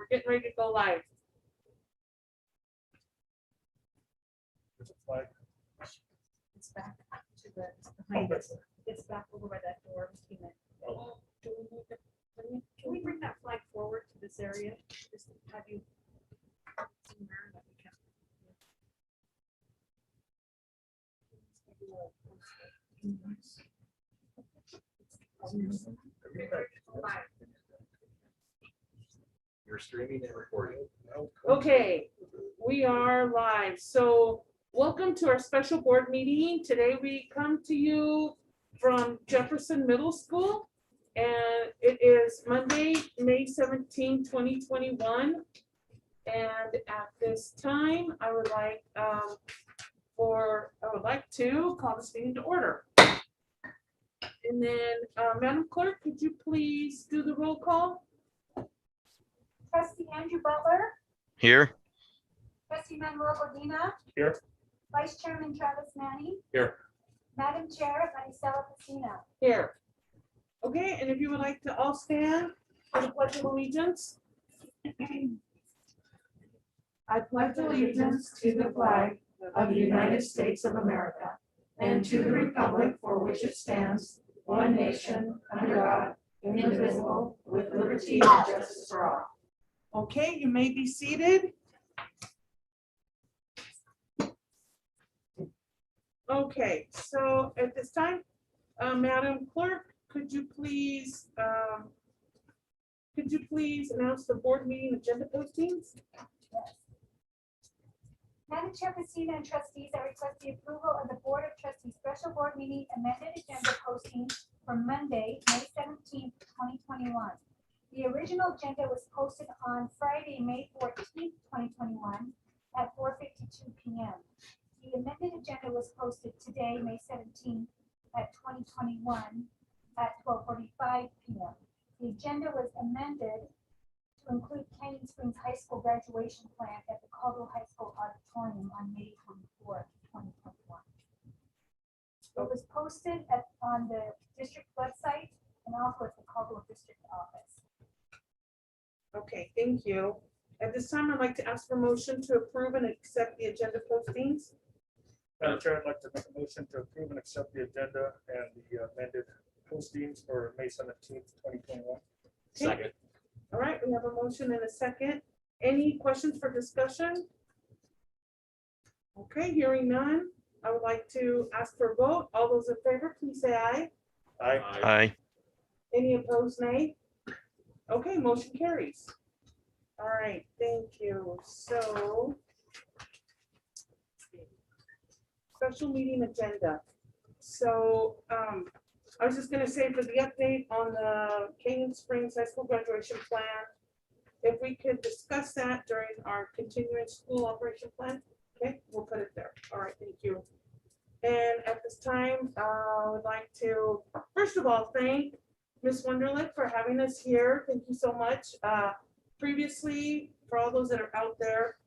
We're getting ready to go live. It's back to the behind us. It's back over by that door. We came in. Oh, do we need to- Can we bring that flag forward to this area? Just have you. somewhere that we can- You're streaming and recording. Okay, we are live. So welcome to our special board meeting. Today we come to you from Jefferson Middle School. And it is Monday, May 17, 2021. And at this time, I would like to call this meeting to order. And then, Madam Clerk, could you please do the roll call? Trustee Andrew Butler, Here. trustee Manuel Godina. Here. Vice Chairman Travis Manning. Here. Madam Chair Marisela Pacino. Here. Okay, and if you would like to all stand for the pledge of allegiance. I pledge allegiance to the flag of the United States of America and to the republic for which it stands, one nation, under God, indivisible, with liberty and justice for all. Okay, you may be seated. Okay, so at this time, Madam Clerk, could you please announce the board meeting agenda postings? Madam Chair Pacino and trustees, I request the approval of the Board of Trustees special board meeting amended agenda posting for Monday, May 17th, 2021. The original agenda was posted on Friday, May 14th, 2021 at 4:52 p.m. The amended agenda was posted today, May 17th at 2021 at 12:45 p.m. The agenda was amended to include Canyon Springs High School graduation plan at the Caldwell High School auditorium on May 24th, 2021. It was posted on the district website and also at the Caldwell district office. Okay, thank you. At this time, I'd like to ask for motion to approve and accept the agenda postings. Madam Chair, I'd like to make a motion to approve and accept the agenda and the amended postings for May 17th, 2021. Second. All right, we have a motion and a second. Any questions for discussion? Okay, hearing none, I would like to ask for a vote. All those in favor, please say aye. Aye. Aye. Any opposed, nay? Okay, motion carries. All right, thank you. So special meeting agenda. So I was just gonna say for the update on the Canyon Springs High School graduation plan, if we could discuss that during our continuing school operation plan, okay, we'll put it there. All right, thank you. And at this time, I would like to, first of all, thank Ms. Wunderlich for having us here. Thank you so much. Previously, for all those that are out there,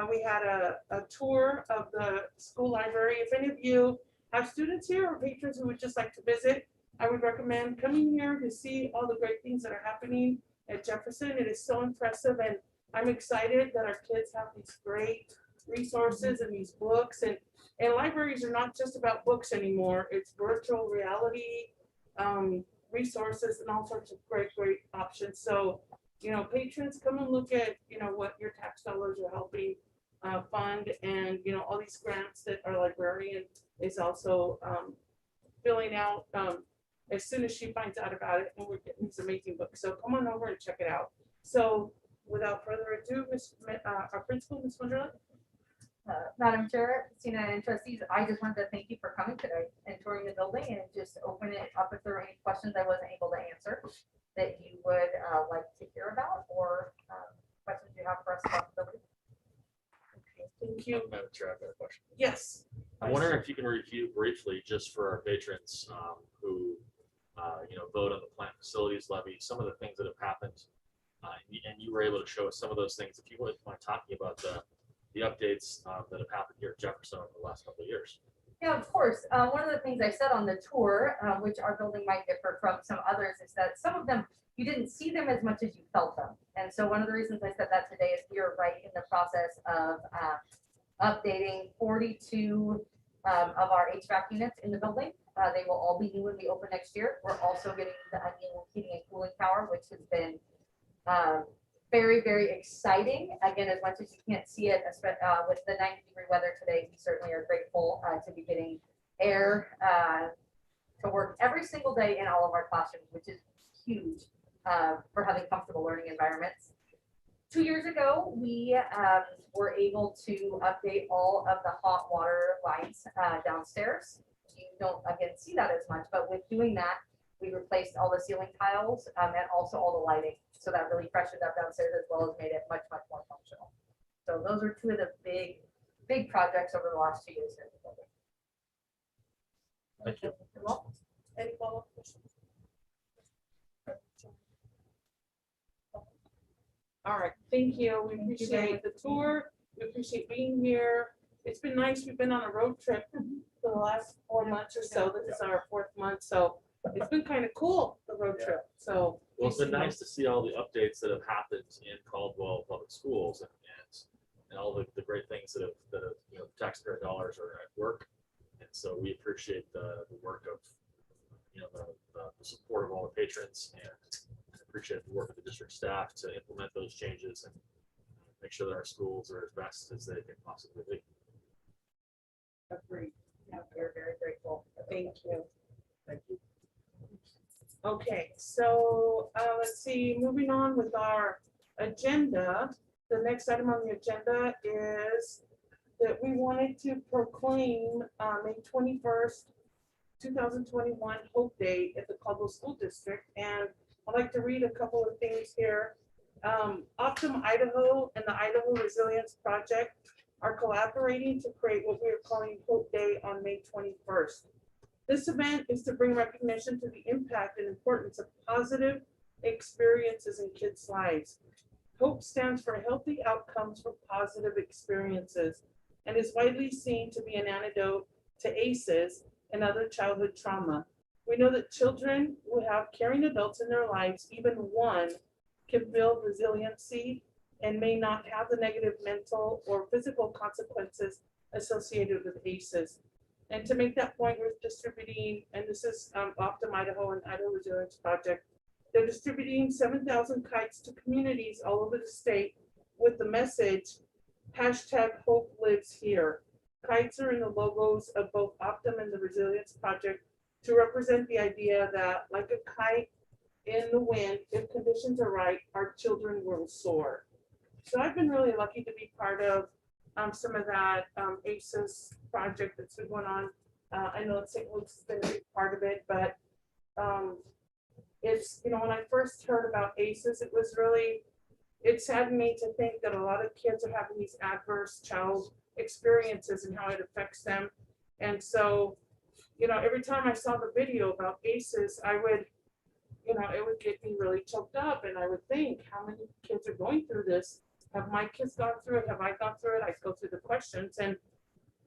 we had a tour of the school library. If any of you have students here or patrons who would just like to visit, I would recommend coming here to see all the great things that are happening at Jefferson. It is so impressive, and I'm excited that our kids have these great resources and these books, and libraries are not just about books anymore. It's virtual reality, resources, and all sorts of great options. So, patrons, come and look at, what your tax dollars are helping fund, and, all these grants that our librarian is also filling out as soon as she finds out about it, and we're getting these amazing books. So come on over and check it out. So without further ado, our principal, Ms. Wunderlich. Madam Chair, Christina and trustees, I just wanted to thank you for coming today and touring the building and just open it up if there were any questions I wasn't able to answer that you would like to hear about, or questions you have for us about the building. Thank you. Madam Chair, I've got a question. Yes. I'm wondering if you can review briefly, just for our patrons who, vote on the plant facilities levy, some of the things that have happened. And you were able to show us some of those things. If you would mind talking about the updates that have happened here at Jefferson over the last couple of years. Yeah, of course. One of the things I said on the tour, which our building might differ from some others, is that some of them you didn't see them as much as you felt them. And so one of the reasons I said that today is we are right in the process of updating 42 of our HVAC units in the building. They will all be new when we open next year. We're also getting the new heating and cooling tower, which has been very, very exciting. Again, as much as you can't see it, with the 90-degree weather today, we certainly are grateful to be getting air to work every single day in all of our classrooms, which is huge for having comfortable learning environments. 2 years ago, we were able to update all of the hot water lines downstairs. You don't, again, see that as much, but with doing that, we replaced all the ceiling tiles and also all the lighting. So that really freshened up downstairs as well as made it much, much more functional. So those are two of the big projects over the last 2 years here in the building. Thank you. You're welcome. Any follow-up questions? All right, thank you. We appreciate the tour. We appreciate being here. It's been nice. We've been on a road trip for the last 4 months or so. This is our 4th month, so it's been kind of cool, the road trip. So Well, it's been nice to see all the updates that have happened in Caldwell Public Schools and all the great things that have, you know, taxpayer dollars are at work. And so we appreciate the work of, you know, the support of all the patrons, and appreciate the work of the district staff to implement those changes and make sure that our schools are as best as they can possibly be. Agreed. Yeah, we're very grateful. Thank you. Thank you. Okay, so let's see, moving on with our agenda. The next item on the agenda is that we wanted to proclaim May 21st, 2021 Hope Day at the Caldwell School District. And I'd like to read a couple of things here. Optum Idaho and the Idaho Resilience Project are collaborating to create what we are calling Hope Day on May 21st. This event is to bring recognition to the impact and importance of positive experiences in kids' lives. HOPE stands for Healthy Outcomes from Positive Experiences and is widely seen to be an antidote to ACEs and other childhood trauma. We know that children who have caring adults in their lives, even one, can build resiliency and may not have the negative mental or physical consequences associated with ACEs. And to make that point, we're distributing, and this is Optum Idaho and Idaho Resilience Project, they're distributing 7,000 kites to communities all over the state with the message, #HopeLivesHere. Kites are in the logos of both Optum and the Resilience Project to represent the idea that, like a kite in the wind, if conditions are right, our children will soar. So I've been really lucky to be part of some of that ACES project that's been going on. I know St. Luke's has been a big part of it, but it's, you know, when I first heard about ACEs, it was really, it saddened me to think that a lot of kids are having these adverse child experiences and how it affects them. And so, you know, every time I saw the video about ACEs, I would, you know, it would get me really choked up, and I would think, how many kids are going through this? Have my kids gone through it? Have I gone through it? I go through the questions, and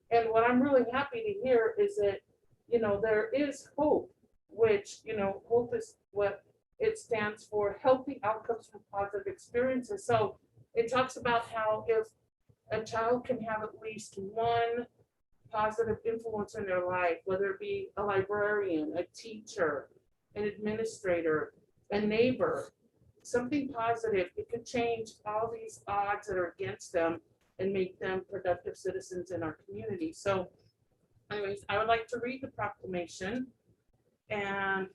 what I'm really happy to hear is that, you know, there is hope, which, you know, hope is what it stands for, healthy outcomes from positive experiences. So it talks about how if a child can have at least one positive influence in their life, whether it be a librarian, a teacher, an administrator, a neighbor, something positive, it could change all these odds that are against them and make them productive citizens in our community. So anyways, I would like to read the proclamation, and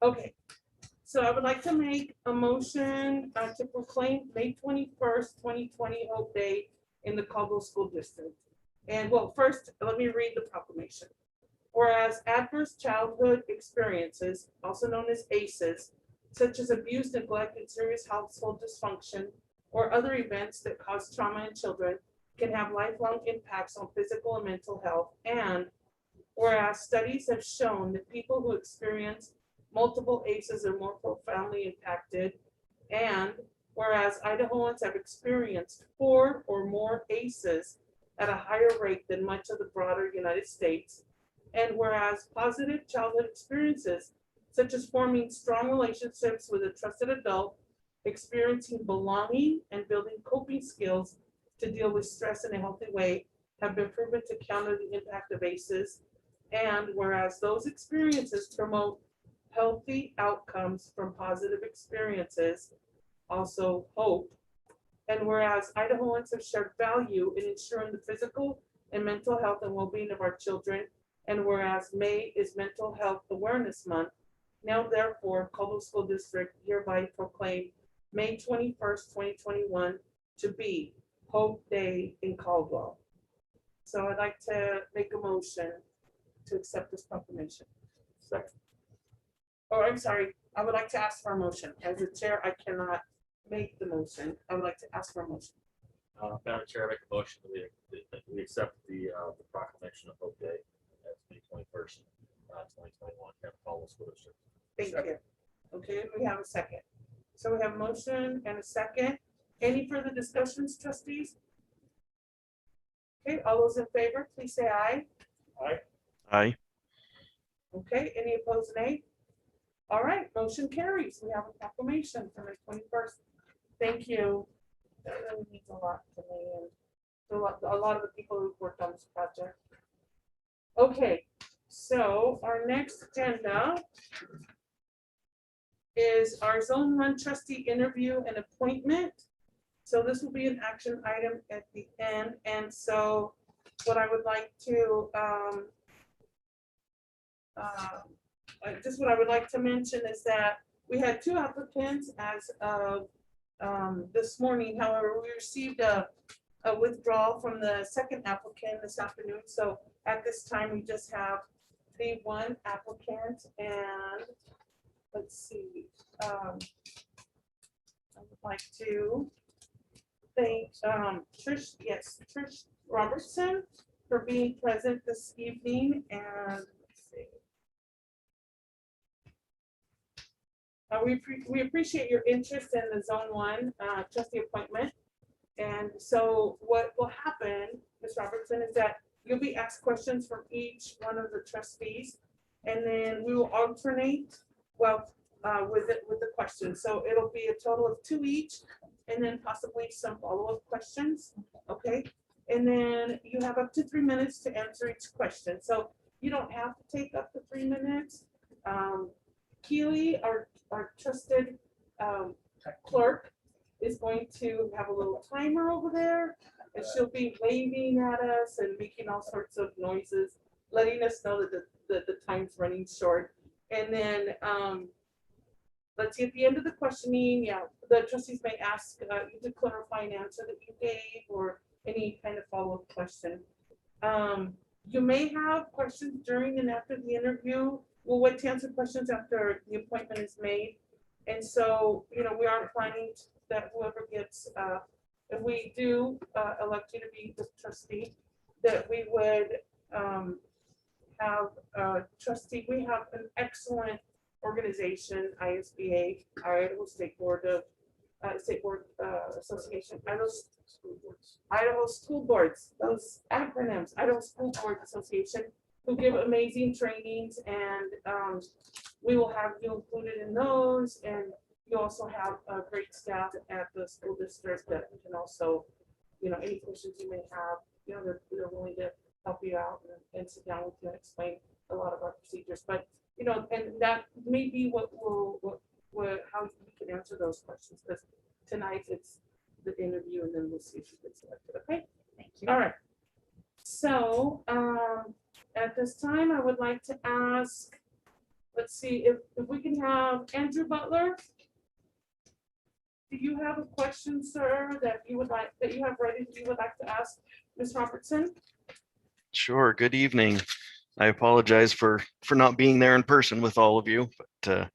okay, so I would like to make a motion to proclaim May 21st, 2020 Hope Day in the Caldwell School District. And well, first, let me read the proclamation. Whereas adverse childhood experiences, also known as ACEs, such as abuse, neglect, and serious household dysfunction, or other events that cause trauma in children, can have lifelong impacts on physical and mental health. And whereas studies have shown that people who experience multiple ACEs are more profoundly impacted, and whereas Idahoans have experienced 4 or more ACEs at a higher rate than much of the broader United States. And whereas positive childhood experiences, such as forming strong relationships with a trusted adult, experiencing belonging, and building coping skills to deal with stress in a healthy way, have been proven to counter the impact of ACEs. And whereas those experiences promote healthy outcomes from positive experiences, also hope. And whereas Idahoans have shared value in ensuring the physical and mental health and well-being of our children, and whereas May is Mental Health Awareness Month, now therefore Caldwell School District hereby proclaim May 21st, 2021 to be Hope Day in Caldwell. So I'd like to make a motion to accept this proclamation. Second. Oh, I'm sorry, I would like to ask for a motion. As the chair, I cannot make the motion. I would like to ask for a motion. Madam Chair, I make a motion that we accept the proclamation of Hope Day as May 21st, 2021, here in Caldwell School District. Thank you. Okay, we have a second. So we have a motion and a second. Any further discussions, trustees? Okay, all those in favor, please say aye. Aye. Okay, any opposed, nay? All right, motion carries. We have a proclamation for May 21st. Thank you. That really means a lot to me and to a lot of the people who've worked on this project. Okay, so our next agenda is our Zone 1 trustee interview and appointment. So this will be an action item at the end. And so what I would like to just what I would like to mention is that we had 2 applicants as of this morning. However, we received a withdrawal from the second applicant this afternoon. So at this time, we just have the 1 applicant, and let's see. I would like to thank Trish Robertson for being present this evening, and let's see. We appreciate your interest in the Zone 1 trustee appointment. And so what will happen, Ms. Robertson, is that you'll be asked questions from each one of the trustees, and then we will alternate, well, with the questions. So it'll be a total of 2 each, and then possibly some follow-up questions, okay? And then you have up to 3 minutes to answer each question. So you don't have to take up to 3 minutes. Keely, our trusted clerk, is going to have a little timer over there, and she'll be waving at us and making all sorts of noises, letting us know that the time's running short. And then let's see, at the end of the questioning, yeah, the trustees may ask you to clarify an answer that you gave or any kind of follow-up question. You may have questions during and after the interview. We'll wait to answer questions after the appointment is made. And so, you know, we are planning that whoever gets, if we do elect you to be the trustee, that we would have a trustee. We have an excellent organization, ISBA, Idaho State Board Association, Idaho School Boards, those acronyms, Idaho School Board Association, who give amazing trainings, and we will have you included in those. And you also have a great staff at the school district that can also, you know, any questions you may have, you know, they're willing to help you out and sit down with you and explain a lot of our procedures. But, you know, and that may be how you can answer those questions, because tonight it's the interview, and then we'll see if you get selected. Okay. Thank you. All right. So at this time, I would like to ask, let's see if we can have Andrew Butler. Do you have a question, sir, that you have ready that you would like to ask Ms. Robertson? Sure. Good evening. I apologize for not being there in person with all of you, but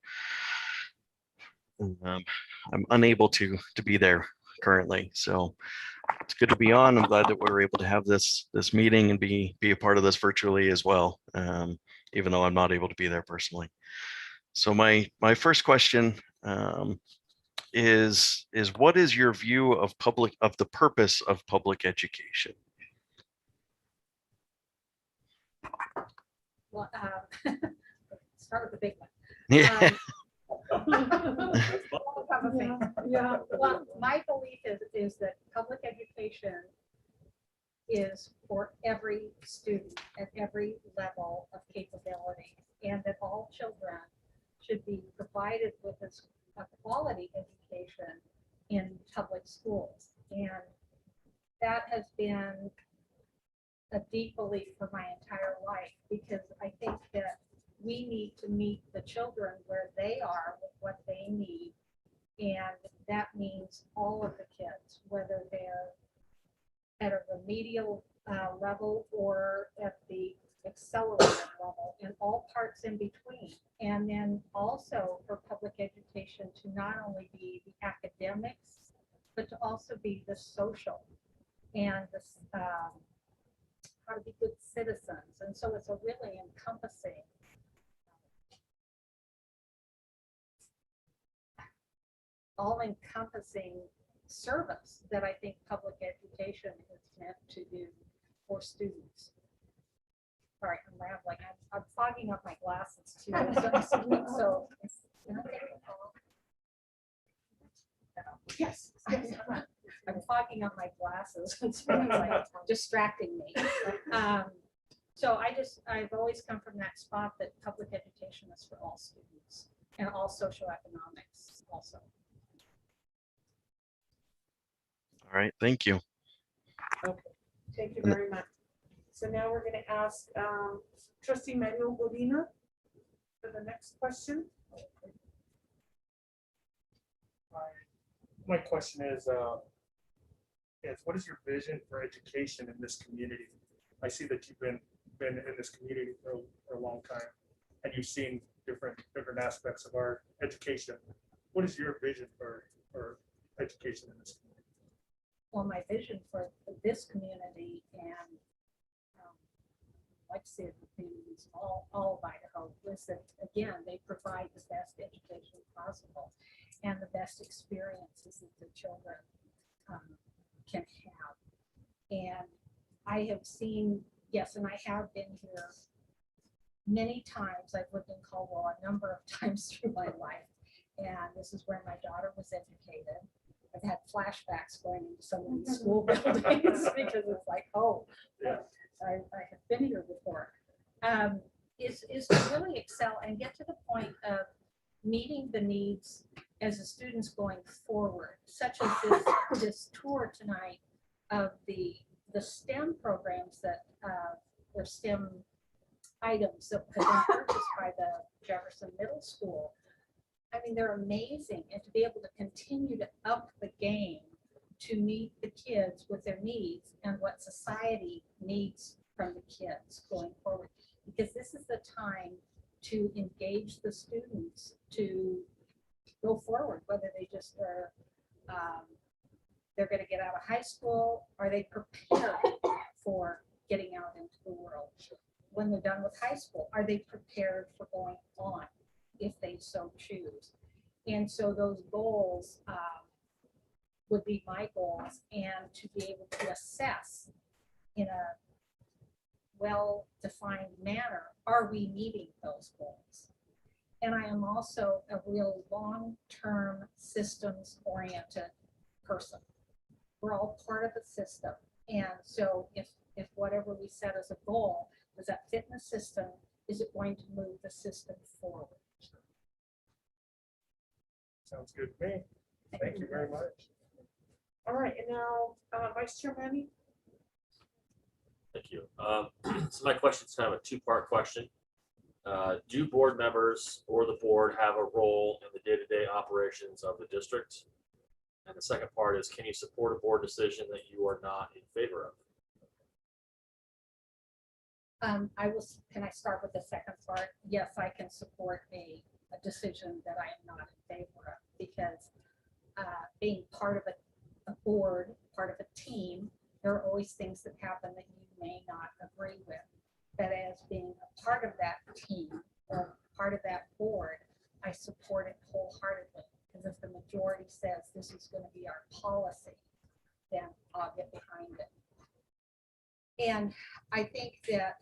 I'm unable to be there currently. So it's good to be on. I'm glad that we're able to have this meeting and be a part of this virtually as well, even though I'm not able to be there personally. So my first question is what is your view of the purpose of public education? Well, start with the big one. Yeah. All have a thing. Yeah. Well, my belief is that public education is for every student at every level of capability, and that all children should be provided with a quality education in public schools. And that has been a deep belief for my entire life, because I think that we need to meet the children where they are with what they need. And that means all of the kids, whether they're at a remedial level or at the accelerated level, and all parts in between. And then also for public education to not only be the academics, but to also be the social and the how to be good citizens. And so it's a really encompassing all-encompassing service that I think public education is meant to do for students. All right, I'm rambling. I'm fogging up my glasses too. So, Yes. I'm fogging up my glasses. It's really like distracting me. So I've always come from that spot that public education is for all students and all socioeconomics also. All right, thank you. Thank you very much. So now we're gonna ask trustee Manuel Godina for the next question. My question is what is your vision for education in this community? I see that you've been in this community for a long time, and you've seen different aspects of our education. What is your vision for education in this community? Well, my vision for this community and like I said, the communities all of Idaho is that, again, they provide the best education possible and the best experiences that the children can have. And I have seen, yes, and I have been here many times. I've lived in Caldwell a number of times through my life. And this is where my daughter was educated. I've had flashbacks going into some of these school buildings because it's like, oh, Yeah. I have been here before. Is to really excel and get to the point of meeting the needs as the students going forward, such as this tour tonight of the STEM programs that or STEM items that have been purchased by the Jefferson Middle School. I mean, they're amazing, and to be able to continue to up the game to meet the kids with their needs and what society needs from the kids going forward. Because this is the time to engage the students to go forward, whether they just are, they're going to get out of high school, are they prepared for getting out into the world? When they're done with high school, are they prepared for going on if they so choose? And so those goals would be my goals, and to be able to assess in a well-defined manner, are we meeting those goals? And I am also a real long-term systems-oriented person. We're all part of the system. And so if whatever we set as a goal, does that fit in the system? Is it going to move the system forward? Sounds good to me. Thank you very much. All right, and now Vice Chair Manny. Thank you. So my question is kind of a two-part question. Do board members or the board have a role in the day-to-day operations of the district? And the second part is, can you support a board decision that you are not in favor of? Can I start with the second part? Yes, I can support a decision that I am not in favor of, because being part of a board, part of a team, there are always things that happen that you may not agree with. But as being a part of that team or part of that board, I support it wholeheartedly. Because if the majority says this is going to be our policy, then I'll get behind it. And I think that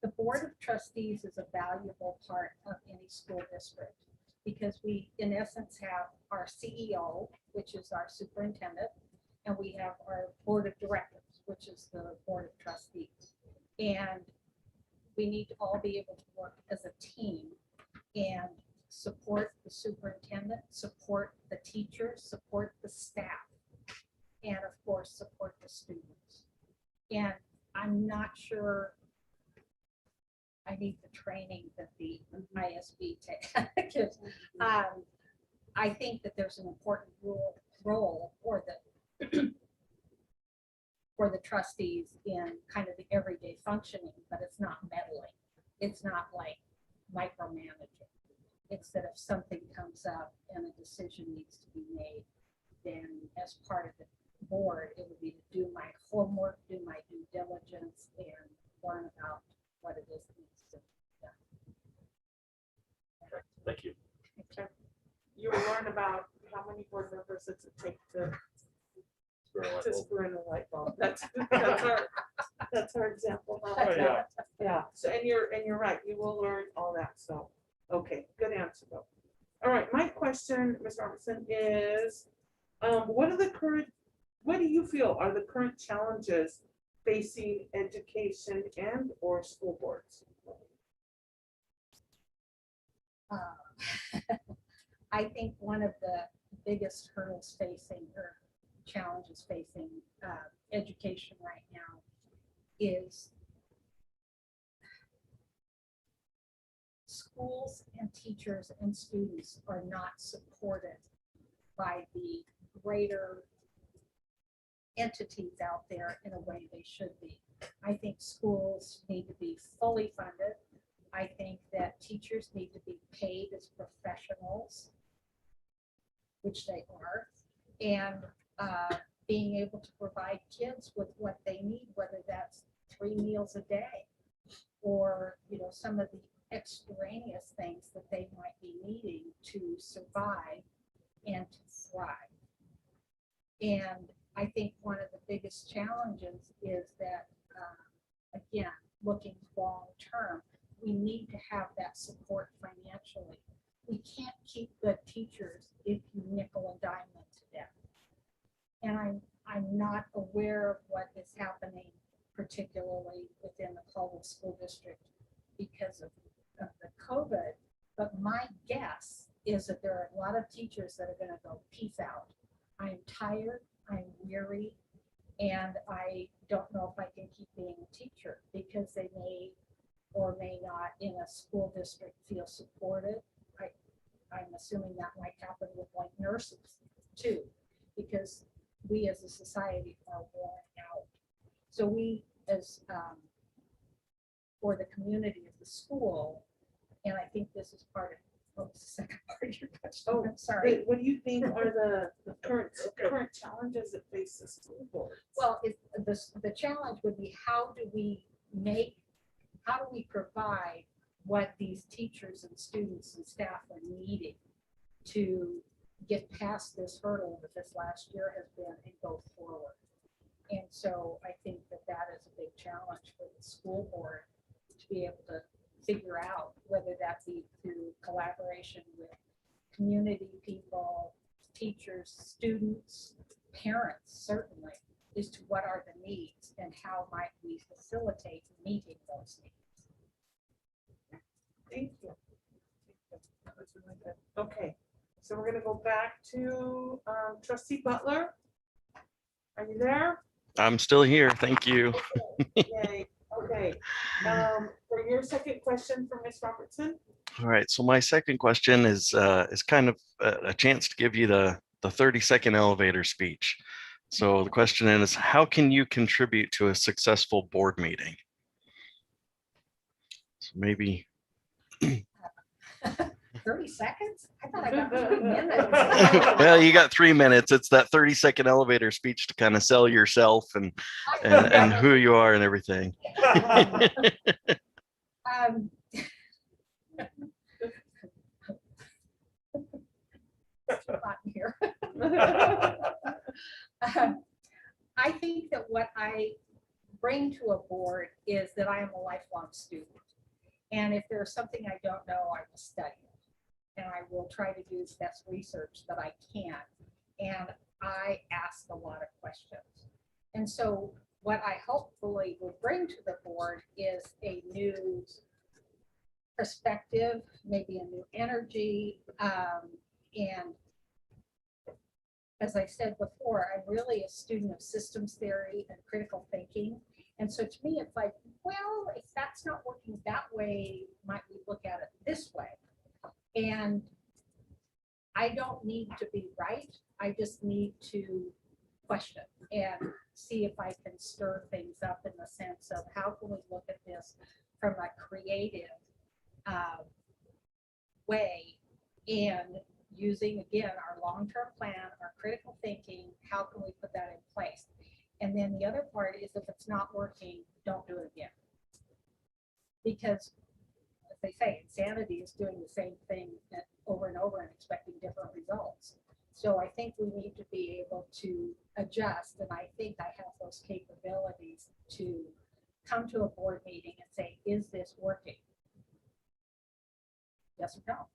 the Board of Trustees is a valuable part of any school district because we, in essence, have our CEO, which is our superintendent, and we have our Board of Directors, which is the Board of Trustees. And we need to all be able to work as a team and support the superintendent, support the teachers, support the staff, and of course, support the students. And I'm not sure I need the training that the ISB gives. I think that there's an important role for the for the trustees in kind of the everyday functioning, but it's not meddling. It's not like micromanaging. It's that if something comes up and a decision needs to be made, then as part of the board, it would be to do my homework, do my due diligence, and learn about what it is that needs to be done. Thank you. Okay. You will learn about how many board members does it take to screw in a light bulb. That's our example. Oh, yeah. Yeah, so, and you're right, you will learn all that, so, okay, good answer though. All right, my question, Ms. Robertson, is, what do you feel are the current challenges facing education and or school boards? I think one of the biggest hurdles facing or challenges facing education right now is schools and teachers and students are not supported by the greater entities out there in a way they should be. I think schools need to be fully funded. I think that teachers need to be paid as professionals, which they are, and being able to provide kids with what they need, whether that's 3 meals a day or, you know, some of the extraneous things that they might be needing to survive and to thrive. And I think one of the biggest challenges is that, again, looking long term, we need to have that support financially. We can't keep good teachers if you nickel and dime them to death. And I'm not aware of what is happening, particularly within the Caldwell School District because of the COVID. But my guess is that there are a lot of teachers that are going to go peace out. I'm tired, I'm weary, and I don't know if I can keep being a teacher because they may or may not in a school district feel supported. I'm assuming that might happen with like nurses too, because we as a society are worn out. So we as for the community of the school, and I think this is part of the second part of your question. Oh, I'm sorry. What do you think are the current challenges that face the school boards? Well, the challenge would be how do we provide what these teachers and students and staff are needing to get past this hurdle that this last year has been and go forward. And so I think that is a big challenge for the school board to be able to figure out, whether that be through collaboration with community people, teachers, students, parents, certainly, as to what are the needs and how might we facilitate meeting those needs. Thank you. That was really good. Okay, so we're gonna go back to Trustee Butler. Are you there? I'm still here. Thank you. Yay. Okay. For your second question for Ms. Robertson. All right. So my second question is kind of a chance to give you the 30-second elevator speech. So the question is, how can you contribute to a successful board meeting? So maybe 30 seconds? I thought I got 3 minutes. well, you got 3 minutes. It's that 30-second elevator speech to kind of sell yourself and who you are and everything. Hot in here. I think that what I bring to a board is that I am a lifelong student. And if there's something I don't know, I will study it. And I will try to do the best research that I can. And I ask a lot of questions. And so what I hopefully will bring to the board is a new perspective, maybe a new energy. And as I said before, I'm really a student of systems theory and critical thinking. And so to me, it's like, well, if that's not working that way, might we look at it this way? And I don't need to be right. I just need to question and see if I can stir things up in the sense of how can we look at this from a creative way, and using, again, our long-term plan, our critical thinking, how can we put that in place? And then the other part is, if it's not working, don't do it again. Because, as they say, insanity is doing the same thing over and over and expecting different results. So I think we need to be able to adjust, and I think I have those capabilities to come to a board meeting and say, is this working? Yes or no?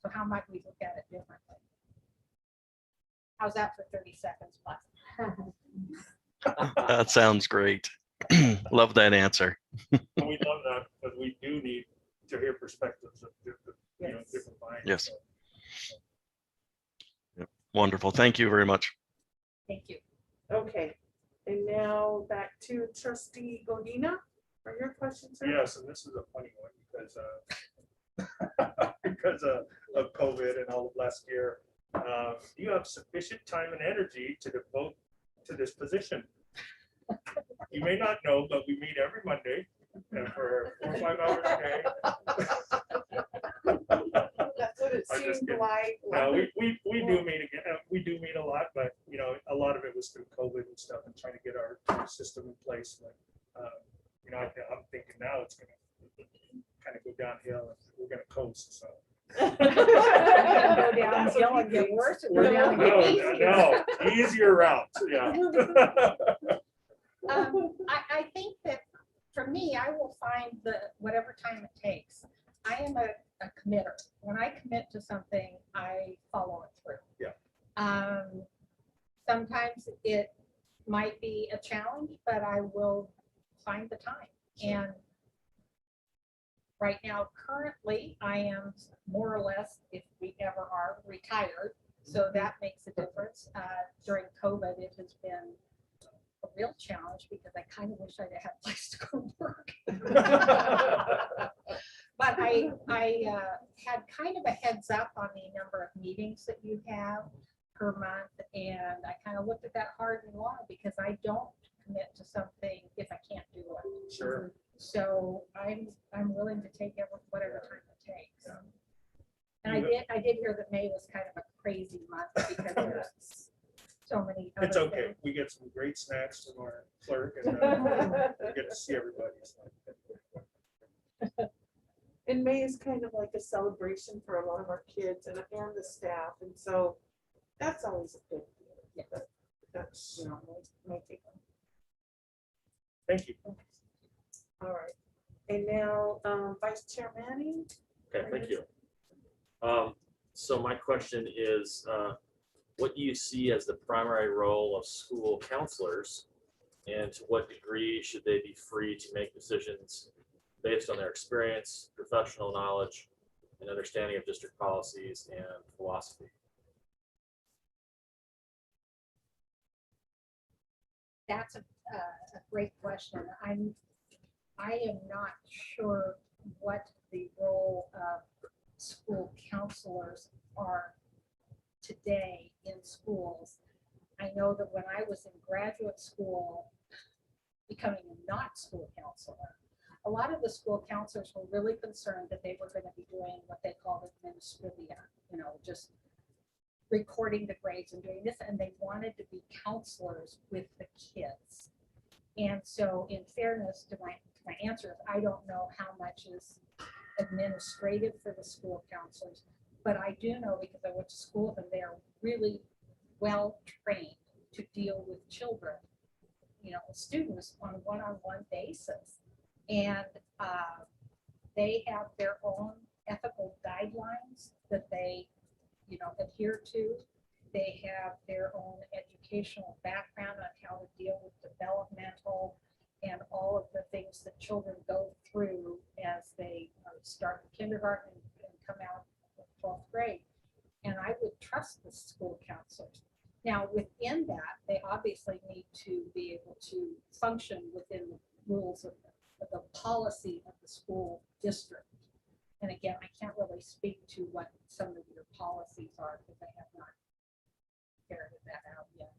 So how might we look at it differently? How's that for 30 seconds plus? That sounds great. Love that answer. And we love that, because we do need to hear perspectives of different, Yes. different minds. Yes. Wonderful. Thank you very much. Thank you. Okay, and now back to trustee Godina for your questions. sir. Yes, and this is a funny one because because of COVID and all of last year. Do you have sufficient time and energy to devote to this position? You may not know, but we meet every Monday and for 4 or 5 hours a day. That's what it I'm just seemed kidding. like. No, we do meet again. We do meet a lot, but a lot of it was through COVID and stuff and trying to get our system in place. But I'm thinking now it's gonna kind of go downhill and we're gonna coast. So Go downhill and get worse, or go down and get easier. no, easier route. Yeah. I think that for me, I will find whatever time it takes. I am a committer. When I commit to something, I follow it through. Yeah. Sometimes it might be a challenge, but I will find the time. And right now, currently, I am more or less, if we ever are, retired. So that makes a difference. During COVID, it has been a real challenge because I kind of wish I'd had a place to go work. But I had kind of a heads up on the number of meetings that you have per month. And I kind of looked at that hard and long because I don't commit to something if I can't do it. Sure. So I'm willing to take whatever time it takes. Yeah. And I did hear that May was kind of a crazy month because there's so many. It's other okay. things. We get some great snacks from our clerk and we get to see everybody. And May is kind of like a celebration for a lot of our kids and the staff, and so that's always a good deal. Yeah. That's, my take on it. Thank you. All right, and now Vice Chair Manning. Okay, thank you. So my question is, what do you see as the primary role of school counselors? And to what degree should they be free to make decisions based on their experience, professional knowledge, and understanding of district policies and philosophy? That's a great question. I am not sure what the role of school counselors are today in schools. I know that when I was in graduate school, becoming a not school counselor, a lot of the school counselors were really concerned that they were going to be doing what they called administrivia, just recording the grades and doing this, and they wanted to be counselors with the kids. And so in fairness to my answers, I don't know how much is administrative for the school counselors, but I do know because I went to school with them, they are really well trained to deal with children, students on a one-on-one basis. And they have their own ethical guidelines that they, adhere to. They have their own educational background on how to deal with developmental and all of the things that children go through as they start kindergarten and come out of 12th grade. And I would trust the school counselors. Now, within that, they obviously need to be able to function within the rules of the policy of the school district. And again, I can't really speak to what some of your policies are because I have not carried that out yet.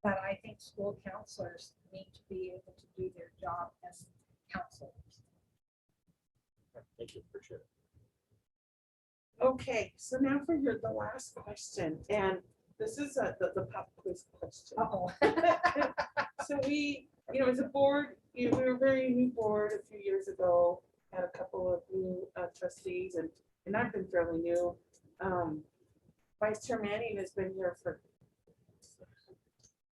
But I think school counselors need to be able to do their job as counselors. Thank you, appreciate it. Okay, so now for the last question, and this is the pop quiz question. Uh-oh. So we, as a board, we were a very new board a few years ago, had a couple of new trustees, and I've been fairly new. Vice Chair Manning has been here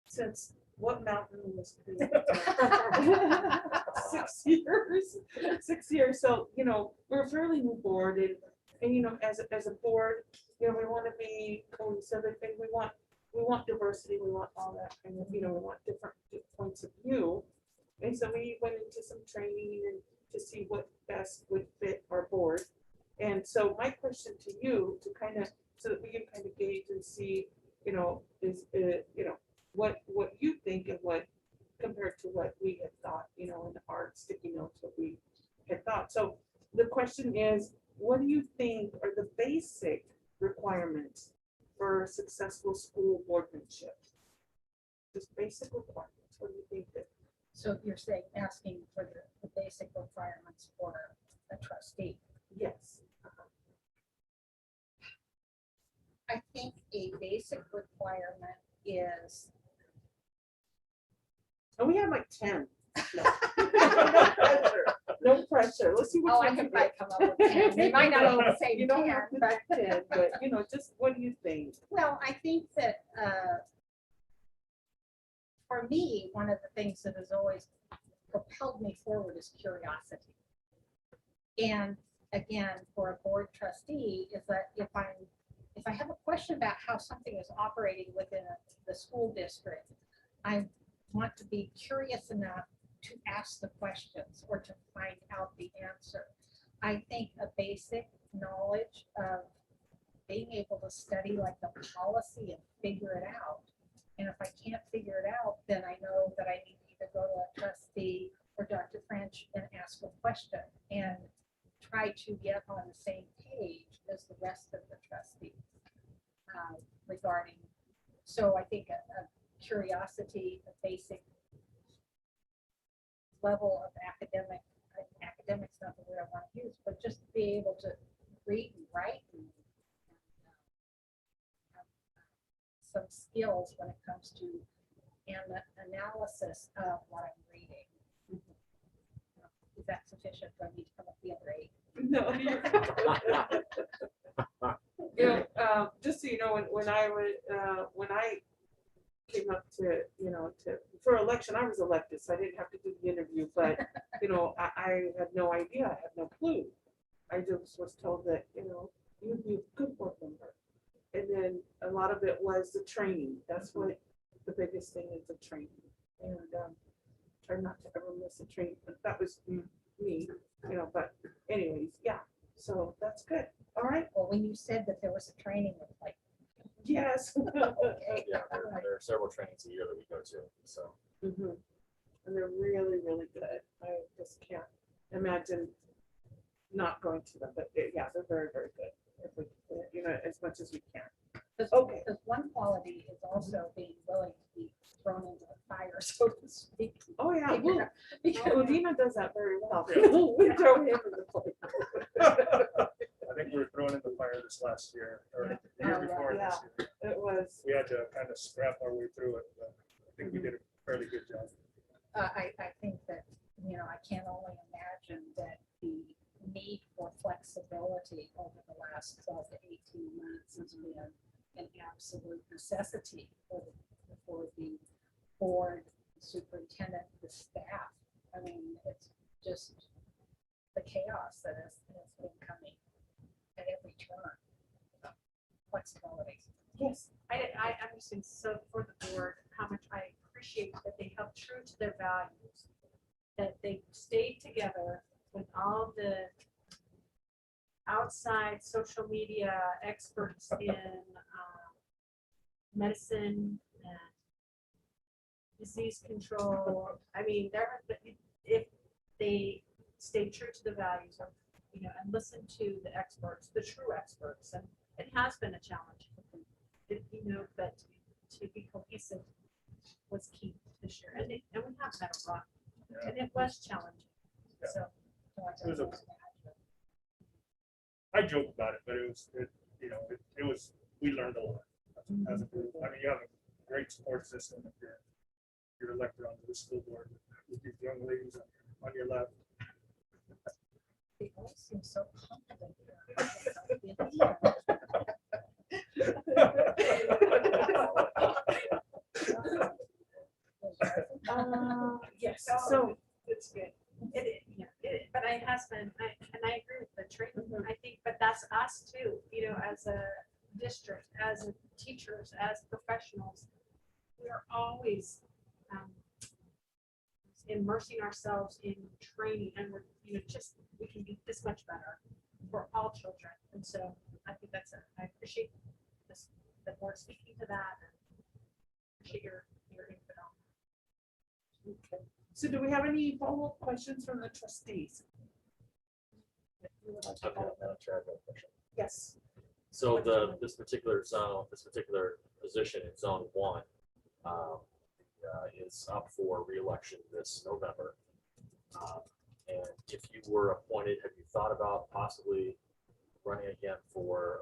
since what mountain was created? 6 years. 6 years. So, we're a fairly new board, and as a board, we want to be cohesive. I think we want diversity. We want all that kind of, we want different points of view. And so we went into some training and to see what best would fit our board. And so my question to you, to kind of, so that we can kind of gauge and see, is, what you think and what compared to what we had thought, in our sticky notes, what we had thought. So the question is, what do you think are the basic requirements for successful school boardmanship? Just basic requirements. What do you think that? So you're saying, asking for the basic requirements for a trustee. Yes. I think a basic requirement is, And we have like 10. No. No pressure. No pressure. Let's see what I can probably come up with 10. They might not all say You don't 10, have to but do 10, but just what do you think? well, I think that for me, one of the things that has always propelled me forward is curiosity. And again, for a board trustee, is that if I have a question about how something is operating within the school district, I want to be curious enough to ask the questions or to find out the answer. I think a basic knowledge of being able to study like the policy and figure it out. And if I can't figure it out, then I know that I need to either go to a trustee or Dr. French and ask a question and try to get on the same page as the rest of the trustees regarding. So I think a curiosity, a basic level of academics not the word I want to use, but just to be able to read and write and have some skills when it comes to analysis of what I'm reading. Is that sufficient? Do I need to come up with the other 8? No. Just so you know, when I came up to for election, I was elected, so I didn't have to do the interview, but I had no idea, I had no clue. I just was told that you'd be a good board member, and then a lot of it was the training. That's what the biggest thing is, the training, and try not to ever miss a training. But that was me, but anyways, yeah, so that's good. All right. Well, when you said that there was a training, it was like, Yes. okay. Yeah, there are several trainings a year that we go to, so. Mhm. And they're really, really good. I just can't imagine not going to them, but yeah, they're very, very good. If we, as much as we can. Okay. Because one quality is also being willing to be thrown into the fire, so to speak. Oh, yeah. Because- Well, Dina does that very well. We throw him in the plate. I think we were thrown in the fire this last year, or the year Oh, before this year. It was. We had to kind of scrap our way through it, but I think we did a fairly good job. I think that, I can only imagine that the need for flexibility over the last 12 to 18 months has been an absolute necessity for the board superintendent, the staff. I mean, it's just the chaos that has been coming at every turn. Flexibility. Yes. I understand so for the board, how much I appreciate that they held true to their values. That they stayed together with all the outside social media experts in medicine and disease control. I mean, if they stay true to the values of, and listen to the experts, the true experts, and it has been a challenge, but to be cohesive was key this year, and we have had a run, and it was challenging. Yeah. So It was I joke about it, but it was, we learned a lot as a group. I mean, you have a great support system if you're elected onto the school board with these young ladies on your left. They all seem so confident. Yes, so so, it's good. But it has been, and I agree with the training. I think, but that's us too, as a district, as teachers, as professionals, we are always immersing ourselves in training, and we're, we can be this much better for all children. And so I think I appreciate this, the board speaking to that, and appreciate your input on that. okay. So do we have any follow-up questions from the trustees? Okay, Madam Chair, I have a question. Yes. So this particular zone, this particular position in zone 1 is up for re-election this November. And if you were appointed, have you thought about possibly running again for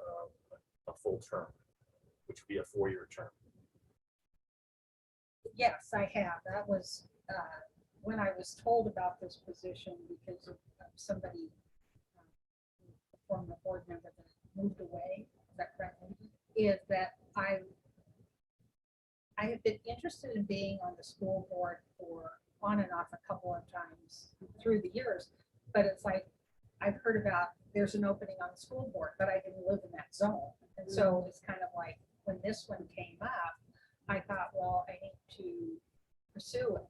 a full term, which would be a 4-year term? Yes, I have. That was when I was told about this position because of somebody, a former board member that moved away. Is that correct? Is that I have been interested in being on the school board for on and off a couple of times through the years, but it's like I've heard about there's an opening on the school board, but I didn't live in that zone, and so it's kind of like when this one came up, I thought, well, I need to pursue it.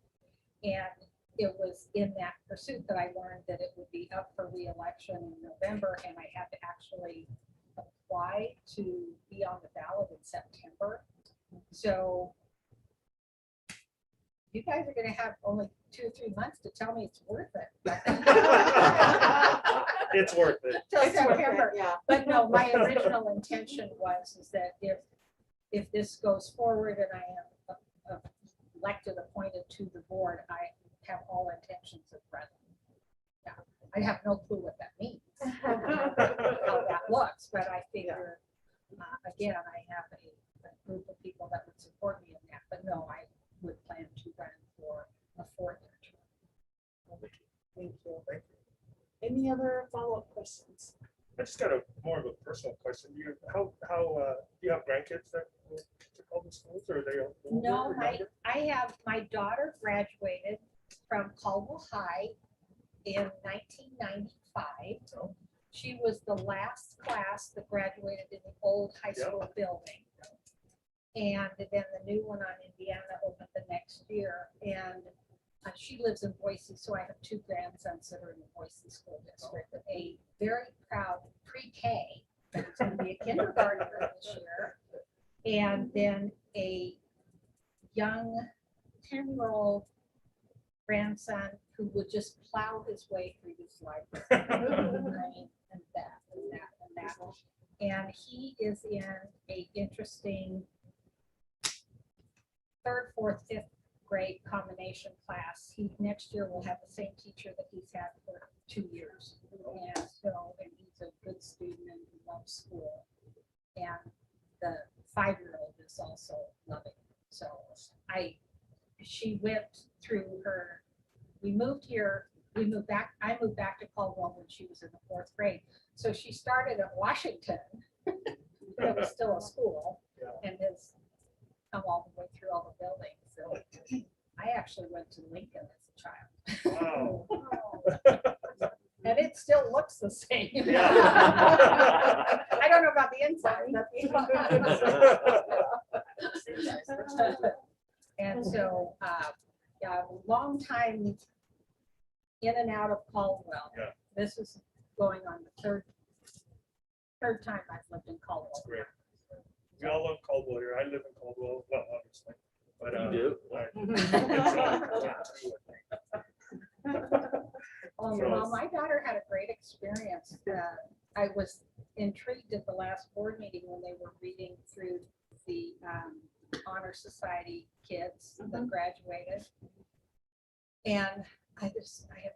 And it was in that pursuit that I learned that it would be up for re-election in November, and I had to actually apply to be on the ballot in September. So you guys are gonna have only 2 or 3 months to tell me it's worth it. It's worth it. Till It's worth it, September. yeah. But no, my original intention is that if this goes forward and I am elected, appointed to the board, I have all intentions of running. Yeah, I have no clue what that means, how that looks, but I figure, again, I have a group of people that would support me in that, but no, I would plan to run for a 4-year term. Thank you. Any other follow-up questions? I just got more of a personal question. Do you have grandkids that go to public schools, or are they older No, or younger? my daughter graduated from Caldwell High in 1995. Oh. She was the last class that graduated in the old high Yeah. school building. And then the new one on Indiana opened the next year. And she lives in Boise, so I have 2 grandsons that are in the Boise School District. A very proud pre-K, that's going to be a kindergartner this year. And then a young 10-year-old grandson who would just plow his way through this library. I mean, and that. And he is in a interesting 3rd, 4th, 5th grade combination class. Next year will have the same teacher that he's had for 2 years. And he's a good student and he loves school. And the 5-year-old is also loving it. So she went through her, I moved back to Caldwell when she was in the 4th grade. So she started at Washington, it was still a school, Yeah. and has come all the way through all the buildings. So I actually went to Lincoln as a child. Wow. And it still looks the same. Yeah. I don't know about the inside. And so, yeah, long time in and out of Caldwell. Yeah. This is going on the third time I've lived in Caldwell. Great. We all love Caldwell here. I live in Caldwell, well, obviously, but. You Well, my daughter had a great experience. I was intrigued at the last board meeting when they were reading through the Honor Society kids that graduated. And I have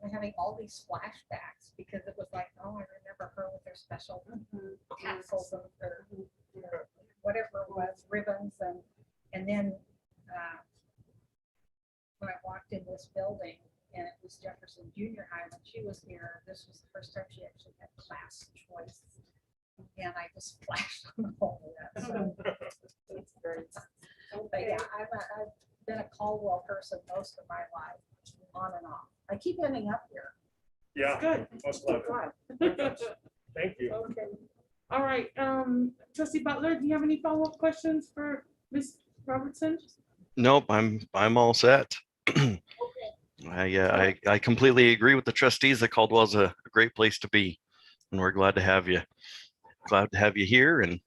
been having all these flashbacks because it was like, oh, I remember her with her special tassels and her, whatever it was, ribbons. And then when I walked in this building, and it was Jefferson Junior High when she was here, this was the first time she actually had class choice. And I just flashed on the whole of that. So it's great. But yeah, I've been a Caldwell person most of my life, on and off. I keep ending up here. Yeah, Good. most love it. Thank you. Okay. All right, trustee Butler, do you have any follow-up questions for Ms. Robertson? Nope, I'm all set. I completely agree with the trustees that Caldwell's a great place to be, and we're glad to have you. Glad to have you here and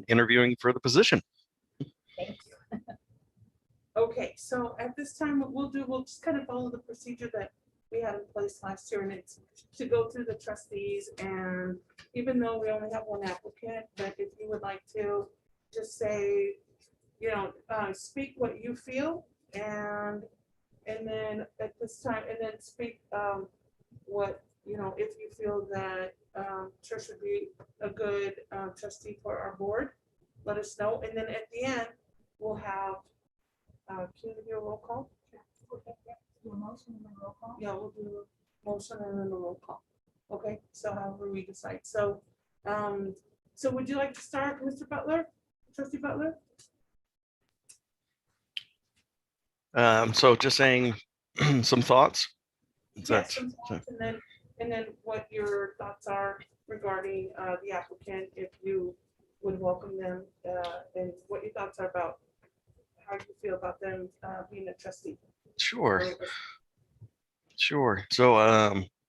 interviewing for the position. Thank you. Okay, so at this time, what we'll just kind of follow the procedure that we had in place last year, and it's to go through the trustees, and even though we only have one applicant, but if you would like to just say, speak what you feel, and then at this time, and then speak what, if you feel that Trish would be a good trustee for our board, let us know. And then at the end, we'll have, can you do a roll call? Do a motion and then roll call. Yeah, we'll do a motion and then a roll call. Okay, so however we decide. So, so would you like to start, Mr. Butler, trustee Butler? So just saying some thoughts. Is that- Yes, some thoughts, and then what your thoughts are regarding the applicant, if you would welcome them, and what your thoughts are about how you feel about them being a trustee. Sure. So,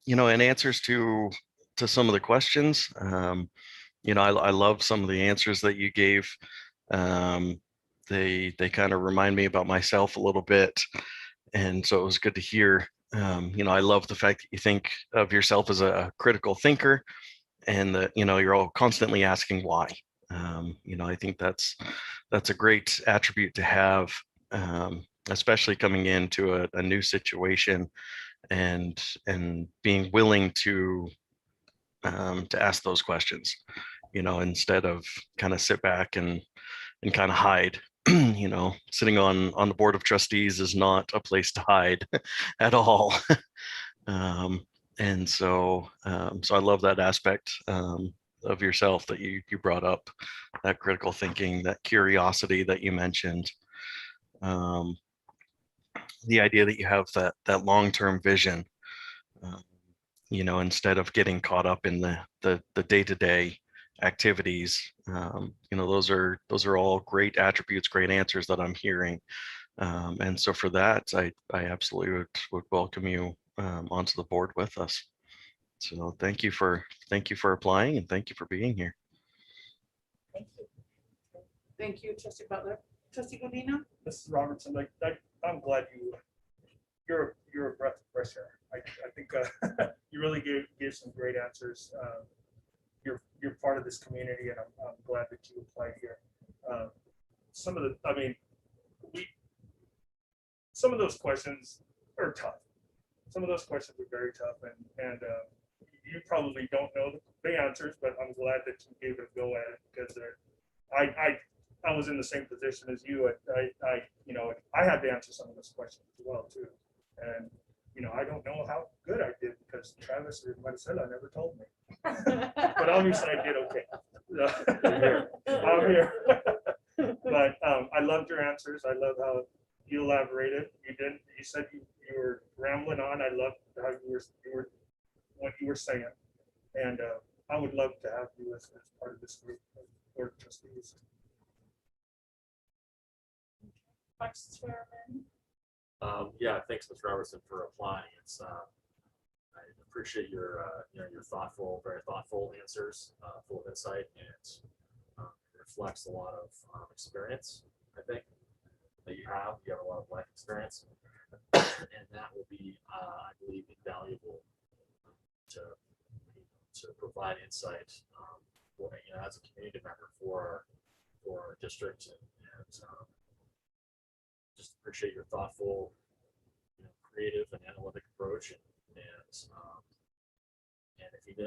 in answers to some of the questions, I love some of the answers that you gave. They kind of remind me about myself a little bit. And so it was good to hear. I love the fact that you think of yourself as a critical thinker, and that, you're all constantly asking why. I think that's a great attribute to have, especially coming into a new situation and being willing to ask those questions, instead of kind of sit back and kind of hide. Sitting on the board of trustees is not a place to hide at all. And so I love that aspect of yourself that you brought up, that critical thinking, that curiosity that you mentioned. The idea that you have that long-term vision, instead of getting caught up in the day-to-day activities. Those are all great attributes, great answers that I'm hearing. And so for that, I absolutely would welcome you onto the board with us. So thank you for applying, and thank you for being here. Thank you. Thank you, trustee Butler. Trustee Godino? Mrs. Robertson, I'm glad you're a breath of fresh air. I think you really gave some great answers. You're part of this community, and I'm glad that you applied here. Some of those questions are tough. Some of those questions are very tough, and you probably don't know the answers, but I'm glad that you gave it a go at it, because I was in the same position as you. I had to answer some of those questions as well too, and I don't know how good I did, because Travis or Marcela never told me. But obviously I did okay. I'm here. But I loved your answers. I love you elaborated. You didn't, you said you were rambling on. I loved how what you were saying. And I would love to have you as part of this group of board of trustees. Vice Chairman. Yeah, thanks, Ms. Robertson, for applying. I appreciate your, your thoughtful, very thoughtful answers, full of insight, and it reflects a lot of experience, I think, that you have. You have a lot of life experience, and that will be, I believe, invaluable to provide insight, for, as a community member for our district, and just appreciate your thoughtful, creative and analytic approach, and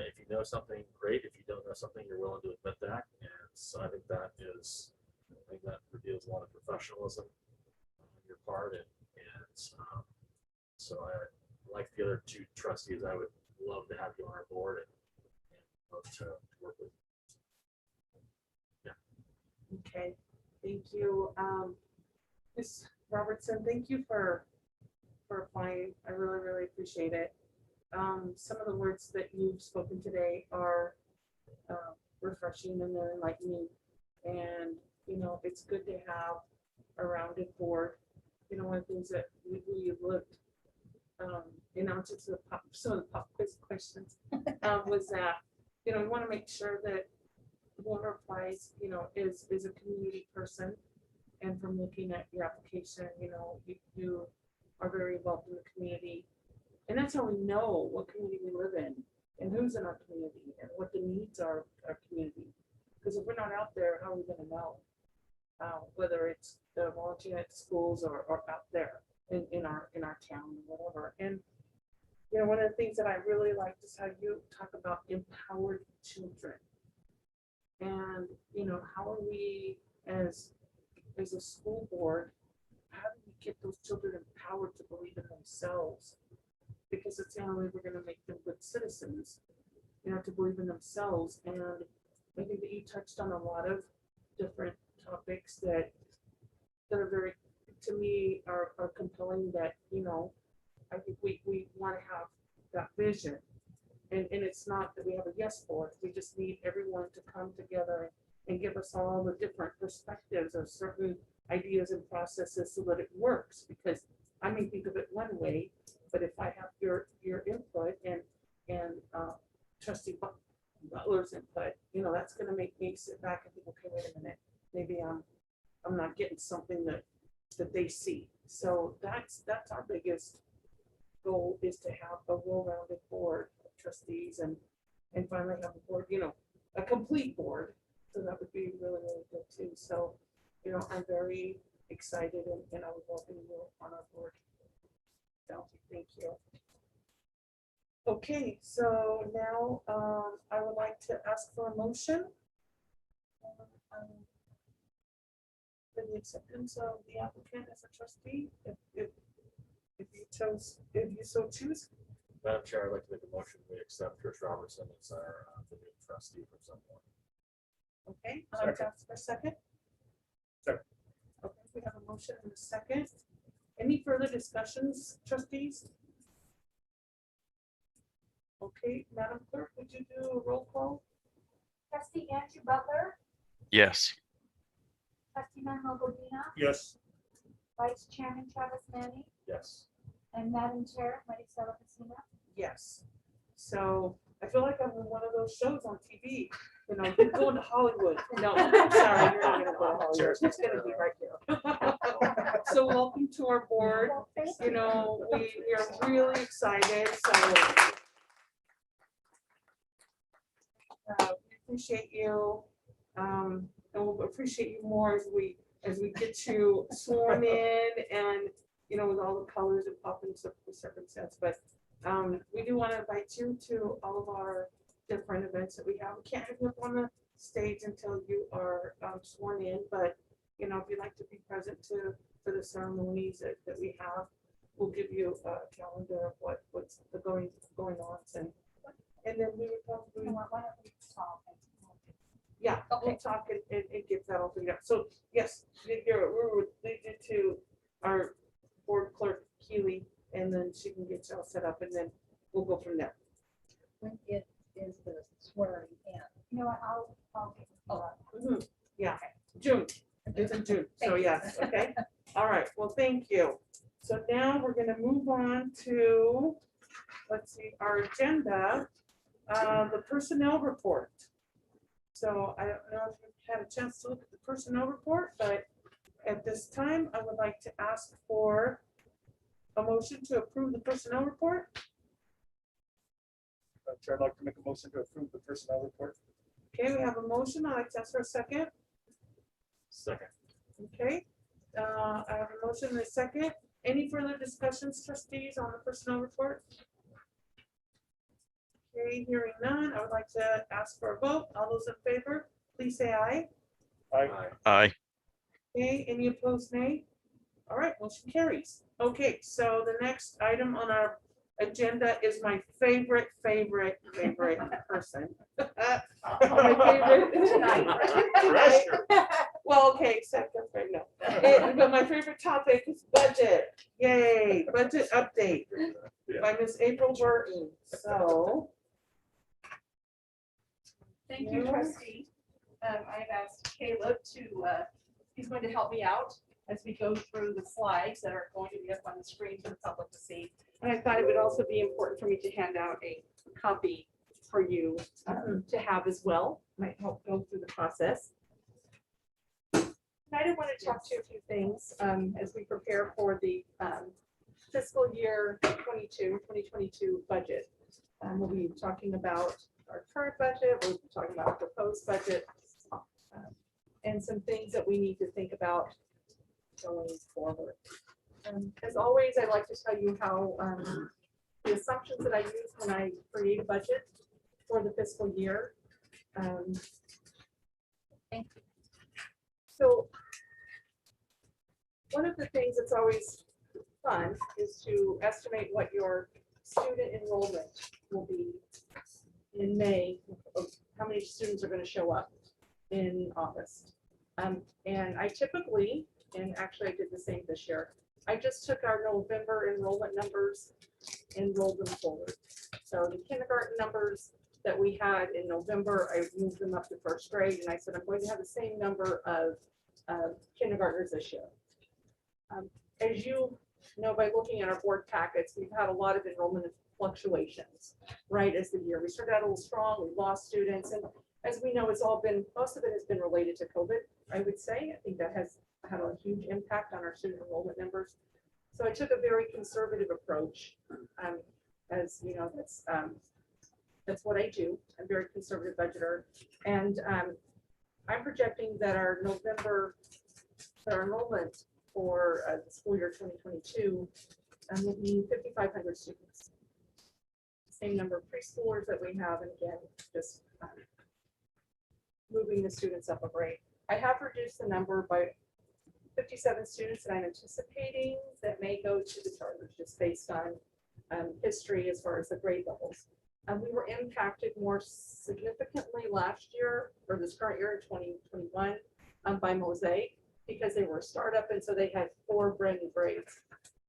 if you know something, great. If you don't know something, you're willing to admit that, and so I think that reveals a lot of professionalism on your part, and so I, like the other two trustees, I would love to have you on our board, and love to work with. Okay, thank you. Ms. Robertson, thank you for applying. I really, really appreciate it. Some of the words that you've spoken today are refreshing and they're enlightening. And, it's good to have a rounded board. One of the things that we looked in answer to some of the pop quiz questions was that, we want to make sure that whoever applies, is a community person. And from looking at your application, you are very involved in the community. And that's how we know what community we live in and who's in our community and what the needs are of our community. Because if we're not out there, how are we going to know? Whether it's the volunteering at schools or out there in our town or whatever. And one of the things that I really liked is how you talk about empowered children. And how are we as a school board, how do we get those children empowered to believe in themselves? Because it's the only way we're going to make them good citizens, to believe in themselves. And I think that you touched on a lot of different topics that are very, to me, are compelling, that, I think we want to have that vision. And it's not that we have a yes board. We just need everyone to come together and give us all the different perspectives of certain ideas and processes so that it works. Because I may think of it one way, but if I have your input and Trustee Butler's input, that's going to make me sit back and think, okay, wait a minute, maybe I'm not getting something that they see. So that's our biggest goal, is to have a well-rounded board of trustees and finally have a board, a complete board. So that would be really, really good too. So, I'm very excited and I would welcome you on our board. So thank you. Okay, so now I would like to ask for a motion for the acceptance of the applicant as a trustee, if you so choose. Madam Chair, I'd like to make a motion. We accept Trish Robertson as our the new trustee from Sunpoint. Okay, I'd like to ask for a second. Second. Okay, we have a motion and a second. Any further discussions, trustees? Okay, Madam Clerk, would you do a roll call? Trustee Andrew Butler, Yes. trustee Manuel Godina, Yes. vice chairman Travis Manning, Yes. and Madam Chair Maricela Messina. Yes. So I feel like I'm in one of those shows on TV, you're going to Hollywood. No, I'm sorry, you're not gonna go to Hollywood. It's gonna be right here. So welcome to our board. Well, thank We are really excited, so. We appreciate you, and we'll appreciate you more as we get you sworn in and, with all the colors and pop and circumstance, but we do want to invite you to all of our different events that we have. We can't have you up on the stage until you are sworn in, but, if you'd like to be present for the ceremonies that we have, we'll give you a calendar of what's the going on, and then we would probably. You know what, why don't we talk? Yeah, we'll talk and get that all figured out. So yes, we would lead you to our it's all set up and then we'll go from there. When it is the swearing in. You know what, I'll get you up. Mhm. Yeah, June, it's in June, so Thank you. yes, okay, all right, well, thank you. So now we're gonna move on to, let's see, our agenda, the personnel report. So I don't know if you've had a chance to look at the personnel report, but at this time, I would like to ask for a motion to approve the personnel report. Chair, I'd like to make a motion to approve the personnel report. Okay, we have a motion, I'd like to ask for a second. Second. Okay, I have a motion and a second. Any further discussions, trustees, on the personnel report? Okay, hearing none, I would like to ask for a vote. All those in favor, please say aye. Aye. Aye. Okay, any opposed, nay? All right, motion carries. Okay, so the next item on our agenda is my favorite person. My favorite tonight. Well, okay, except I'm afraid no. But my favorite topic is budget. Yay, budget update by Miss April Burton. So, Thank you, Yeah. trustee. I've asked Caleb to, he's going to help me out as we go through the slides that are going to be up on the screen for the public to see. And I thought it would also be important for me to hand out a copy for you to have as well. Might help go through the process. Tonight I want to talk to you a few things as we prepare for the fiscal year 2022 budget. We'll be talking about our current budget, we'll be talking about our proposed budget, and some things that we need to think about going forward. As always, I like to tell you how the assumptions that I use when I create a budget for the fiscal year. So one of the things that's always fun is to estimate what your student enrollment will be in May, of how many students are going to show up in August. And I typically, and actually I did the same this year, I just took our November enrollment numbers and rolled them forward. So the kindergarten numbers that we had in November, I moved them up to first grade, and I said, I'm going to have the same number of kindergartners this year. As you know, by looking at our board packets, we've had a lot of enrollment fluctuations, right, as the year. We started out a little strong, we lost students, and as we know, it's all been, most of it has been related to COVID, I would say. I think that has had a huge impact on our student enrollment numbers. So I took a very conservative approach. As you know, that's what I do. I'm a very conservative budgeter. And I'm projecting that our November, our enrollment for the school year 2022 will be 5,500 students. Same number of preschoolers that we have, and again, just moving the students up a grade. I have reduced the number by 57 students that I'm anticipating that may go to the charters, just based on history as far as the grade levels. We were impacted more significantly last year, or this current year in 2021, by Mosaic, because they were a startup, and so they had 4 brand new grades.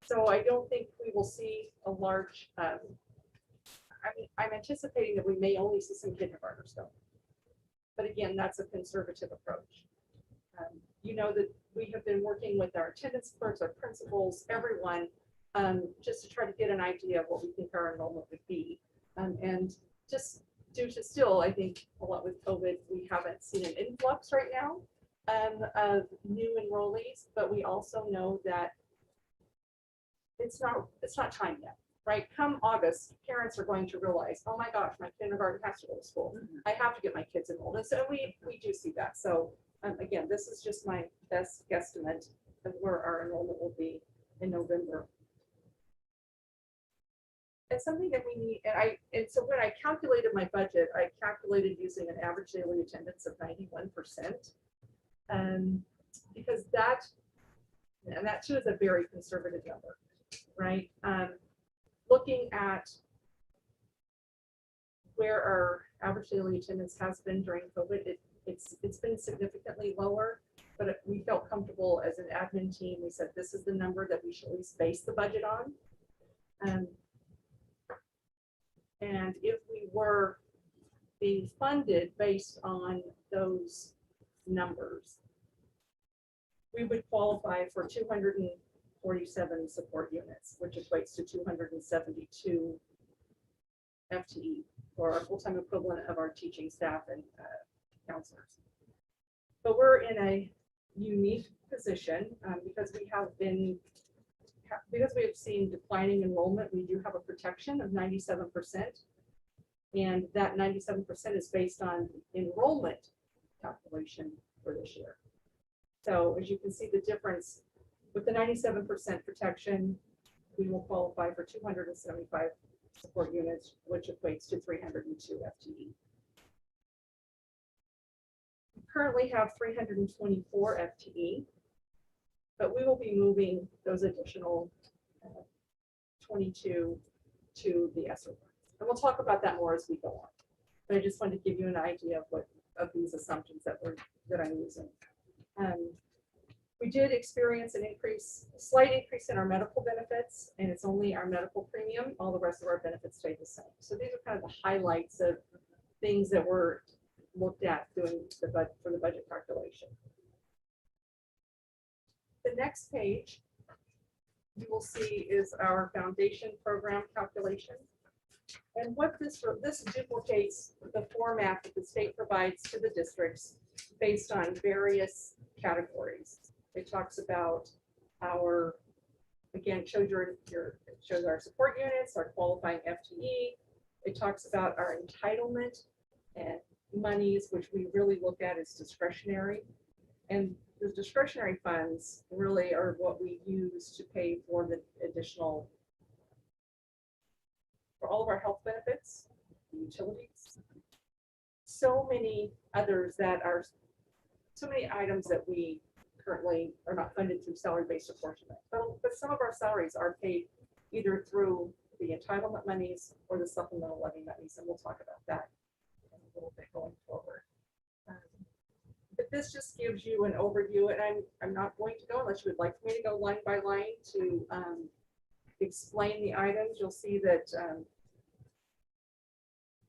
So I don't think we will see a large, I'm anticipating that we may only see some kindergartners though. But again, that's a conservative approach. You know that we have been working with our attendance clerks, our principals, everyone, just to try to get an idea of what we think our enrollment would be. And just due to still, I think a lot with COVID, we haven't seen an influx right now of new enrollees, but we also know that it's not time yet, right? Come August, parents are going to realize, oh my gosh, my kindergarten has to go to school. I have to get my kids enrolled. And so we do see that. So again, this is just my best guesstimate of where our enrollment will be in November. It's something that we need, and so when I calculated my budget, I calculated using an average daily attendance of 91%. Because that too is a very conservative number, right? Looking at where our average daily attendance has been during COVID, it's been significantly lower, but we felt comfortable as an admin team. We said, this is the number that we should at least base the budget on. And if we were being funded based on those numbers, we would qualify for 247 support units, which equates to 272 FTE, or our full-time equivalent of our teaching staff and counselors. But we're in a unique position because we have seen declining enrollment. We do have a protection of 97%, and that 97% is based on enrollment calculation for this year. So as you can see, the difference with the 97% protection, we will qualify for 275 support units, which equates to 302 FTE. We currently have 324 FTE, but we will be moving those additional 22 to the ESSER ones. And we'll talk about that more as we go on. But I just wanted to give you an idea of these assumptions that I'm using. We did experience a slight increase in our medical benefits, and it's only our medical premium. All the rest of our benefits stayed the same. So these are kind of the highlights of things that were looked at doing for the budget calculation. The next page you will see is our foundation program calculation. And what this duplicates the format that the state provides to the districts based on various categories. It talks about our, again, it shows our support units, our qualifying FTE. It talks about our entitlement and monies, which we really look at as discretionary. And the discretionary funds really are what we use to pay for the additional, for all of our health benefits, utilities, so many others that are, so many items that we currently are not funded through salary-based apportionment. But some of our salaries are paid either through the entitlement monies or the supplemental levy monies, and we'll talk about that a little bit going forward. But this just gives you an overview, and I'm not going to go unless you would like for me to go line by line to explain the items. You'll see that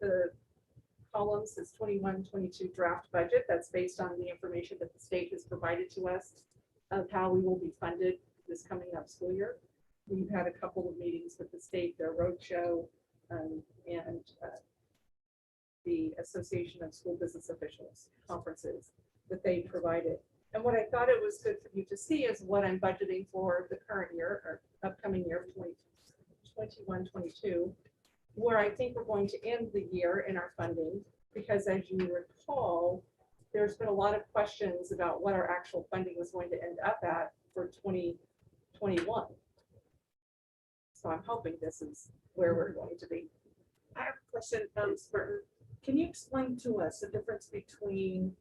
the column says 21-22 draft budget. That's based on the information that the state has provided to us of how we will be funded this coming up school year. We've had a couple of meetings with the state, their roadshow, and the Association of School Business Officials conferences that they provided. And what I thought it was good for you to see is what I'm budgeting for the current year or upcoming year, 2021-22, where I think we're going to end the year in our funding, because as you recall, there's been a lot of questions about what our actual funding was going to end up at for 2021. So I'm hoping this is where we're going to be. I have a question, Burton. Can you explain to us the difference between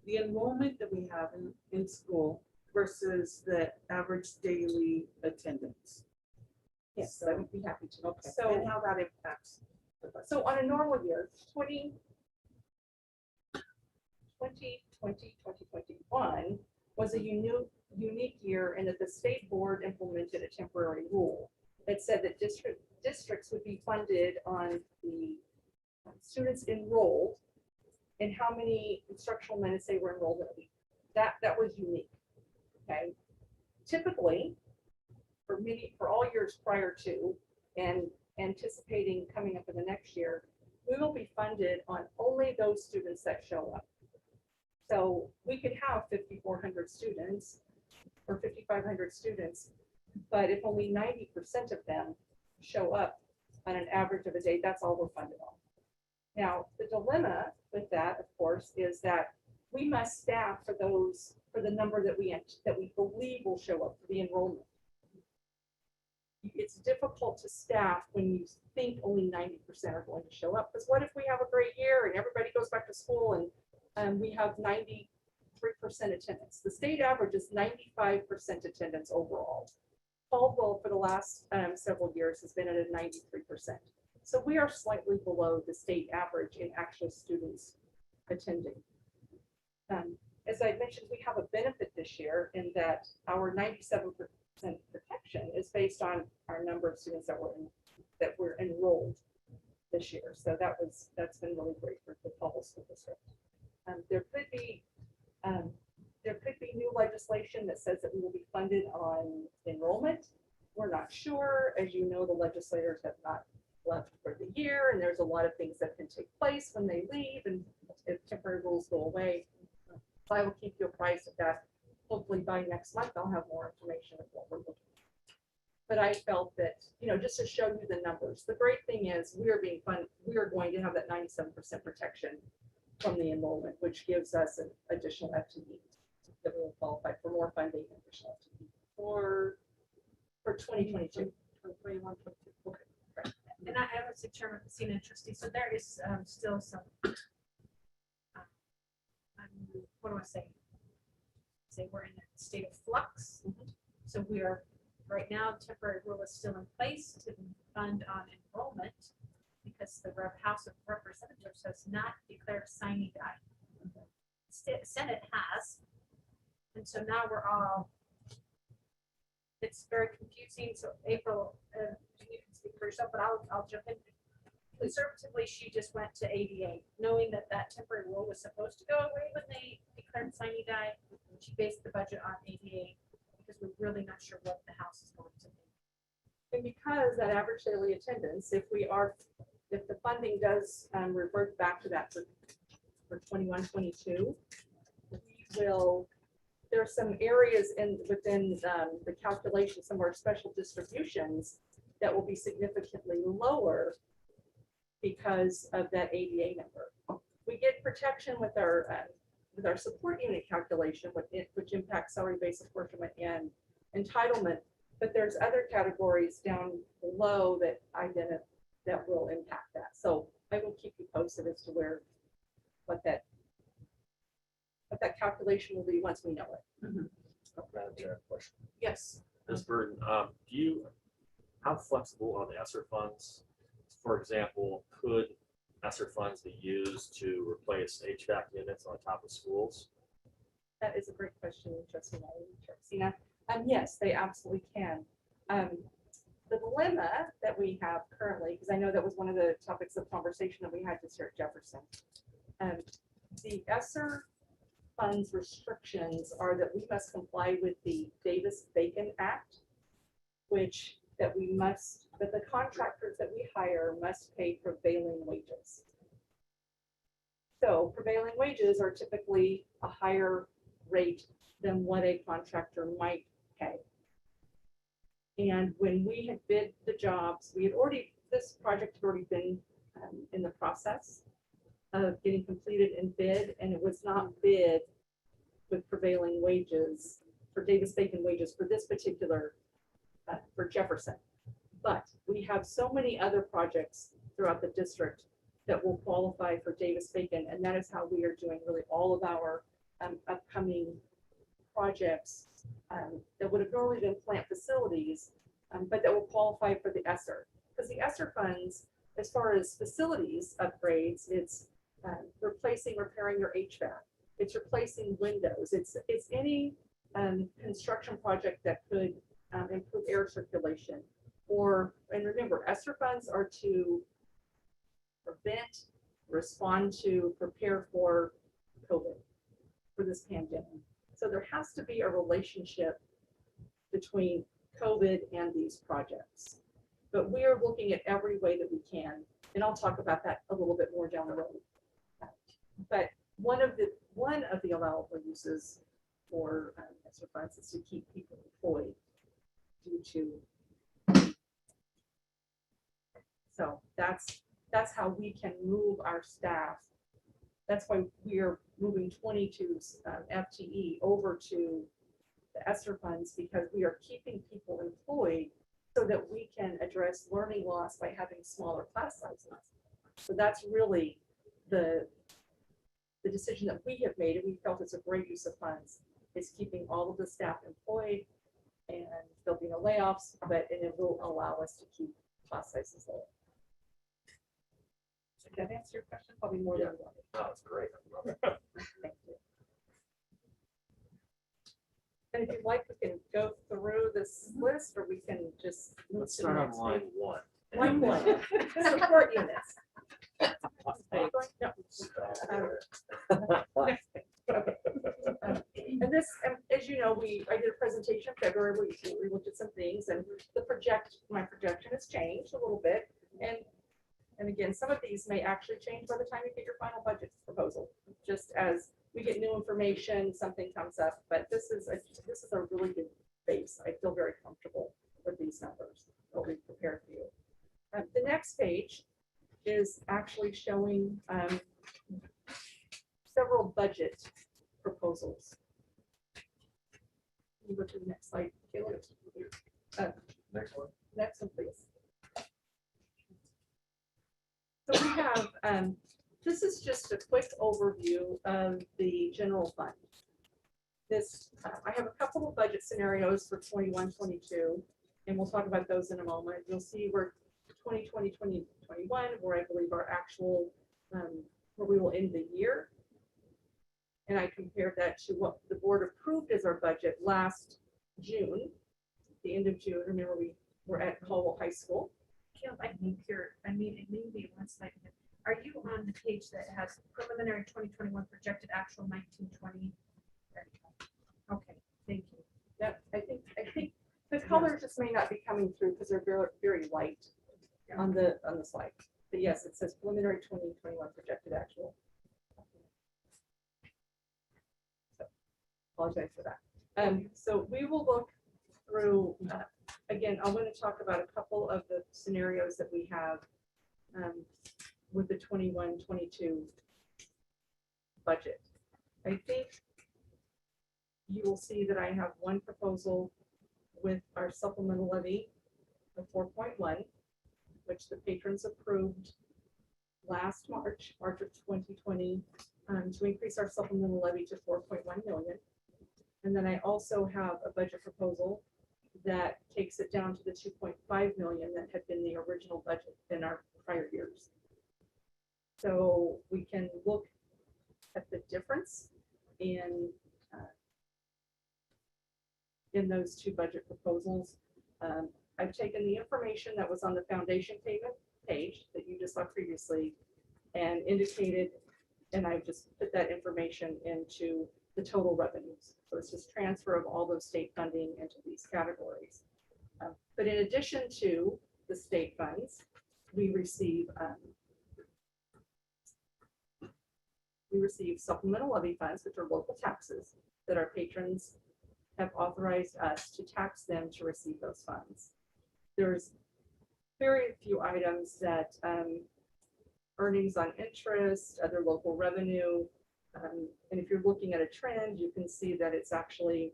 the enrollment that we have in school versus the average daily attendance? Yes, I would be happy to. Okay. So, and how that impacts. so on a normal year, 2020-2021 was a unique year in that the state board implemented a temporary rule that said that districts would be funded on the students enrolled and how many instructional minutes they were enrolled in a week. That was unique. Okay. Typically, for all years prior to and anticipating coming up in the next year, we will be funded on only those students that show up. So we could have 5,400 students or 5,500 students, but if only 90% of them show up on an average of a day, that's all we're funded on. Now, the dilemma with that, of course, is that we must staff for the number that we believe will show up for the enrollment. It's difficult to staff when you think only 90% are going to show up. Because what if we have a great year and everybody goes back to school and we have 93% attendance? The state average is 95% attendance overall. Caldwell for the last several years has been at a 93%. So we are slightly below the state average in actual students attending. As I mentioned, we have a benefit this year in that our 97% protection is based on our number of students that were enrolled. this year. So that's been really great for the Paul School District. There could be new legislation that says that we will be funded on enrollment. We're not sure. As you know, the legislators have not left for the year, and there's a lot of things that can take place when they leave and if temporary rules go away. So I will keep you apprised of that. Hopefully by next month, I'll have more information of what we're looking at. But I felt that, just to show you the numbers, the great thing is we are going to have that 97% protection from the enrollment, which gives us an additional FTE that will qualify for more funding and additional FTE for 2022. 21, 22. Okay. And I was a chairman of the senior trustee, so there is still some, what do I say? Say we're in a state of flux. So we are, right now, temporary rule is still in place to fund on enrollment because the House of Representatives has not declared sine die. Senate has. And so now we're all, it's very confusing. So April, you can speak for yourself, but I'll jump in. Conservatively, she just went to ADA, knowing that that temporary rule was supposed to go away when they declared sine die. She based the budget on ADA because we're really not sure what the House is going to do. And because that average daily attendance, if the funding does revert back to that for 21, 22, we will, there are some areas within the calculation, some of our special distributions that will be significantly lower because of that ADA number. We get protection with our support unit calculation, which impacts salary based apportionment and entitlement, but there's other categories down below that will impact that. So I will keep you posted as to what that calculation will be once we know it. Madam Chair, question. Yes. Ms. Burton, how flexible are the ESSER funds? For example, could ESSER funds be used to replace HVAC units on top of schools? That is a great question, Trustee. Yes, they absolutely can. The dilemma that we have currently, because I know that was one of the topics of conversation that we had this year at Jefferson, the ESSER funds restrictions are that we must comply with the Davis-Bacon Act, that the contractors that we hire must pay prevailing wages. So prevailing wages are typically a higher rate than what a contractor might pay. And when we had bid the jobs, this project had already been in the process of getting completed and bid, and it was not bid with prevailing wages for Davis-Bacon wages for this particular, for Jefferson. But we have so many other projects throughout the district that will qualify for Davis-Bacon, and that is how we are doing really all of our upcoming projects that would have normally been plant facilities, but that will qualify for the ESSER. Because the ESSER funds, as far as facilities upgrades, it's repairing your HVAC. It's replacing windows. It's any construction project that could improve air circulation. And remember, ESSER funds are to prevent, respond to, prepare for COVID, for this pandemic. So there has to be a relationship between COVID and these projects. But we are looking at every way that we can, and I'll talk about that a little bit more down the road. But one of the allowable uses for ESSER funds is to keep people employed due to. So that's how we can move our staff. That's why we are moving 22 FTE over to the ESSER funds, because we are keeping people employed so that we can address learning loss by having smaller class sizes. So that's really the decision that we have made, and we felt it's a great use of funds, is keeping all of the staff employed, and there'll be no layoffs, and it will allow us to keep class sizes low. Did that answer your question? Probably more than one. Oh, that's great. Thank you. And if you'd like, we can go through this list, or we can just. Let's start on line 1. One more. Support units. And this, as you know, I did a presentation in February, we looked at some things, and my projection has changed a little bit. And again, some of these may actually change by the time you get your final budget proposal, just as we get new information, something comes up, but this is a really good base. I feel very comfortable with these numbers that we prepared for you. The next page is actually showing several budget proposals. Can you go to the next slide, Caleb? Next one. Next one, please. So we have, this is just a quick overview of the general fund. I have a couple of budget scenarios for 21, 22, and we'll talk about those in a moment. You'll see where 2020, 2021, where I believe our actual, where we will end the year. And I compared that to what the board approved as our budget last June, the end of June. Remember, we were at Caldwell High School. Caleb, I think it may be one slide ahead. Are you on the page that has preliminary 2021 projected actual 1920? Okay, thank you. Yep, I think the colors just may not be coming through because they're very, very light on the slide. But yes, it says preliminary 2021 projected actual. So, apologize for that. So we will look through, again, I want to talk about a couple of the scenarios that we have with the 21-22 budget. I think you will see that I have one proposal with our supplemental levy of 4.1, which the patrons approved last March of 2020, to increase our supplemental levy to 4.1 million. And then I also have a budget proposal that takes it down to the 2.5 million that had been the original budget in our prior years. So we can look at the difference in those two budget proposals. I've taken the information that was on the foundation payment page that you just saw previously and indicated, and I've just put that information into the total revenues. So it's just transfer of all those state funding into these categories. But in addition to the state funds, we receive supplemental levy funds, which are local taxes that our patrons have authorized us to tax them to receive those funds. There's very few items that earnings on interest, other local revenue, and if you're looking at a trend, you can see that it's actually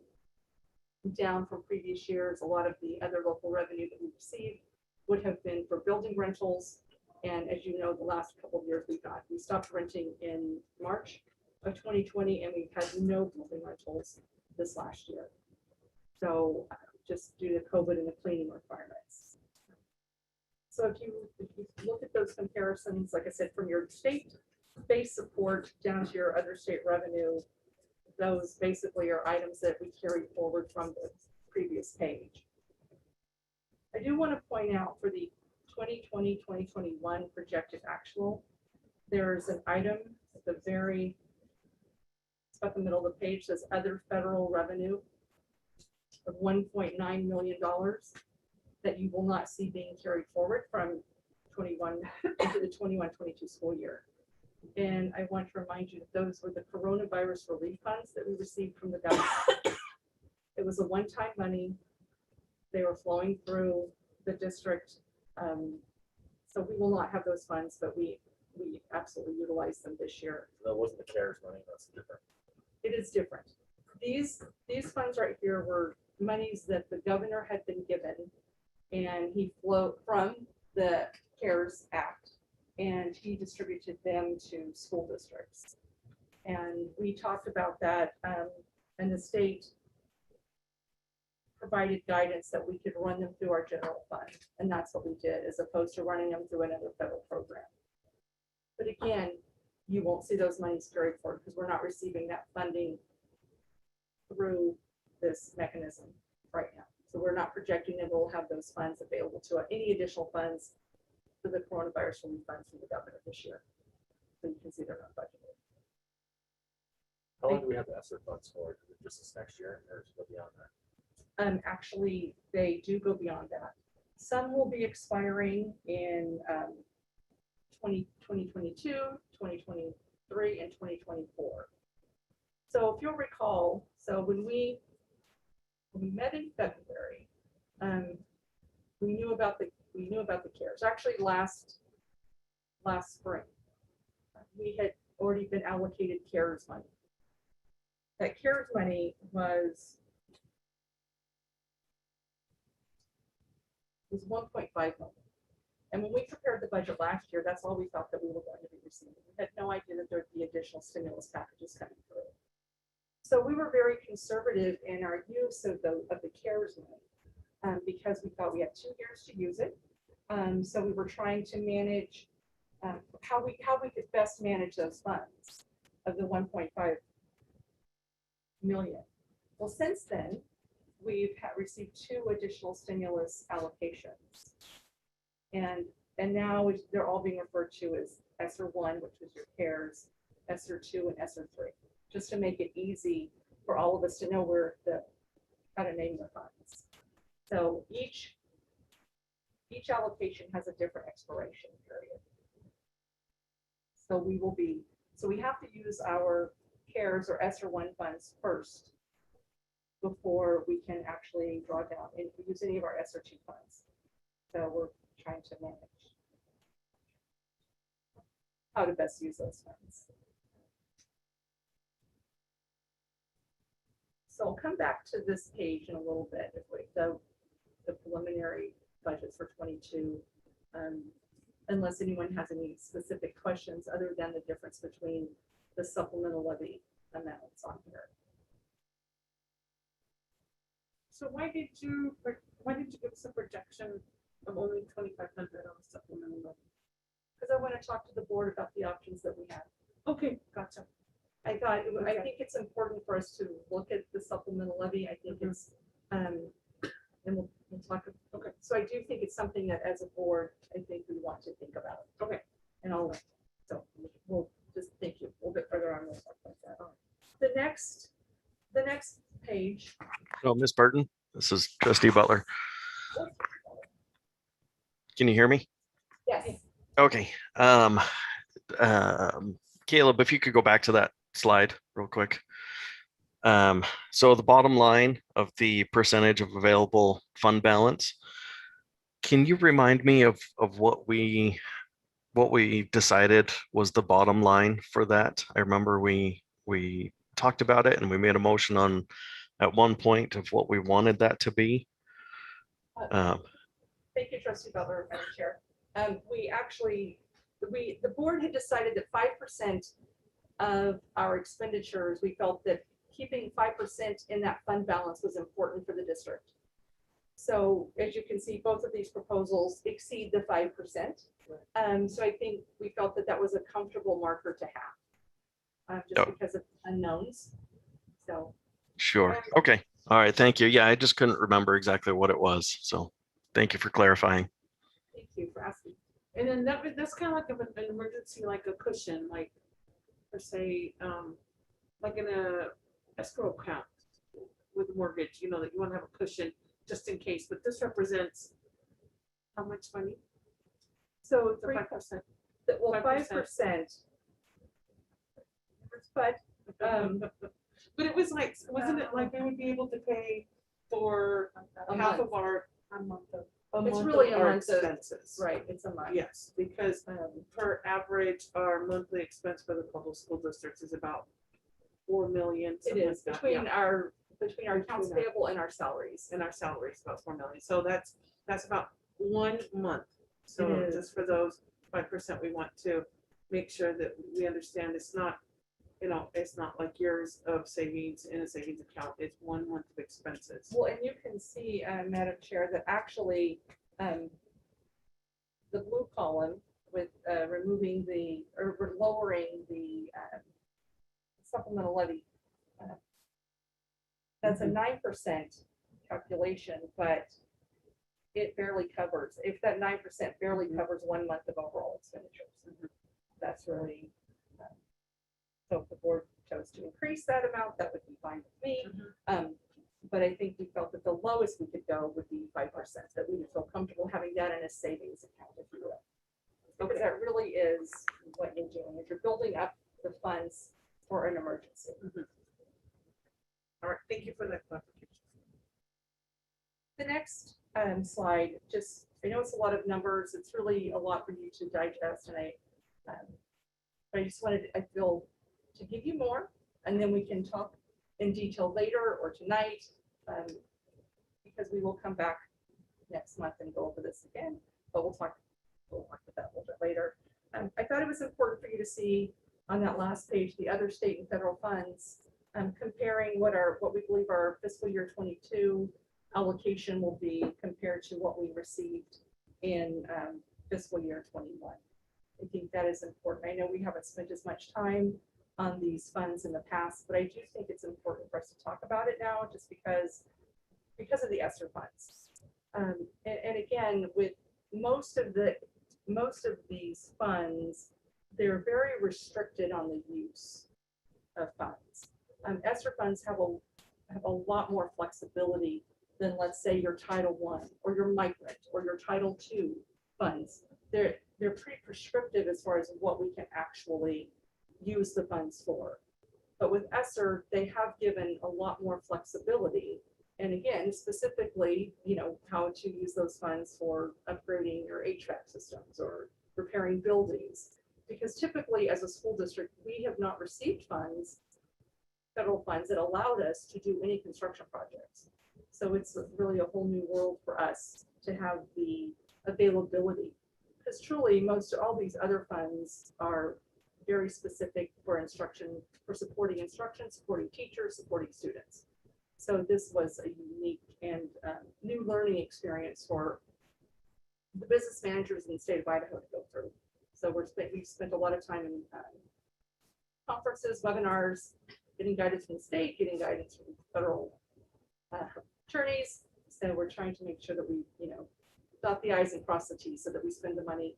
down from previous years. A lot of the other local revenue that we received would have been for building rentals. And as you know, the last couple of years we stopped renting in March of 2020, and we've had no building rentals this last year. So just due to COVID and the cleaning requirements. So if you look at those comparisons, like I said, from your state-based support down to your other state revenue, those basically are items that we carry forward from the previous page. I do want to point out for the 2020-2021 projected actual, there's an item at the very, it's about the middle of the page, says other federal revenue of $1.9 million that you will not see being carried forward from 21 into the 21-22 school year. And I want to remind you that those were the coronavirus relief funds that we received from the government. It was a one-time money. They were flowing through the district. So we will not have those funds, but we absolutely utilize them this year. That wasn't the CARES money, that's different. It is different. These funds right here were monies that the governor had been given, and he flowed from the CARES Act, and he distributed them to school districts. And we talked about that, and the state provided guidance that we could run them through our general fund. And that's what we did, as opposed to running them through another federal program. But again, you won't see those monies carried forward because we're not receiving that funding through this mechanism right now. So we're not projecting that we'll have those funds available to us, any additional funds for the coronavirus relief funds from the governor this year. So you can see they're not budgeted. How long do we have the ESSER funds for? Is it just this next year or is it go beyond that? Actually, they do go beyond that. Some will be expiring in 2022, 2023, and 2024. So if you'll recall, so when we met in February, we knew about the CARES. Actually, last spring, we had already been allocated CARES money. That CARES money was 1.5 million. And when we prepared the budget last year, that's all we thought that we were going to be receiving. We had no idea that there'd be additional stimulus packages coming through. So we were very conservative in our use of the CARES money because we thought we had 2 years to use it. So we were trying to manage how we could best manage those funds of the 1.5 million. Well, since then, we've received 2 additional stimulus allocations. And now they're all being referred to as ESSER 1, which was your CARES, ESSER 2, and ESSER 3, just to make it easy for all of us to know how to name the funds. So each allocation has a different expiration period. So we have to use our CARES or ESSER 1 funds first before we can actually draw down and use any of our ESSER 2 funds. So we're trying to manage how to best use those funds. So I'll come back to this page in a little bit, the preliminary budgets for 22, unless anyone has any specific questions other than the difference between the supplemental levy amounts on here. So why did you give us a projection of only 2,500 on the supplemental levy? Because I want to talk to the board about the options that we have. Okay, gotcha. I think it's important for us to look at the supplemental levy. I think it's, and we'll talk. Okay. So I do think it's something that as a board, I think we want to think about. Okay. And we'll just think you a little bit further on this. The next page. Oh, Miss Burton, this is Trustee Butler. Can you hear me? Yes. Okay. Caleb, if you could go back to that slide real quick. So the bottom line of the percentage of available fund balance, can you remind me of what we decided was the bottom line for that? I remember we talked about it and we made a motion on at one point of what we wanted that to be. Thank you, Trustee Butler, Madam Chair. The board had decided that 5% of our expenditures, we felt that keeping 5% in that fund balance was important for the district. So as you can see, both of these proposals exceed the 5%. So I think we felt that was a comfortable marker to have, just because of unknowns. So. Sure. Okay. All right. Thank you. Yeah, I just couldn't remember exactly what it was. So thank you for clarifying. Thank you for asking. And then that's kind of like an emergency, like a cushion, like per se, like in a escrow account with mortgage, that you want to have a cushion just in case. But this represents how much money? So The 5%. well, 5%. But But it was like, wasn't it like we would be able to pay for half of our a month of. a It's month really of a our month of- expenses? Right, it's a month. Yes, because per average, our monthly expense for the public school districts is about 4 million. It something is like that, between yeah. our accounts Between our- payable and our salaries. And our salary is about 4 million. So that's about 1 month. So It is. just for those 5%, we want to make sure that we understand it's not, it's not like years of savings in a savings account. It's 1 month of expenses. Well, and you can see, Madam Chair, that actually the blue column with lowering the supplemental levy, that's a 9% calculation, but it barely covers, if that 9% barely covers 1 month of overall expenditures. That's really, so if the board chose to increase that amount, that would be fine with me. But I think we felt that the lowest we could go would be 5%, that we would feel comfortable having that in a savings account, if you will. Because that really is what you're doing, is you're building up the funds for an emergency. All right, thank you for that clarification. The next slide, just, I know it's a lot of numbers, it's really a lot for you to digest, and but I just wanted, I feel, to give you more, and then we can talk in detail later or tonight, because we will come back next month and go over this again, but we'll talk about that a little bit later. I thought it was important for you to see on that last page, the other state and federal funds, comparing what we believe our fiscal year 22 allocation will be compared to what we received in fiscal year 21. I think that is important. I know we haven't spent as much time on these funds in the past, but I do think it's important for us to talk about it now, just because of the ESSER funds. And again, with most of these funds, they're very restricted on the use of funds. ESSER funds have a lot more flexibility than, let's say, your Title I or your migrant or your Title II funds. They're pretty prescriptive as far as what we can actually use the funds for. But with ESSER, they have given a lot more flexibility. And again, specifically, how to use those funds for upgrading your HVAC systems or repairing buildings. Because typically, as a school district, we have not received funds, federal funds, that allowed us to do any construction projects. So it's really a whole new world for us to have the availability. Because truly, all these other funds are very specific for instruction, for supporting instruction, supporting teachers, supporting students. So this was a unique and new learning experience for the business managers in the state of Idaho to go through. So we've spent a lot of time in conferences, webinars, getting guidance from the state, getting guidance from federal attorneys. So we're trying to make sure that we, dot the I's and cross the T's so that we spend the money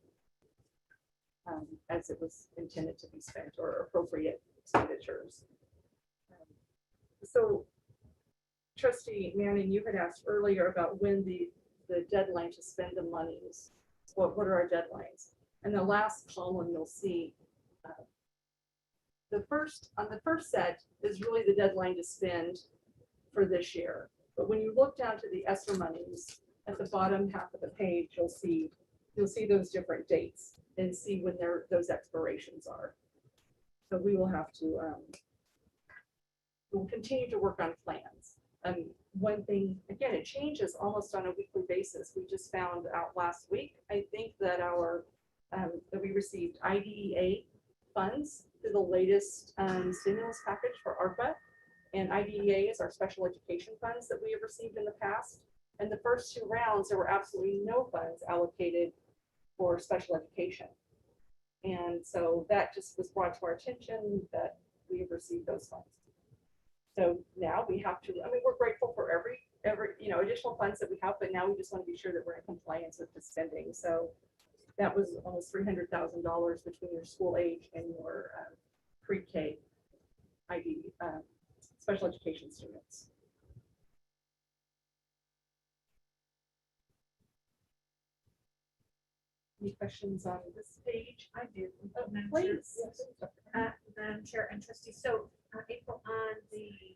as it was intended to be spent, or appropriate expenditures. So Trustee Manning, you had asked earlier about when the deadline to spend the money is. What are our deadlines? And the last column, you'll see on the first set is really the deadline to spend for this year. But when you look down to the ESSER monies at the bottom half of the page, you'll see those different dates and see when those expirations are. So we will have to, we'll continue to work on plans. One thing, again, it changes almost on a weekly basis. We just found out last week, I think, that that we received IDEA funds through the latest stimulus package for ARPA. And IDEA is our special education funds that we have received in the past. And the first 2 rounds, there were absolutely no funds allocated for special education. And so that just was brought to our attention that we have received those funds. So now we have to, we're grateful for every additional funds that we have, but now we just want to be sure that we're in compliance with the spending. So that was almost $300,000 between your school age and your pre-K special education students. Any questions on this page? I do. Oh, Madam please. Chair. Madam Chair and Trustee, so April, on the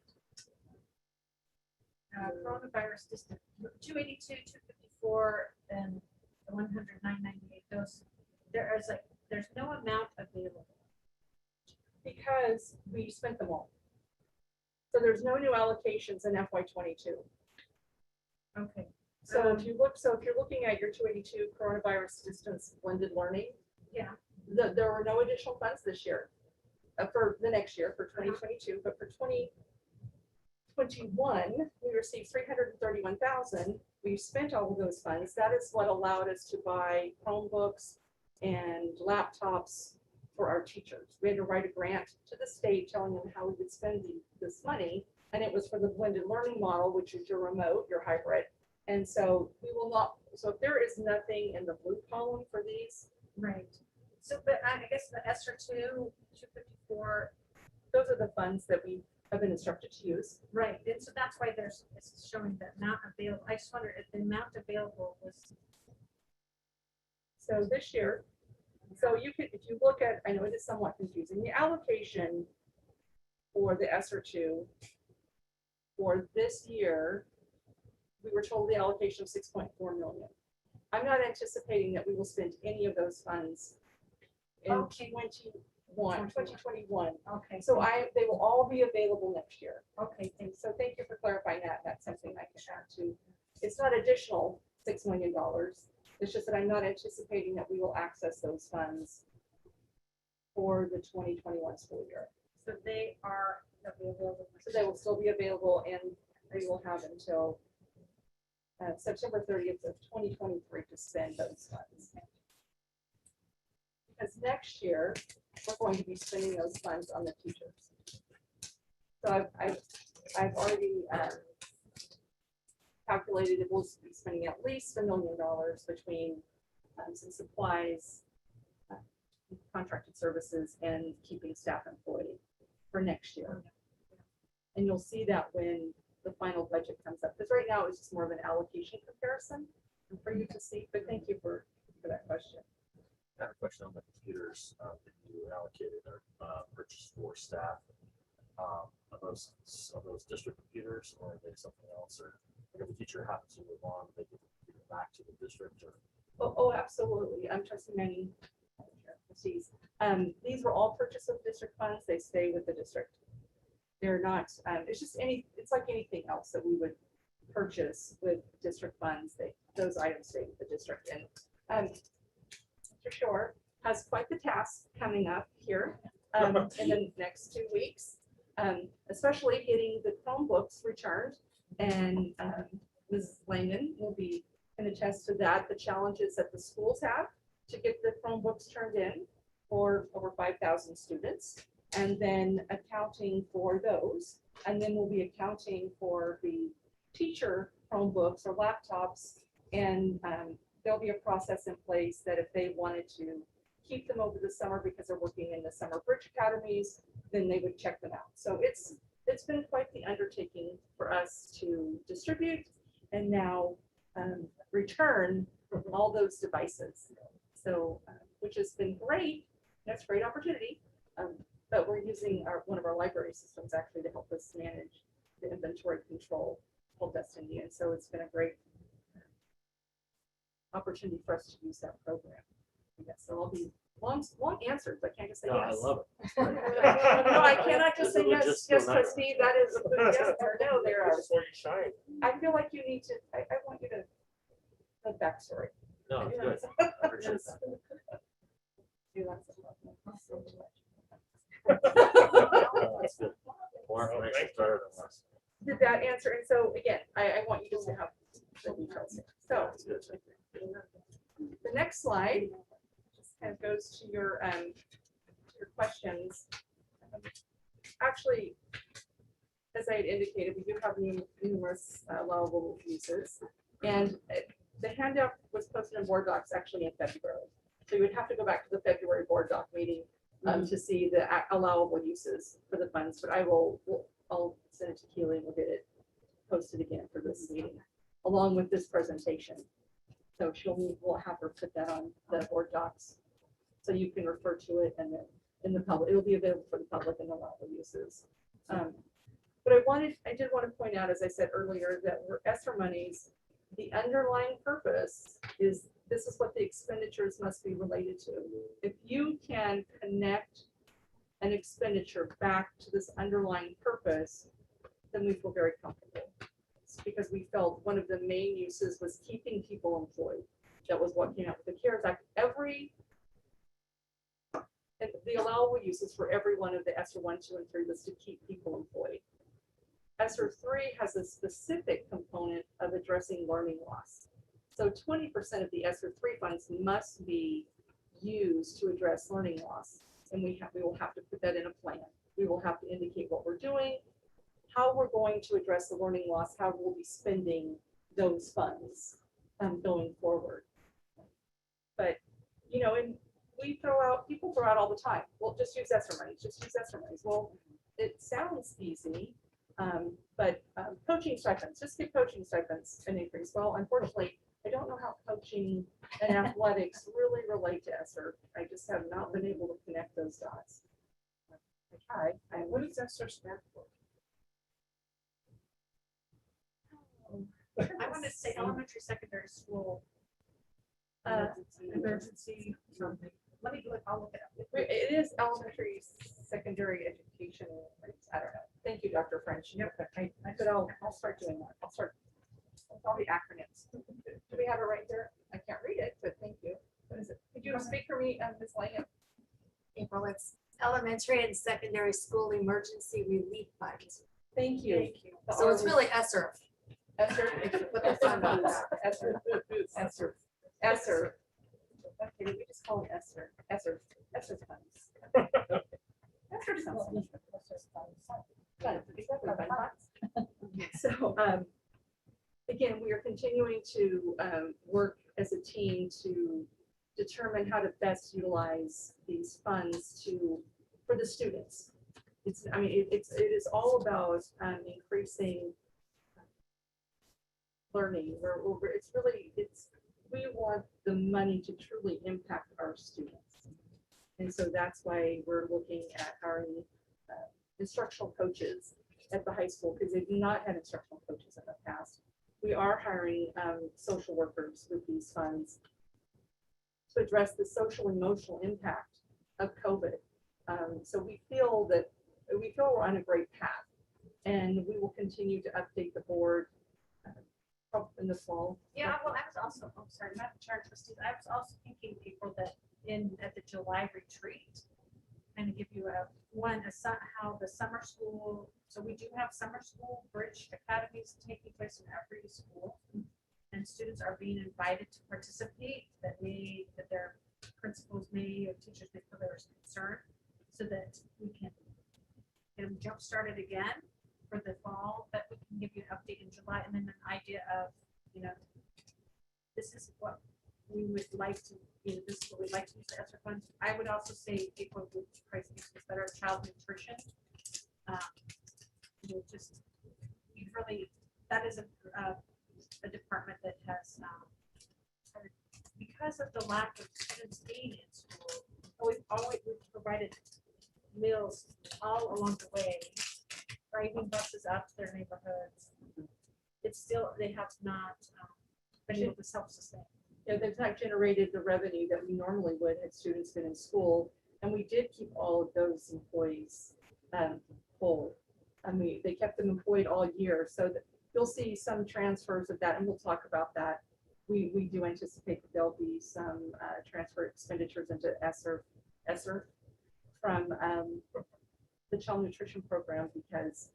coronavirus distance, 282, 254, and the 109.98, there's no amount available. Because we spent them all. So there's no new allocations in FY22. Okay. So if you're looking at your 282 coronavirus distance blended learning, Yeah. there were no additional funds this year for the next year for 2022, but for 2021, we received 331,000. We spent all of those funds. That is what allowed us to buy Chromebooks and laptops for our teachers. We had to write a grant to the state telling them how we would spend this money. And it was for the blended learning model, which is your remote, your hybrid, And so we will not, so if there is nothing in the blue column for these, Right. So, but I guess the ESER 254, those are the funds that we have been instructed to use. right, and so that's why it's showing the amount available. I just wonder if the amount available was, So this year, so you could, if you look at, I know it is somewhat confusing, the allocation for the ESER 2 for this year, we were told the allocation of 6.4 million. I'm not anticipating that we will spend any of those funds in Okay. 2021. okay. So they will all be available next year. Okay, thanks. So thank you for clarifying that. That's something I can add to. It's not additional $6 million. It's just that I'm not anticipating that we will access those funds for the 2021 school year. So they are available. So they will still be available and they will have until September 30th of 2023 to spend those funds. Because next year, we're going to be spending those funds on the teachers. So I've already calculated it will be spending at least $1 million between some supplies, contracted services, and keeping staff employed for next year. And you'll see that when the final budget comes up, because right now it's just more of an allocation comparison for you to see, but thank you for that question. I have a question on the computers that you allocated or purchased for staff. Are those district computers or are they something else? Or if a teacher happens to move on, they give the computer back to the district or? Oh, absolutely. I'm trusting many trustees. These were all purchased with district funds. They stay with the district. They're not, it's just it's like anything else that we would purchase with district funds. Those items stay with the district. And Mr. Shore has quite the task coming up here in the next 2 weeks, especially getting the Chromebooks returned. And Ms. Langdon will be can attest to that, the challenges that the schools have to get the Chromebooks turned in for over 5,000 students, and then accounting for those. And then we'll be accounting for the teacher Chromebooks or laptops. And there'll be a process in place that if they wanted to keep them over the summer because they're working in the summer bridge academies, then they would check them out. So it's been quite the undertaking for us to distribute and now return all those devices. So, which has been great. That's a great opportunity. But we're using one of our library systems actually to help us manage the inventory control called Destiny. And so it's been a great opportunity for us to use that program. Yes, so I'll be long answers. I can't just say No, yes. I love it. No, I cannot just say It's a yes, logistical yes, nightmare. trustee. That is a good yes or no. There are. This is where you shine. I feel like you need to. I want you to the backstory. No, I it's do good. that. I appreciate that. Do lots of love. That's good. More information is better than less. Did that answer? And so again, I want you just to have the details. So That's good. the next slide just kind of goes to your questions. Actually, as I had indicated, we do have numerous allowable uses. And the handout was posted in board docs actually in February. So you would have to go back to the February board doc meeting to see the allowable uses for the funds, but I'll send it to Keely and we'll get it posted again for this meeting, along with this presentation. So we'll have her put that on the board docs, so you can refer to it, and then in the public, it'll be available for the public and allowable uses. But I did want to point out, as I said earlier, that we're ESSER monies, the underlying purpose is this is what the expenditures must be related to. If you can connect an expenditure back to this underlying purpose, then we feel very comfortable. It's because we felt one of the main uses was keeping people employed. That was what came out with the CARES Act. The allowable uses for every one of the ESSER 1, 2, and 3 was to keep people employed. ESSER 3 has a specific component of addressing learning loss. So 20% of the ESSER 3 funds must be used to address learning loss. And we will have to put that in a plan. We will have to indicate what we're doing, how we're going to address the learning loss, how we'll be spending those funds going forward. But, you know, and people throw out all the time, well, just use ESSER money, just use ESSER monies. Well, it sounds easy, but coaching stipends, just give coaching stipends an increase. Well, unfortunately, I don't know how coaching and athletics really relate to ESSER. I just have not been able to connect those dots. I tried. What does ESSER stand for? I want to say elementary, secondary school. Emergency something. Let me look, I'll look it up. It is elementary, secondary education. I don't know. Thank you, Dr. French. But I'll start doing that. I'll start with all the acronyms. Do we have it right there? I can't read it, but thank you. What is it? Could you speak for me, Ms. Langham? April, it's Elementary and Secondary School Emergency Relief Fund. Thank you. So it's really ESSER. ESSER. Put the fund on that. ESSER. ESSER. ESSER. Okay, we just call it ESSER. ESSER. ESSER funds. ESSER sounds. So, again, we are continuing to work as a team to determine how to best utilize these funds for the students. It is all about increasing learning. We want the money to truly impact our students. And so that's why we're looking at hiring instructional coaches at the high school, because they do not have instructional coaches in the past. We are hiring social workers with these funds to address the social emotional impact of COVID. So we feel we're on a great path, and we will continue to update the board in the fall. Yeah, well, I was also, I'm sorry, Madam Chair, trustees, I was also thinking, people, that at the July retreat, kind of give you how the summer school, so we do have summer school bridge academies taking place in every school. And students are being invited to participate, that their principals may, or teachers may feel there is concern, so that we can get them jump started again for the fall, that we can give you an update in July, and then an idea of, this is what we would like to, this is what we'd like to use the ESSER funds. I would also say people would price things better, child nutrition. That is a department that has, because of the lack of students being in school, we've provided meals all along the way, driving buses out to their neighborhoods. It's still, they have not been able to self-sustain. Yeah, they've not generated the revenue that we normally would had students been in school. And we did keep all of those employees full. I mean, they kept them employed all year. So that you'll see some transfers of that, and we'll talk about that. We do anticipate that there'll be some transfer expenditures into ESSER from the child nutrition program, because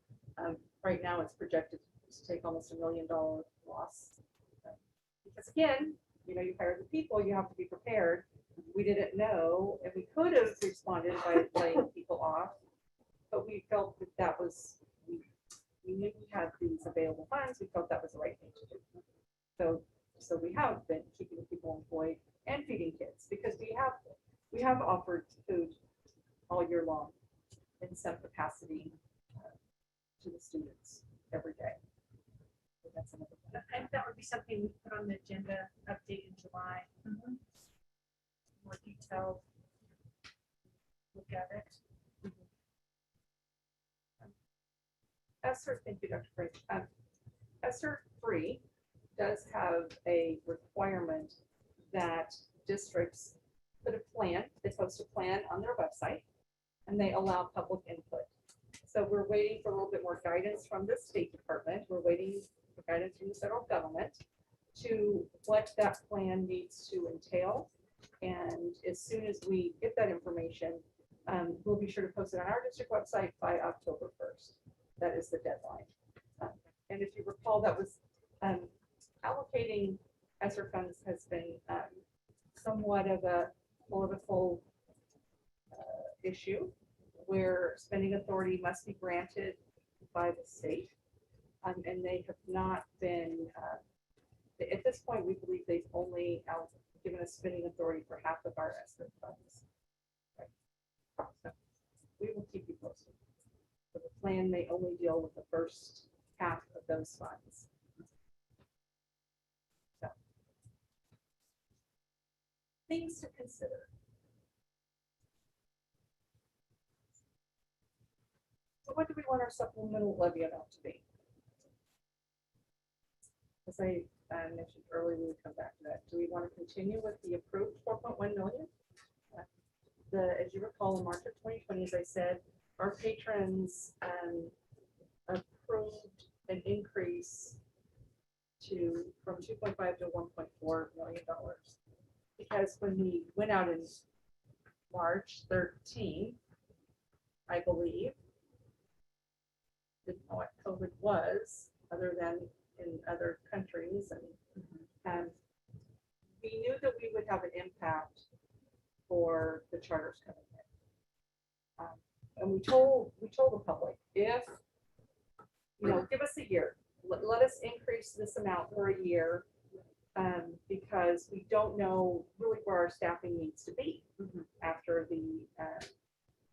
right now it's projected to take almost $1 million loss. Because again, you hire the people, you have to be prepared. We didn't know, and we could have responded by laying people off, but we felt that was, we knew we had these available funds. We felt that was the right thing to do. So we have been keeping people employed and feeding kids, because we have offered food all year long in some capacity to the students every day. So that's another one. I think that would be something we put on the agenda, update in July. More detailed look at it. ESSER, thank you, Dr. Frank. ESSER 3 does have a requirement that districts put a plan, they post a plan on their website, and they allow public input. So we're waiting for a little bit more guidance from the State Department. We're waiting for guidance from the federal government to what that plan needs to entail. And as soon as we get that information, we'll be sure to post it on our district website by October 1st. That is the deadline. And if you recall, that was allocating ESSER funds has been somewhat of a political issue, where spending authority must be granted by the state, and they have not been At this point, we believe they've only given us spending authority for half of our escrow funds. Right. So we will keep you posted. But the plan may only deal with the first half of those funds. So, things to consider. So what do we want our supplemental levy amount to be? As I mentioned earlier, we would come back to that. Do we want to continue with the approved 4.1 million? As you recall, in March of 2020, as I said, our patrons approved an increase from 2.5 to 1.4 million dollars. Because when we went out in March 13, I believe, didn't know what COVID was, other than in other countries, and we knew that we would have an impact for the charters coming in. And we told the public, if, give us a year, let us increase this amount for a year, because we don't know really where our staffing needs to be after the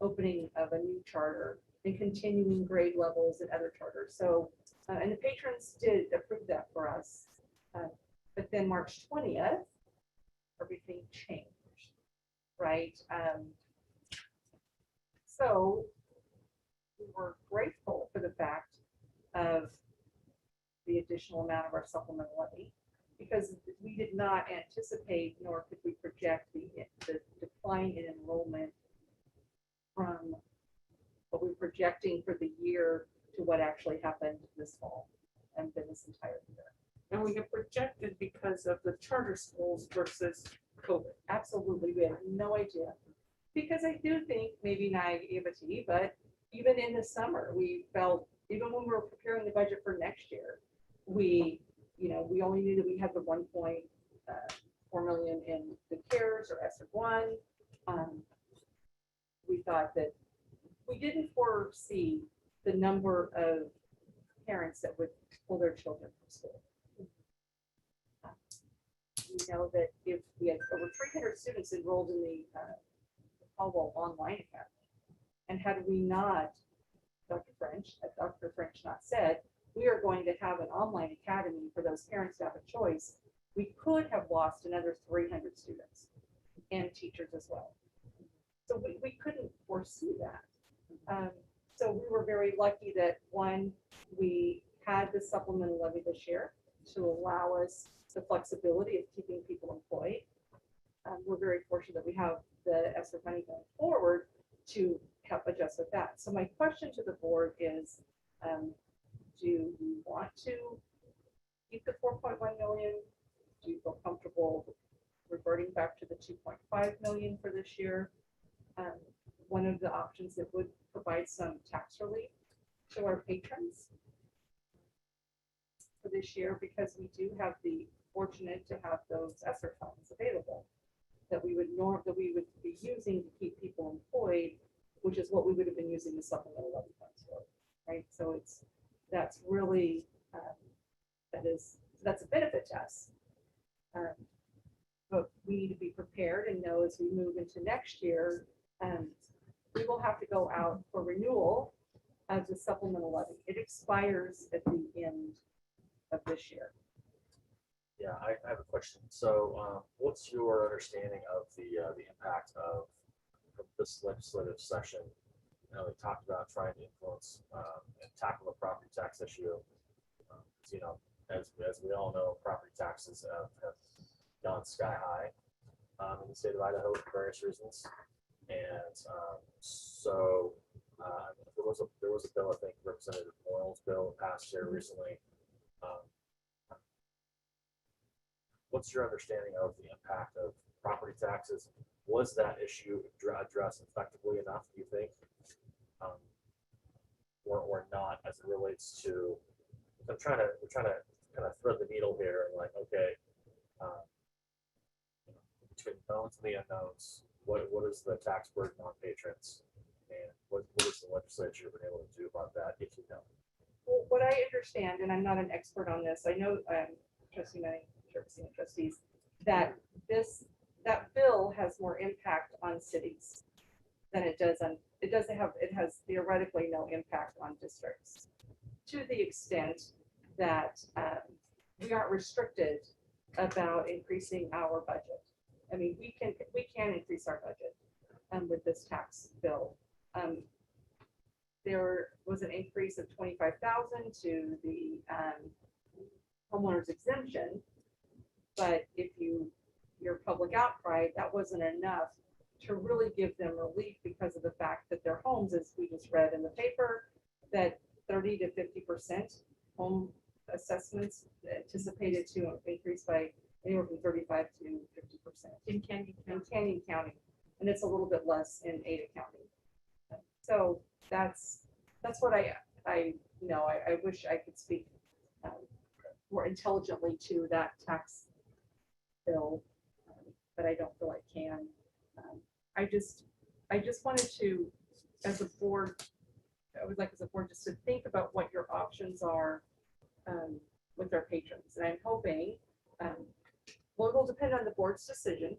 opening of a new charter and continuing grade levels at other charters. So, and the patrons did approve that for us. But then March 20th, everything changed, right? So we were grateful for the fact of the additional amount of our supplemental levy, because we did not anticipate, nor could we project the decline in enrollment from what we were projecting for the year to what actually happened this fall and then this entire year. And we have projected because of the charter schools versus COVID. Absolutely, we had no idea. Because I do think maybe naivety, but even in the summer, we felt, even when we were preparing the budget for next year, we only knew that we had the 1.4 million in the CARES or ESSER 1. We thought that we didn't foresee the number of parents that would pull their children from school. We know that if we had over 300 students enrolled in the Caldwell Online Academy, and had we not, Dr. French not said, we are going to have an online academy for those parents to have a choice, we could have lost another 300 students and teachers as well. So we couldn't foresee that. So we were very lucky that, one, we had the supplemental levy this year to allow us the flexibility of keeping people employed. We're very fortunate that we have the ESSER money going forward to help adjust with that. So my question to the board is, do you want to keep the 4.1 million? Do you feel comfortable reverting back to the 2.5 million for this year? One of the options that would provide some tax relief to our patrons for this year, because we do have the fortunate to have those ESSER funds available that we would be using to keep people employed, which is what we would have been using the supplemental levy funds for, right? So that's really that's a benefit to us. But we need to be prepared and know as we move into next year, we will have to go out for renewal of the supplemental levy. It expires at the end of this year. Yeah, I have a question. So what's your understanding of the impact of this legislative session? You know, they talked about trying to influence and tackle the property tax issue. As we all know, property taxes have gone sky high in the state of Idaho for various reasons. And so there was a bill, I think Representative Moyle's bill passed here recently. What's your understanding of the impact of property taxes? Was that issue addressed effectively enough, do you think? Or not, as it relates to, we're trying to kind of thread the needle here and like, okay, between knowns and the unknowns, what is the tax burden on patrons? And what is the legislature been able to do about that, if you know? Well, what I understand, and I'm not an expert on this, I know Trustee May Chair, Senior Trustees, that that bill has more impact on cities than it does on, it has theoretically no impact on districts. To the extent that we aren't restricted about increasing our budget. I mean, we can increase our budget with this tax bill. There was an increase of 25,000 to the homeowners exemption, but if your public outcry, that wasn't enough to really give them relief because of the fact that their homes, as we just read in the paper, that 30 to 50% home assessments anticipated to increase by anywhere from 35 to 50% In Canyon in Canyon County, and it's a little bit less in Ada County. So that's what I wish I could speak more intelligently to that tax bill, but I don't feel I can. I just wanted to, as a board, I would like as a board just to think about what your options are with our patrons, and I'm hoping, well, it will depend on the board's decision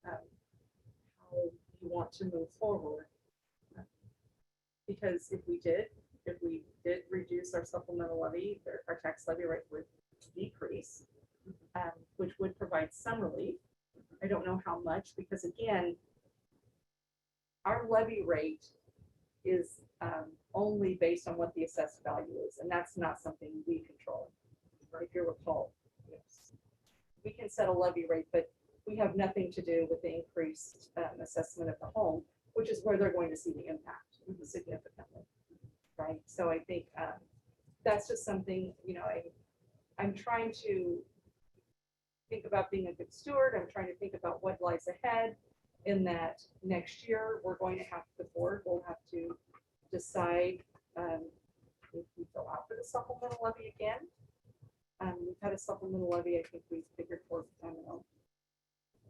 how you want to move forward. Because if we did reduce our supplemental levy, our tax levy rate would decrease, which would provide some relief. I don't know how much, because again, our levy rate is only based on what the assessed value is, and that's not something we control. If you recall, yes. We can set a levy rate, but we have nothing to do with the increased assessment of the home, which is where they're going to see the impact significantly, right? So I think that's just something, I'm trying to think about being a good steward. I'm trying to think about what lies ahead, in that next year we're going to have, the board will have to decide if we go out for the supplemental levy again. We've had a supplemental levy, I think we figured for, I don't know,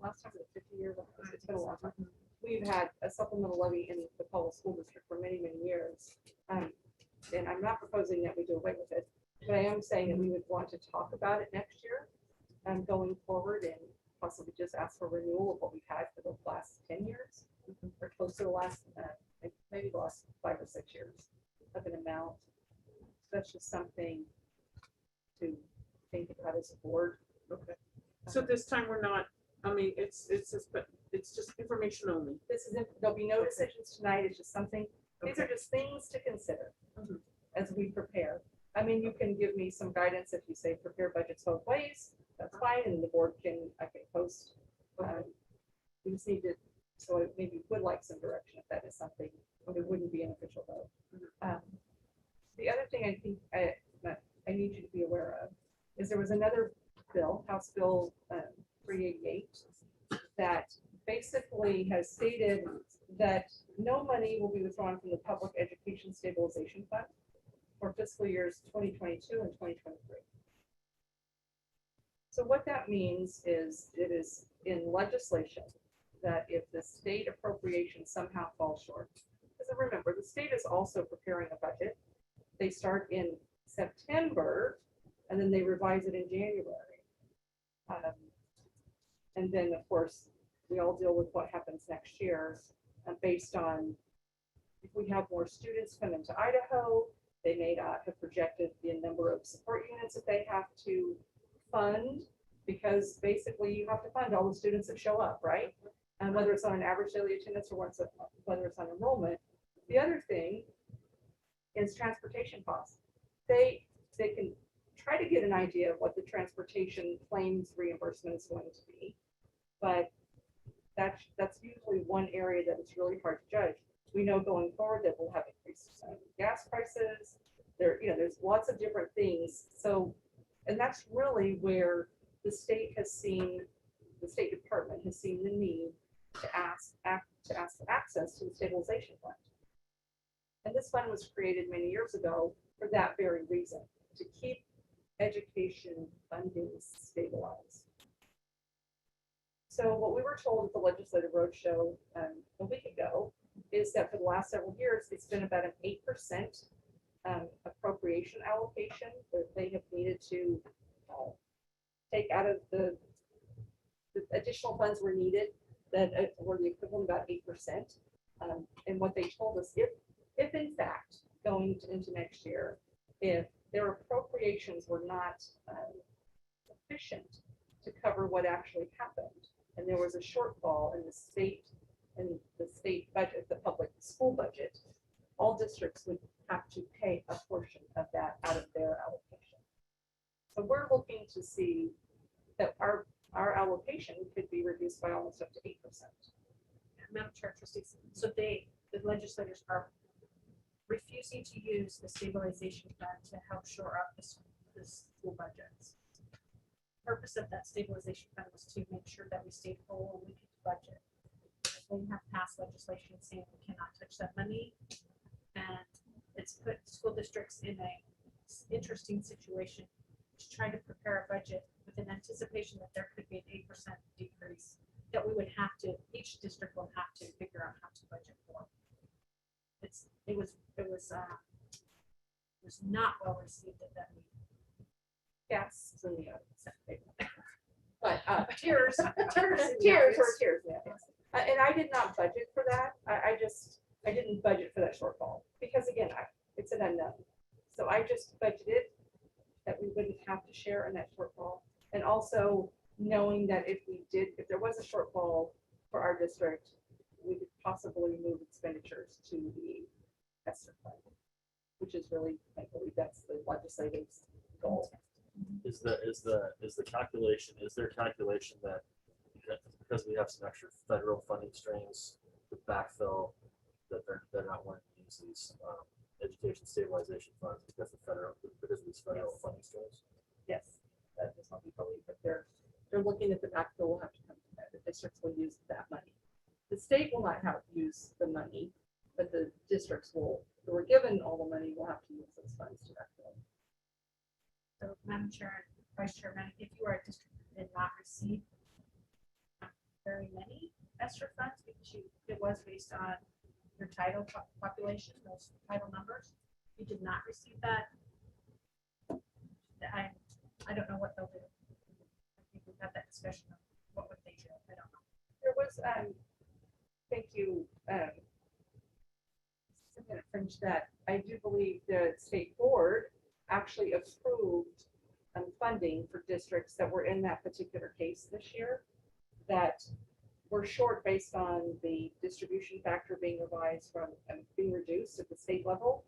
last time it was 50 years, it's been a long time. We've had a supplemental levy in the Caldwell School District for many, many years. And I'm not proposing that we do away with it, but I am saying that we would want to talk about it next year going forward, and possibly just ask for renewal of what we've had for the last 10 years, or close to the last, maybe the last 5 or 6 years of an amount. That's just something to think about as a board. Okay. So this time we're not, I mean, it's just information only. This is, there'll be no decisions tonight. It's just something, these are just things to consider as we prepare. I mean, you can give me some guidance if you say prepare budgets both ways, that's fine, and the board I can post. We just need to, so I maybe would like some direction if that is something, but it wouldn't be an official vote. The other thing I think I need you to be aware of is there was another bill, House Bill 388, that basically has stated that no money will be withdrawn from the Public Education Stabilization Fund for fiscal years 2022 and 2023. So what that means is it is in legislation that if the state appropriation somehow falls short, because remember, the state is also preparing a budget. They start in September and then they revise it in January. And then, of course, we all deal with what happens next year based on if we have more students come into Idaho, they may not have projected the number of support units that they have to fund, because basically you have to fund all the students that show up, right? And whether it's on an average daily attendance or whether it's on enrollment. The other thing is transportation costs. They can try to get an idea of what the transportation claims reimbursement is going to be, but that's usually one area that it's really hard to judge. We know going forward that we'll have increased gas prices. There's lots of different things. So, and that's really where the state has seen, the State Department has seen the need to ask for access to the stabilization fund. And this fund was created many years ago for that very reason, to keep education funding stabilized. So what we were told at the Legislative Roadshow a week ago is that for the last several years, it's been about an 8% appropriation allocation that they have needed to take out of the additional funds were needed that were the equivalent of about 8%. And what they told us, if in fact, going into next year, if their appropriations were not sufficient to cover what actually happened, and there was a shortfall in the state budget, the public school budget, all districts would have to pay a portion of that out of their allocation. So we're looking to see that our allocation could be reduced by almost up to 8%. Madam Chair, trustees, so the legislators are refusing to use the stabilization fund to help shore up the school budgets. Purpose of that stabilization fund was to make sure that we stayed whole and we could budget. They have passed legislation saying we cannot touch that money, and it's put school districts in a interesting situation to try to prepare a budget with an anticipation that there could be an 8% decrease that we would have to, each district will have to figure out how to budget for. It was not well received at that meeting. Yes, in the but Tears, tears were tears. Yeah. And I did not budget for that. I didn't budget for that shortfall because again, it's an unknown. So I just budgeted that we wouldn't have to share in that shortfall, and also knowing that if there was a shortfall for our district, we could possibly move expenditures to the ESSER fund, which is really, I believe that's the legislative's goal. Is there calculation that because we have some extra federal funding streams to backfill, that they're not wanting to use these education stabilization funds because of these federal Yes. funding streams? Yes, that is what we believe, but they're looking at the backfill will have to come to that. The districts will use that money. The state will not have to use the money, but the districts who were given all the money will have to use those funds to backfill. So, Madam Chair and Vice Chairman, if you are a district that did not receive very many ESSER funds because it was based on your title population, those title numbers, you did not receive that. I don't know what they'll do. I think we've had that discussion of what would they do. I don't know. There was, thank you, Fringe, that I do believe the state board actually approved funding for districts that were in that particular case this year that were short based on the distribution factor being revised from being reduced at the state level.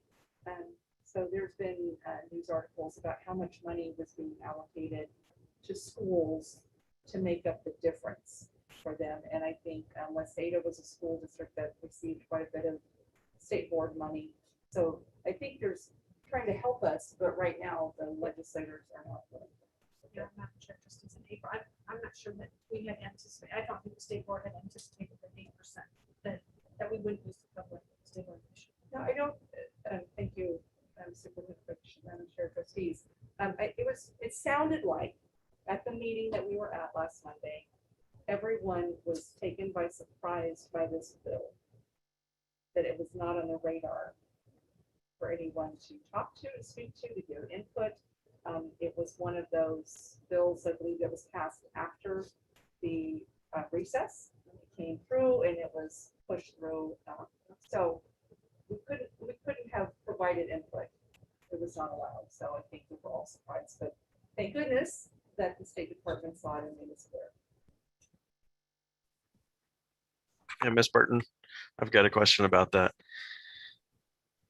So there's been news articles about how much money was being allocated to schools to make up the difference for them. And I think West Ada was a school district that received quite a bit of state board money. So I think there's trying to help us, but right now the legislators are not willing. Yeah, Madam Chair, trustees in April. I'm not sure that we had anticipated. I don't think the state board had anticipated the 8% that we wouldn't use the public stabilization. No, I don't. Thank you, Madam Chair, trustees. It sounded like at the meeting that we were at last Monday, everyone was taken by surprise by this bill, that it was not on the radar for anyone to talk to, speak to give input. It was one of those bills, I believe, that was passed after the recess. It came through and it was pushed through. So we couldn't have provided input. It was not allowed. So I think we were all surprised. But thank goodness that the State Department saw it and made us clear. And Ms. Burton, I've got a question about that.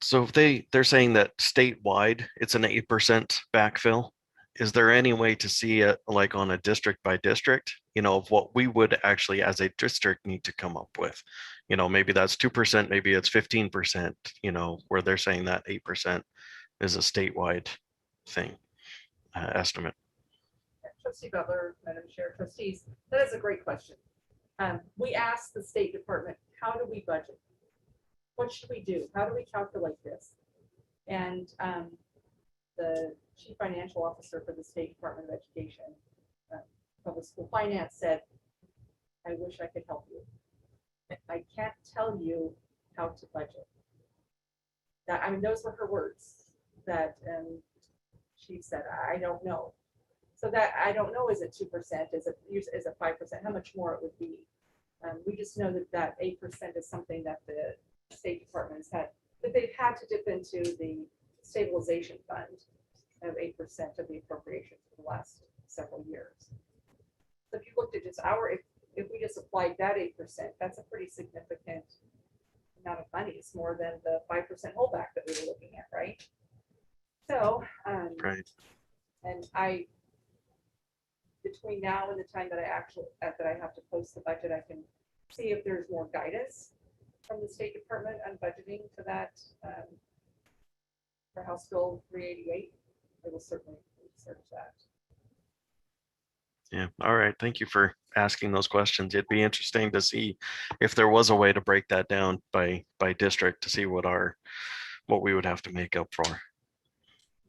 So if they're saying that statewide, it's an 8% backfill. Is there any way to see it like on a district by district, of what we would actually as a district need to come up with? Maybe that's 2%, maybe it's 15%, where they're saying that 8% is a statewide thing, estimate. Trustee Butler, Madam Chair, trustees, that is a great question. We asked the State Department, how do we budget? What should we do? How do we calculate this? And the Chief Financial Officer for the State Department of Education, Public School Finance said, I wish I could help you. I can't tell you how to budget. Those were her words that she said, I don't know. So that, I don't know, is it 2%, is it 5%, how much more it would be? We just know that that 8% is something that the State Department has had, that they've had to dip into the stabilization fund of 8% of the appropriation for the last several years. So if you looked at just if we just applied that 8%, that's a pretty significant amount of money. It's more than the 5% holdback that we were looking at, right? So, Right. and between now and the time that I have to post the budget, I can see if there's more guidance from the State Department on budgeting to that, for House Bill 388. I will certainly research that. Yeah. All right. Thank you for asking those questions. It'd be interesting to see if there was a way to break that down by district to see what we would have to make up for.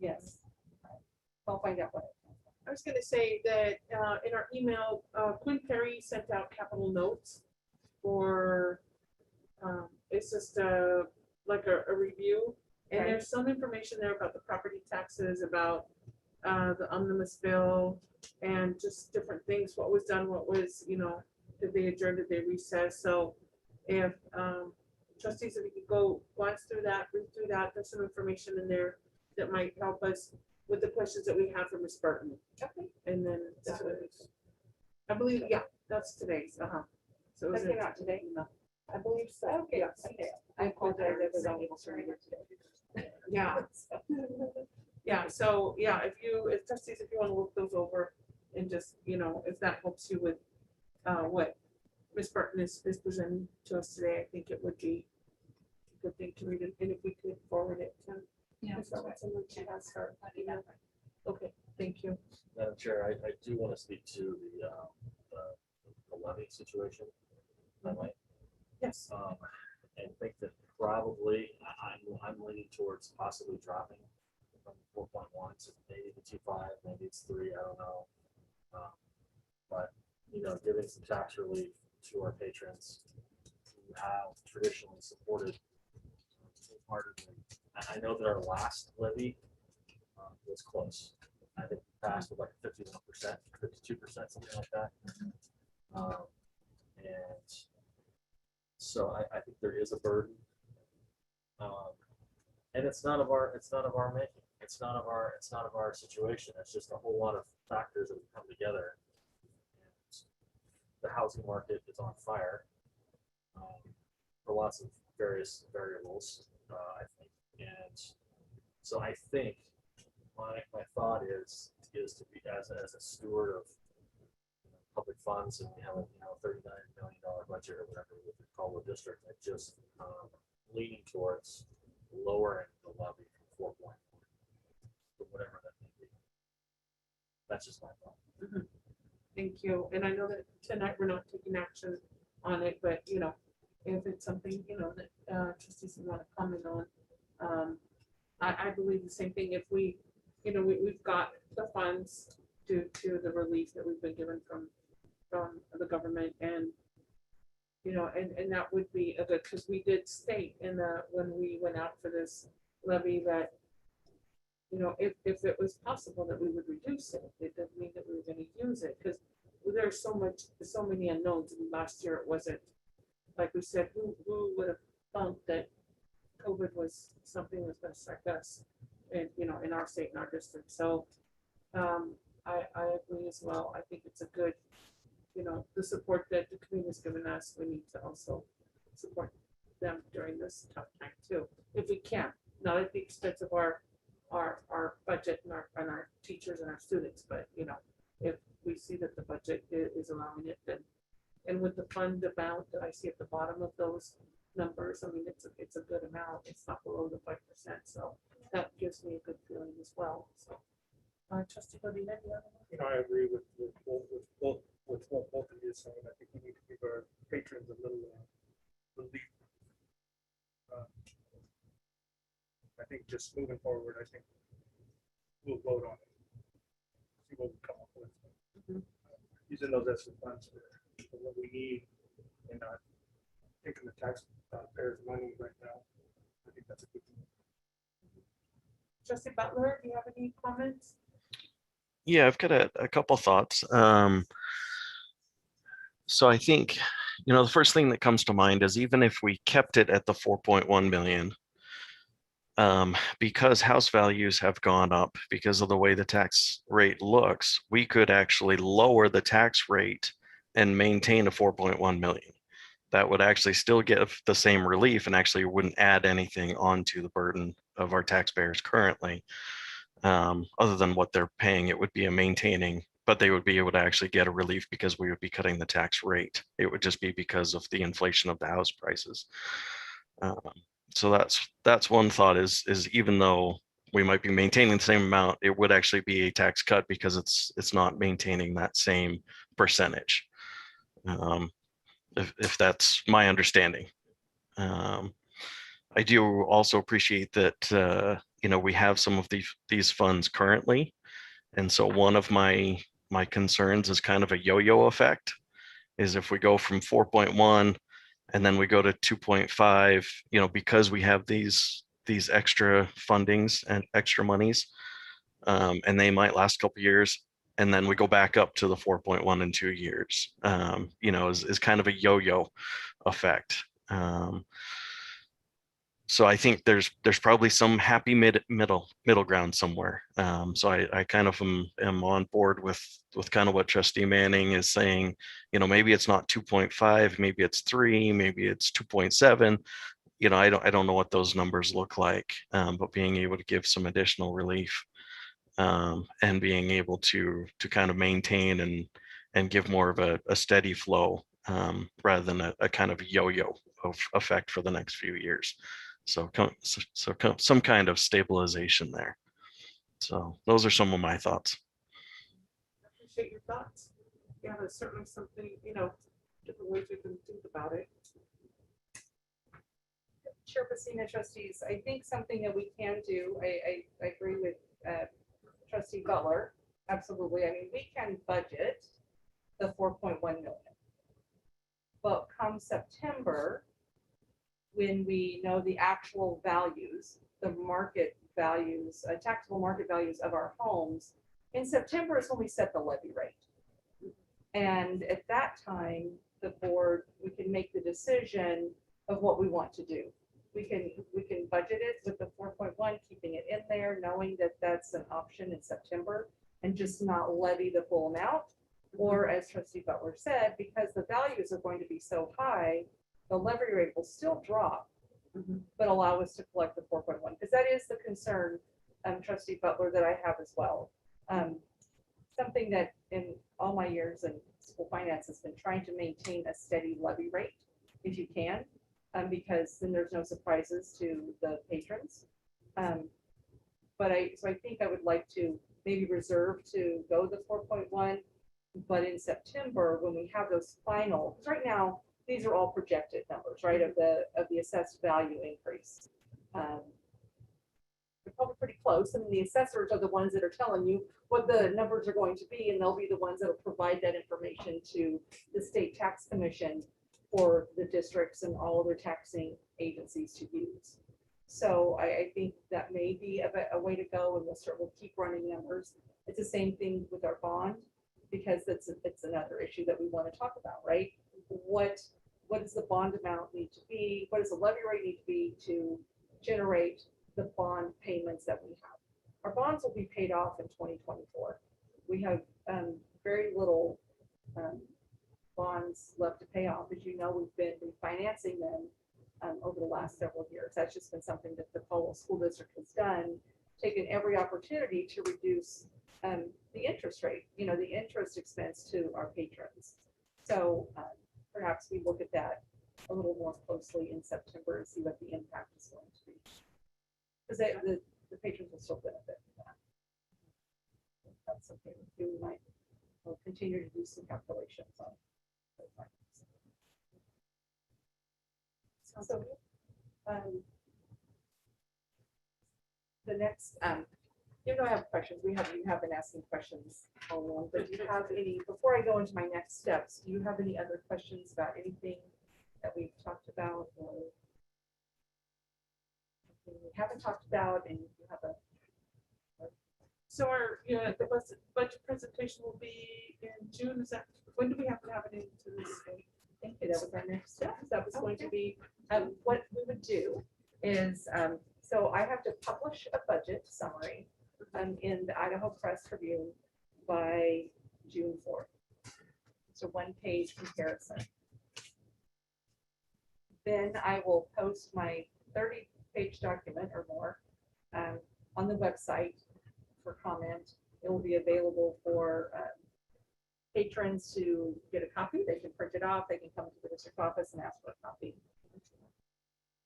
Yes. I'll find out what. I was gonna say that in our email, Quinn Perry sent out capital notes for, it's just like a review. And Okay. there's some information there about the property taxes, about the omnibus bill, and just different things, what was done, what was, did they adjourn, did they recess? So if trustees, if you could go glance through that, read through that, there's some information in there that might help us with the questions that we have for Ms. Burton. Okay. And then I believe, yeah, that's today's, So That is came it? out today? I believe so. Okay. Yes. Okay. I apologize. I was unable to read it today. Yeah. Yeah, so, yeah, if trustees, if you want to look those over and just, if that helps you with what Ms. Burton is presenting to us today, I think it would be a good thing to read it, and if we could forward it to. Yeah. Ms. Robertson, when she has her email. Okay, thank you. Madam Chair, I do want to speak to the levy situation. if I might. Yes. And think that probably I'm leaning towards possibly dropping from 4.1 to maybe the 2.5, maybe it's 3, I don't know. But giving some tax relief to our patrons who have traditionally supported wholeheartedly. I know that our last levy was close. I think it passed with like 51%, 52%, something like that. And so I think there is a burden, and it's not of our making. It's not of our situation. It's just a whole lot of factors that have come together. And the housing market is on fire for lots of various variables, I think. And so I think my thought is to be as a steward of public funds, and we have a $39 million budget or whatever we would call the district. I just leaning towards lowering the levy from 4.1 to whatever that may be. That's just my thought. Thank you. And I know that tonight we're not taking action on it, but if it's something that trustees want to comment on, I believe the same thing. If we've got the funds due to the relief that we've been given from the government, and and that would be a good, because we did state when we went out for this levy that if it was possible that we would reduce it, it doesn't mean that we were going to use it, because there's so many unknowns. And last year it wasn't, like we said, who would have thought that COVID was something that was going to strike us and in our state and our district. So I agree as well. I think it's a good, the support that the community has given us, we need to also support them during this tough time too, if we can, not at the expense of our budget and our teachers and our students, but if we see that the budget is allowing it, then, and with the fund amount that I see at the bottom of those numbers, I mean, it's a good amount. It's not below the 5%, so that gives me a good feeling as well. So, Trustee Bodine, I agree with both of you saying. I think we need to give our patrons a little relief. I think just moving forward, I think we'll vote on it. See what we come up with. Using those extra funds for what we need and not taking the taxpayers' money right now. I think that's a good thing. Trustee Butler, do you have any comments? Yeah, I've got a couple thoughts. So I think, the first thing that comes to mind is even if we kept it at the 4.1 million, because house values have gone up because of the way the tax rate looks, we could actually lower the tax rate and maintain a 4.1 million. That would actually still give the same relief and actually wouldn't add anything onto the burden of our taxpayers currently. Other than what they're paying, it would be a maintaining, but they would be able to actually get a relief because we would be cutting the tax rate. It would just be because of the inflation of the house prices. Um, so that's one thought is even though we might be maintaining the same amount, it would actually be a tax cut because it's not maintaining that same percentage. If that's my understanding. I do also appreciate that we have some of these funds currently, and so one of my concerns is kind of a yo-yo effect. Is if we go from 4.1 and then we go to 2.5, because we have these extra fundings and extra monies, and they might last a couple years, and then we go back up to the 4.1 in 2 years. Is kind of a yo-yo effect. So I think there's probably some happy middle ground somewhere. So I kind of am on board with kind of what Trustee Manning is saying. Maybe it's not 2.5, maybe it's 3, maybe it's 2.7. I don't know what those numbers look like, but being able to give some additional relief, and being able to kind of maintain and give more of a steady flow, rather than a kind of yo-yo effect for the next few years. So some kind of stabilization there. So those are some of my thoughts. I appreciate your thoughts. Yeah, there's certainly something, different ways we can think about it. Chairperson and trustees, I think something that we can do, I agree with trustee Butler, absolutely. I mean, we can budget the 4.1 million. But come September, when we know the actual values, the market values, taxable market values of our homes, in September is when we set the levy rate. And at that time, the board, we can make the decision of what we want to do. We can budget it with the 4.1, keeping it in there, knowing that that's an option in September, and just not levy the full amount. Or as Trustee Butler said, because the values are going to be so high, the levy rate will still drop, but allow us to collect the 4.1, because that is the concern, Trustee Butler, that I have as well. Something that in all my years in school finance has been trying to maintain a steady levy rate, if you can, because then there's no surprises to the patrons. So I think I would like to maybe reserve to go the 4.1, but in September, when we have those final, because right now, these are all projected numbers, right, of the assessed value increase. They're probably pretty close. I mean, the assessors are the ones that are telling you what the numbers are going to be, and they'll be the ones that will provide that information to the state tax commission for the districts and all other taxing agencies to use. So I think that may be a way to go, and we'll keep running numbers. It's the same thing with our bond, because it's another issue that we want to talk about, right? What does the bond amount need to be? What does the levy rate need to be to generate the bond payments that we have? Our bonds will be paid off in 2024. We have very little bonds left to pay off. As you know, we've been refinancing them over the last several years. That's just been something that the Powell School District has done, taken every opportunity to reduce the interest rate, the interest expense to our patrons. So perhaps we look at that a little more closely in September and see what the impact is going to be. Because the patrons will still benefit from that. That's something we might continue to do some calculations on. So the next, I have questions. You have been asking questions all along, but do you have any, before I go into my next steps, do you have any other questions about anything that we've talked about or we haven't talked about, and you have a So our, yeah, the budget presentation will be in June, is that, when do we have to have it into the state? Thank you. That was our next step. That was going to be, what we would do is, so I have to publish a budget summary in the Idaho Press Tribune by June 4th. So 1-page comparison. Then I will post my 30-page document or more on the website for comment. It will be available for patrons to get a copy. They can print it off. They can come to the district office and ask for a copy.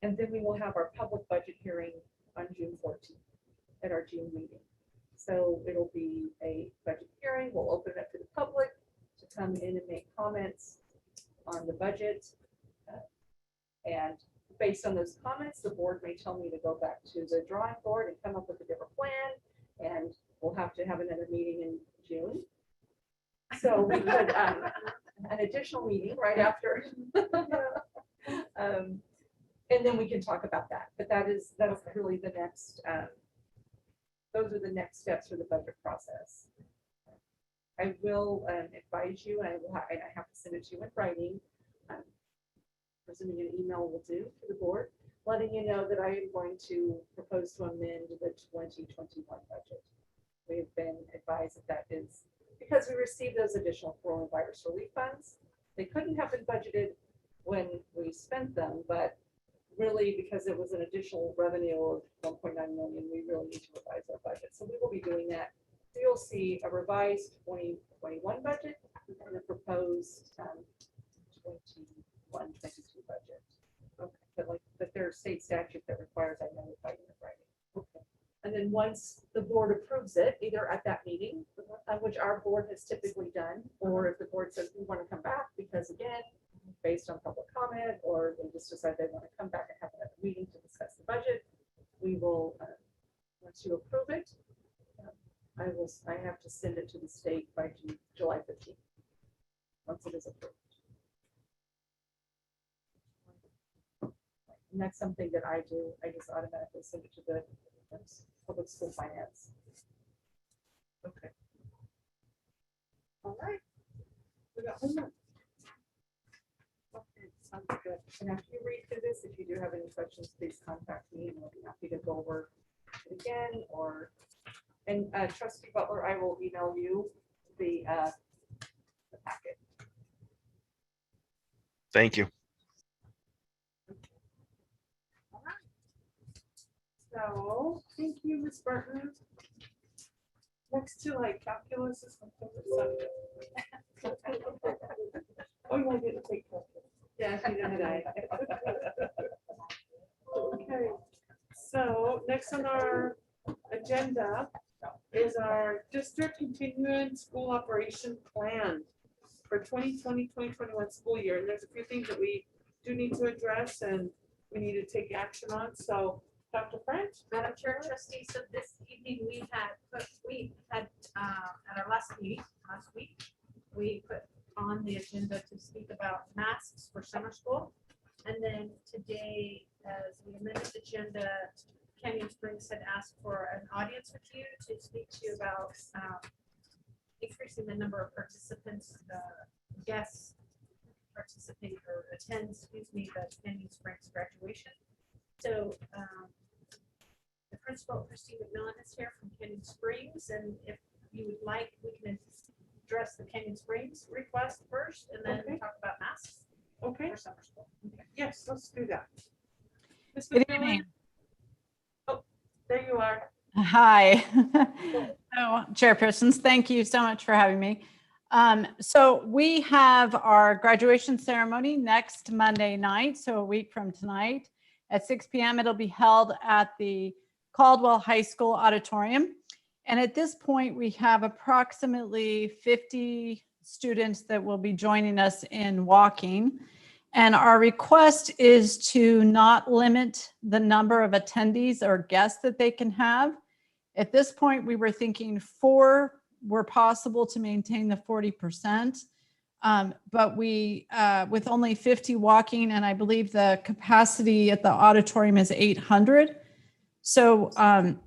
And then we will have our public budget hearing on June 14th at our June meeting. So it'll be a budget hearing. We'll open it up to the public to come in and make comments on the budget. And based on those comments, the board may tell me to go back to the drawing board and come up with a different plan. And we'll have to have another meeting in June. So we could, an additional meeting right after. And then we can talk about that. But that's really the next, those are the next steps for the budget process. I will advise you, and I have to send it to you in writing. Presuming an email will do to the board, letting you know that I am going to propose to amend the 2021 budget. We have been advised that is because we received those additional coronavirus relief funds. They couldn't have been budgeted when we spent them, but really because it was an additional revenue of 1.9 million, we really need to revise our budget. So we will be doing that. So you'll see a revised 2021 budget and a proposed 21-22 budget. Okay. But there's state statute that requires I notify you in writing. Okay. And then once the board approves it, either at that meeting, which our board has typically done, or if the board says we want to come back because again, based on public comment, or they just decide they want to come back and have another meeting to discuss the budget, we will, once you approve it, I have to send it to the state by July 15th, once it is approved. And that's something that I do. I just automatically send it to the public school finance. Okay. All right. We got homework. Okay, sounds good. And after you read through this, if you do have any questions, please contact me and we'll be happy to go over it again. And Trustee Butler, I will email you the packet. Thank you. So, thank you, Ms. Burton. Next to like calculus is my favorite subject. Oh, you want to take calculus? Yeah, she did today. Okay, so next on our agenda is our district continuing school operation plan for 2020-2021 school year. And there's a few things that we do need to address and we need to take action on. So Dr. French? Madam Chair, Trustee, so this evening we had at our last meeting last week, we put on the agenda to speak about masks for summer school. And then today, as we amended the agenda, Canyon Springs had asked for an audience with you to speak to you about increasing the number of participants, guests participate or attend, the Canyon Springs graduation. So the principal, Christine McMillan, is here from Canyon Springs, and if you would like, we can address the Canyon Springs request first, and then Okay. talk about masks Okay, for summer school. Okay. yes, let's do that. Ms. Good McMillan? evening. Oh, there you are. Hi. So, Chairpersons, thank you so much for having me. So we have our graduation ceremony next Monday night, so a week from tonight at 6 p.m. It'll be held at the Caldwell High School Auditorium. And at this point, we have approximately 50 students that will be joining us in walking. And our request is to not limit the number of attendees or guests that they can have. At this point, we were thinking 4 were possible to maintain the 40%. But we, with only 50 walking, and I believe the capacity at the auditorium is 800. So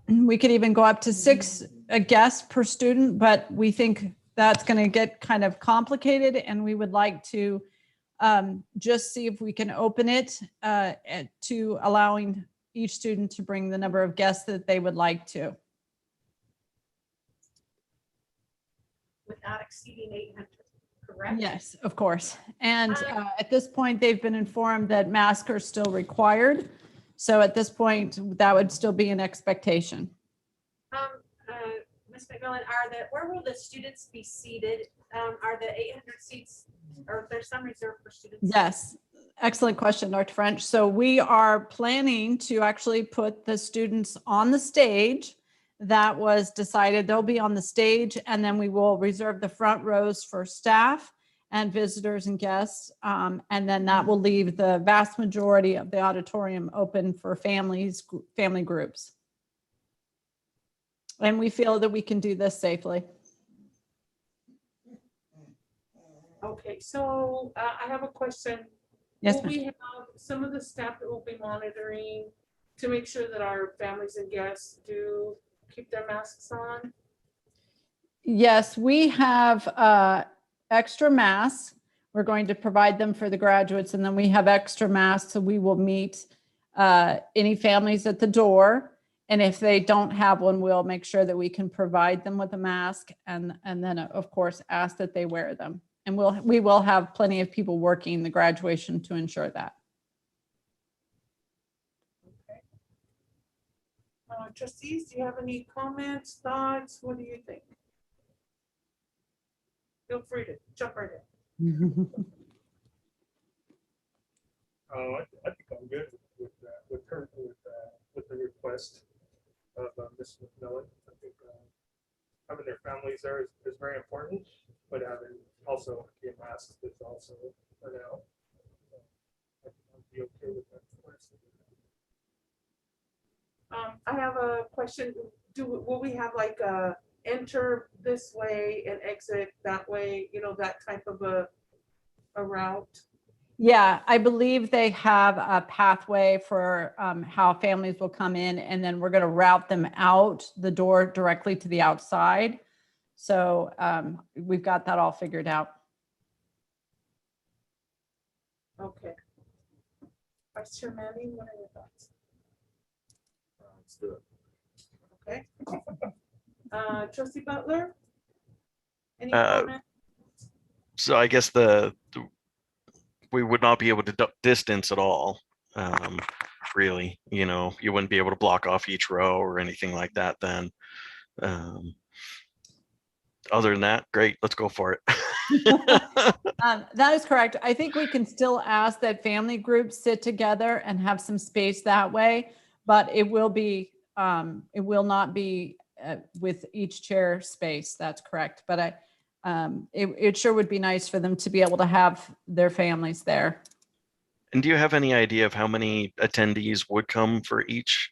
we could even go up to 6 a guest per student, but we think that's going to get kind of complicated, and we would like to just see if we can open it to allowing each student to bring the number of guests that they would like to. Without exceeding 800, correct? Yes, of course. And at this point, they've been informed that masks are still required. So at this point, that would still be an expectation. Ms. McMillan, where will the students be seated? Are the 800 seats, or there's some reserved for students? Yes, excellent question, Dr. French. So we are planning to actually put the students on the stage. That was decided. They'll be on the stage, and then we will reserve the front rows for staff and visitors and guests. And then that will leave the vast majority of the auditorium open for families, family groups. And we feel that we can do this safely. Okay, so I have a question. Yes, Will ma'am. we have some of the staff that will be monitoring to make sure that our families and guests do keep their masks on? Yes, we have extra masks. We're going to provide them for the graduates, and then we have extra masks. So we will meet any families at the door. And if they don't have one, we'll make sure that we can provide them with a mask, and then of course ask that they wear them. And we will have plenty of people working the graduation to ensure that. Trustees, do you have any comments, thoughts? What do you think? Feel free to jump right in. I think I'm good with the request of Ms. McMillan. I think having their families there is very important, but having also get masks is also for now. I'd be okay with that. I have a question. Will we have like a enter this way and exit that way? You know, that type of a route? Yeah, I believe they have a pathway for how families will come in, and then we're going to route them out the door directly to the outside. So we've got that all figured out. Okay. Vice Chair Manning, what are your thoughts? Let's do it. Okay. Trustee Butler? Any Uh, comment? So I guess we would not be able to distance at all. Really, you know, you wouldn't be able to block off each row or anything like that then. Other than that, great, let's go for it. That is correct. I think we can still ask that family groups sit together and have some space that way, but it will not be with each chair space. That's correct. But it sure would be nice for them to be able to have their families there. And do you have any idea of how many attendees would come for each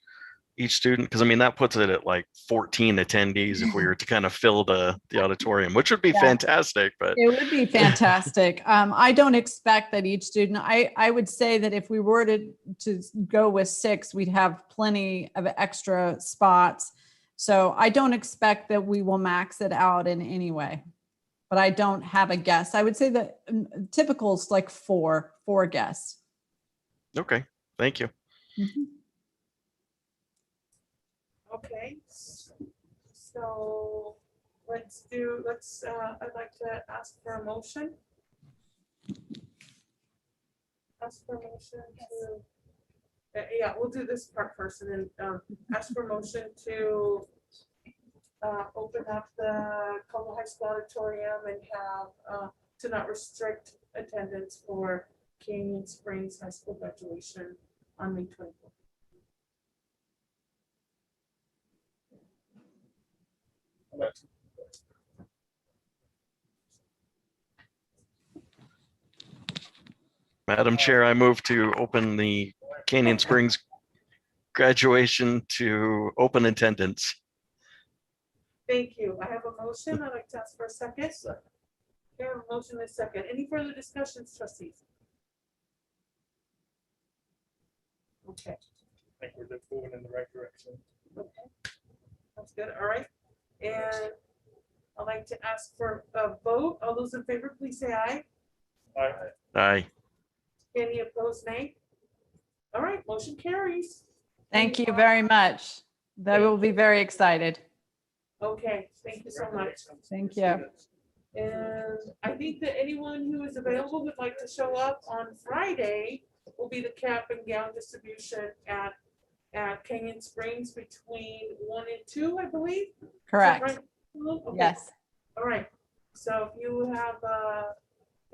student? Because I mean, that puts it at like 14 attendees if we were to kind of fill the auditorium, which would be fantastic. But it would be fantastic. I don't expect that each student, I would say that if we were to go with 6, we'd have plenty of extra spots. So I don't expect that we will max it out in any way, but I don't have a guess. I would say that typical is like four guests. okay, thank you. Mhm. Okay. So I'd like to ask for a motion. Ask for a motion to, yeah, we'll do this part first and then ask for a motion to open up the Caldwell High School auditorium and have, to not restrict attendance for Canyon Springs High School graduation on May 24th. Madam Chair, I move to open the Canyon Springs graduation to open attendance. Thank you. I have a motion. I'd like to ask for a second. Okay, I have a motion and a second. Any further discussions, trustees? Okay, I think we're moving in the right direction. okay. That's good. All right. And I'd like to ask for a vote. All those in favor, please say aye. Aye. Any opposed, nay? All right, motion carries. Thank you very much. They will be very excited. Okay, thank you so much. Thank you. And I think that anyone who is available would like to show up on Friday will be the cap and gown distribution at Canyon Springs between 1 and 2, I believe. Is that Correct. right? Okay. Yes. All right, so if you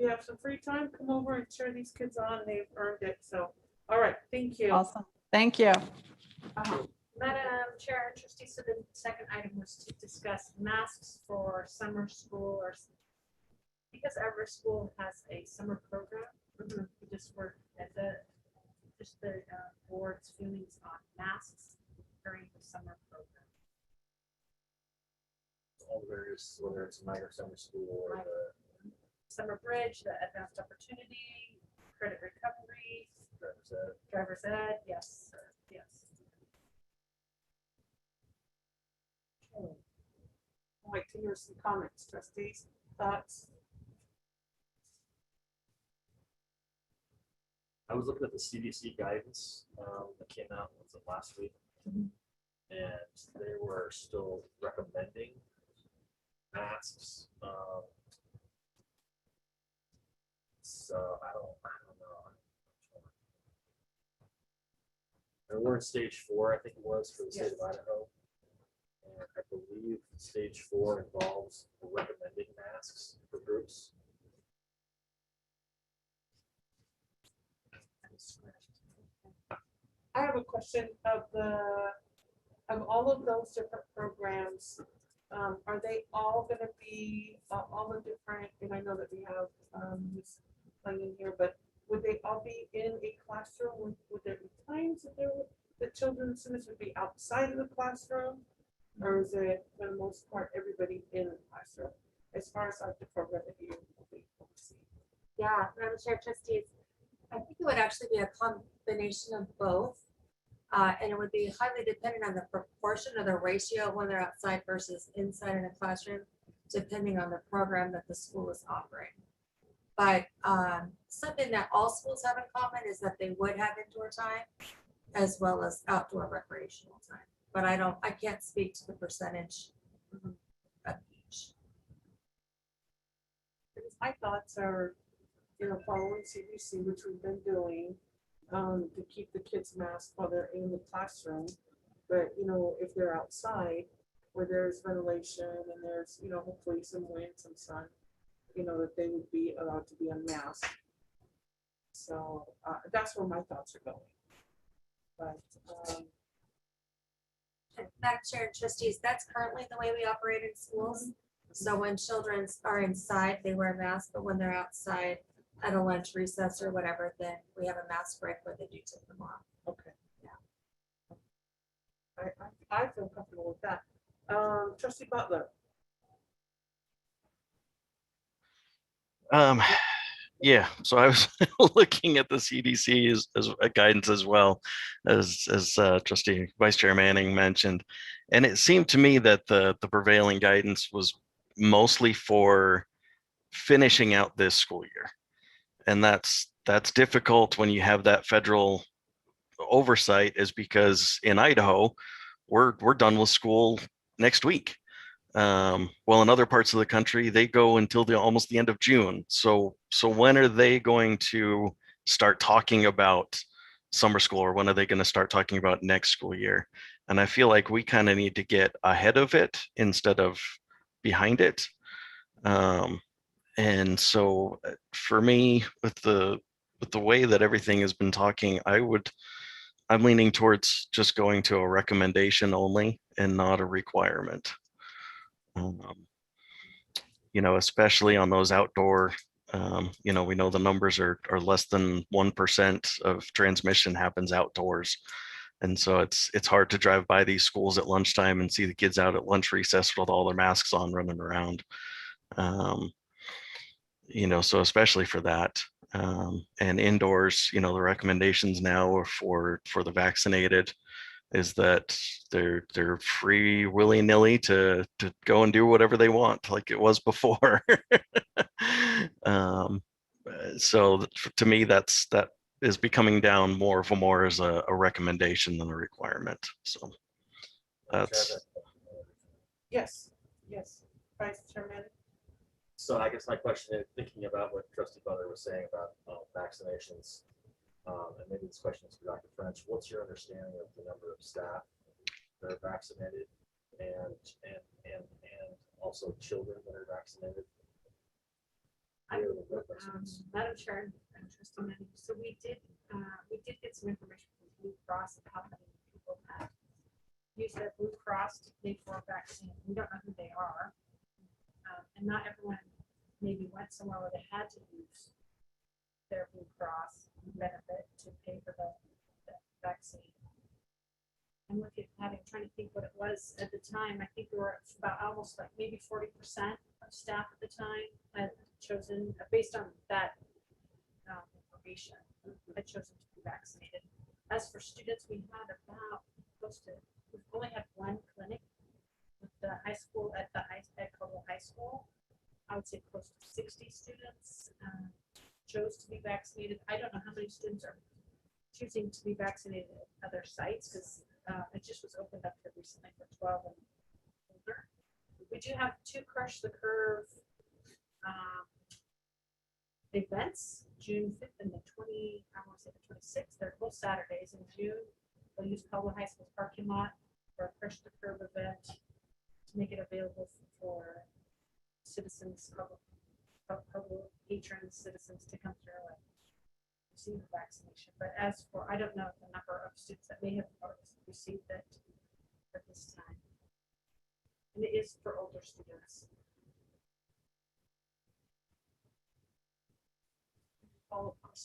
have some free time, come over and cheer these kids on, they've earned it, so, all right, thank you. Awesome. Thank you. Madam Chair, trustees, so the second item was to discuss masks for summer school or because every school has a summer program. We just were at the board's feelings on masks during the summer program. All the various, whether it's minor summer school or the Summer Bridge, the Advanced Opportunity, Credit Recovery, Driver's Ed, yes, sir, yes. I'd like to hear some comments, trustees, thoughts. I was looking at the CDC guidance that came out, was it last week? And they were still recommending masks. So I don't know. And we're in stage 4, I think it was, for the state of Idaho. And I believe stage 4 involves recommending masks for groups. I have a question of all of those different programs, are they all gonna be, all the different, and I know that we have, this thing in here, but would they all be in a classroom? Would there be times that the children, students would be outside of the classroom? Or is it, for the most part, everybody in the classroom, as far as like the program that you will be overseeing? Yeah, Madam Chair, trustees, I think it would actually be a combination of both. And it would be highly dependent on the proportion or the ratio when they're outside versus inside in a classroom, depending on the program that the school is offering. But something that all schools have in common is that they would have indoor time as well as outdoor recreational time. But I can't speak to the percentage of each. My thoughts are, following CDC, which we've been doing, to keep the kids masked while they're in the classroom. But, if they're outside where there's ventilation and there's, hopefully some wind, some sun, that they would be allowed to be unmasked. So that's where my thoughts are going. But, Madam Chair and trustees, that's currently the way we operate in schools. So when children are inside, they wear masks, but when they're outside at a lunch recess or whatever, then we have a mask break where they do take them off. okay. Yeah. I feel comfortable with that. Trustee Butler. Yeah, so I was looking at the CDC as a guidance as well as Trustee Vice Chair Manning mentioned, and it seemed to me that the prevailing guidance was mostly for finishing out this school year, and that's difficult when you have that federal oversight, is because in Idaho we're done with school next week. Well, in other parts of the country, they go until almost the end of June. So when are they going to start talking about summer school, or when are they going to start talking about next school year? And I feel like we kind of need to get ahead of it instead of behind it. And so for me, with the way that everything has been talking, I'm leaning towards just going to a recommendation only and not a requirement. Especially on those outdoor, we know the numbers are less than 1% of transmission happens outdoors. And so it's hard to drive by these schools at lunchtime and see the kids out at lunch recess with all their masks on running around. So especially for that. And indoors, the recommendations now are for the vaccinated is that they're free willy-nilly to go and do whatever they want like it was before. So to me, that is becoming down more as a recommendation than a requirement. So that's, Yes, yes, Vice Chairman. So I guess my question is, thinking about what Trustee Butler was saying about vaccinations, and maybe this question is for Dr. French, what's your understanding of the number of staff that are vaccinated and also children that are vaccinated? Madam Chair and Trustee Manning, so we did get some information from Blue Cross about how many people had used their Blue Cross to pay for a vaccine. We don't know who they are. And not everyone maybe went somewhere where they had to use their Blue Cross benefit to pay for the vaccine. I'm looking at it, trying to think what it was at the time. I think there were about almost like maybe 40% of staff at the time had chosen, based on that information, had chosen to be vaccinated. As for students, we had about we've only had one clinic with the high school at Caldwell High School. I would say close to 60 students chose to be vaccinated. I don't know how many students are choosing to be vaccinated at other sites because it just was opened up here recently for 12 and older. We do have 2 Crush the Curve events, June 5th and the 26th. They're both Saturdays in June. They'll use Caldwell High School's parking lot for a Crush the Curve event to make it available for citizens, public patrons, citizens to come through and receive the vaccination. But as for, I don't know the number of students that may have received it at this time. And it is for older students.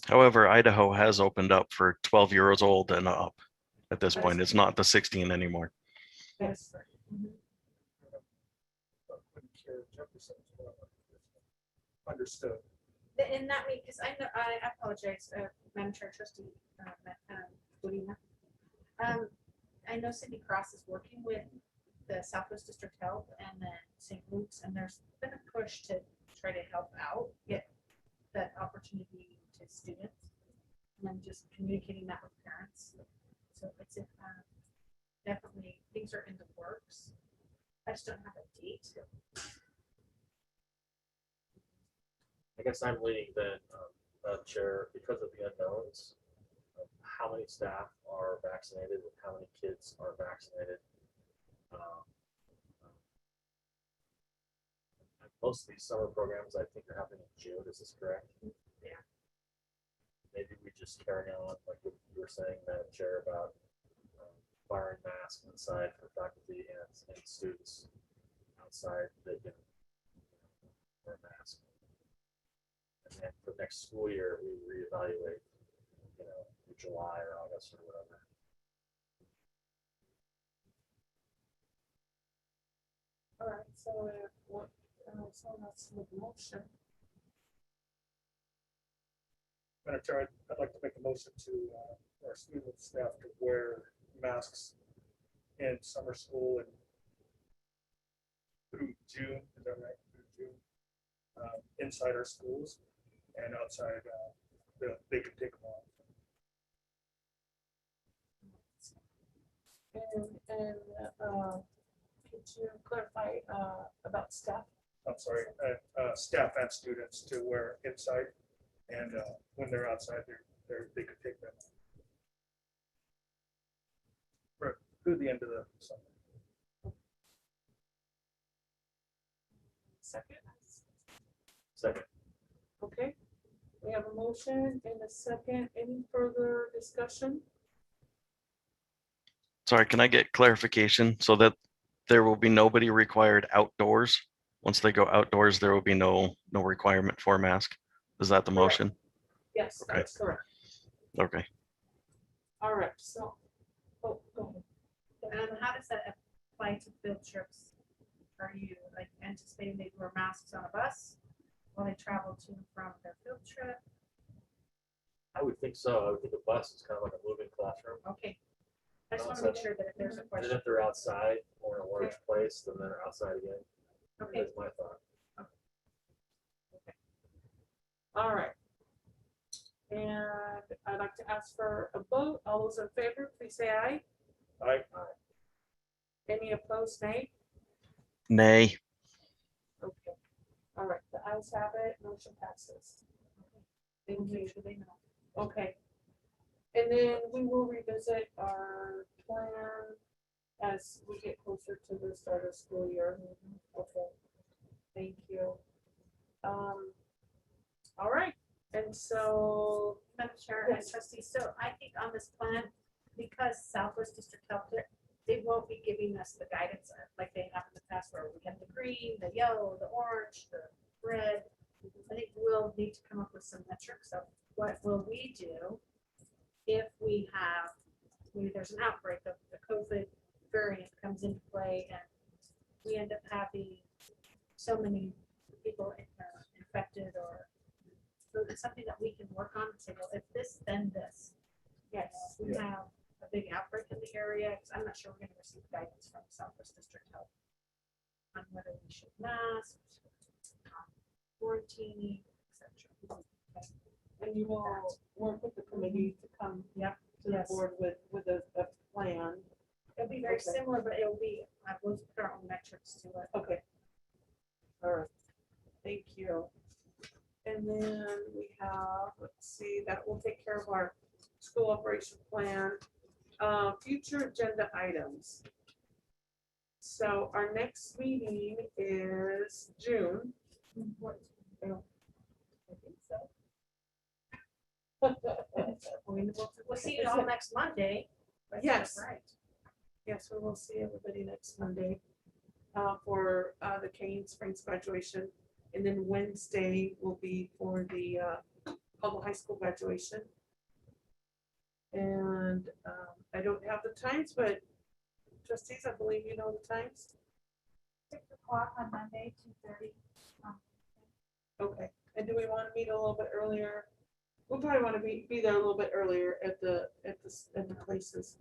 however, Idaho has opened up for 12 years old and up at this point. It's not the 16 anymore. Yes. Understood. In that way, because I know, I apologize, Madam Chair, Trustee Budina. I know Cindy Cross is working with the Southwest District Health and then St. Luke's, and there's been a push to try to help out, get that opportunity to students, and then just communicating that with parents. So it's definitely, things are in the works. I just don't have a date. I guess I'm leading then, Madam Chair, because of the unknowns of how many staff are vaccinated and how many kids are vaccinated. Most of these summer programs, I think, are happening in June. Is this correct? Yeah. Maybe we just carry on, like what you were saying, Madam Chair, about requiring masks inside for faculty and students outside. They can wear a mask. And then for next school year, we reevaluate, in July or August or whatever. All right, so so that's the motion. Madam Chair, I'd like to make a motion to our student staff to wear masks in summer school and through June, is that right? Through June, inside our schools and outside, they can take them off. And could you clarify about staff? I'm sorry, staff and students to wear inside, and when they're outside, they could take them right through the end of the summer. Second? Second. Okay, we have a motion and a second. Any further discussion? Sorry, can I get clarification so that there will be nobody required outdoors? Once they go outdoors, there will be no requirement for a mask. Is that the motion? Yes, Okay. that's correct. Okay. All right, so, go ahead. How does that apply to field trips? Are you like anticipating they wear masks on a bus while they travel to and from their field trip? I would think so. I would think a bus is kind of like a moving classroom. Okay. I just want to make sure that if there's a And question. if they're outside or in a large place, then they're outside again. Okay. That's my thought. All right. And I'd like to ask for a vote. All those in favor, please say aye. I, Any opposed, nay? Nay. Okay. All right, the ayes have it, motion passes. Thank you. Okay. And then we will revisit our plan as we get closer to the start of school year. Okay. Thank you. All right, and so, Madam Chair and trustees, so I think on this plan, because Southwest District Health, they won't be giving us the guidance like they have in the past where we have the green, the yellow, the orange, the red. I think we'll need to come up with some metrics of what will we do if we have, maybe there's an outbreak of the COVID variant comes into play and we end up having so many people infected, or so it's something that we can work on and say, well, if this, then this. Yes, we have a big outbreak in the area, because I'm not sure we're gonna receive guidance from Southwest District Health on whether we should mask, quarantining, etc. and you will work with the committee to come Yep. to the Yes. board with a plan. It'll be very Okay. similar, but it'll be, we'll put our own metrics to it. Okay. All right, thank you. And then we have, let's see, that will take care of our school operation plan. Future agenda items. So our next meeting is June. I think so. We'll see you all next Monday. Yes. Right. Yes, we will see everybody next Monday for the Cane Springs graduation. And then Wednesday will be for the Caldwell High School graduation. And I don't have the times, but trustees, I believe you know the times. 6 o'clock on Monday, 2:30. Okay, and do we want to meet a little bit earlier? We'll probably want to be there a little bit earlier at the places.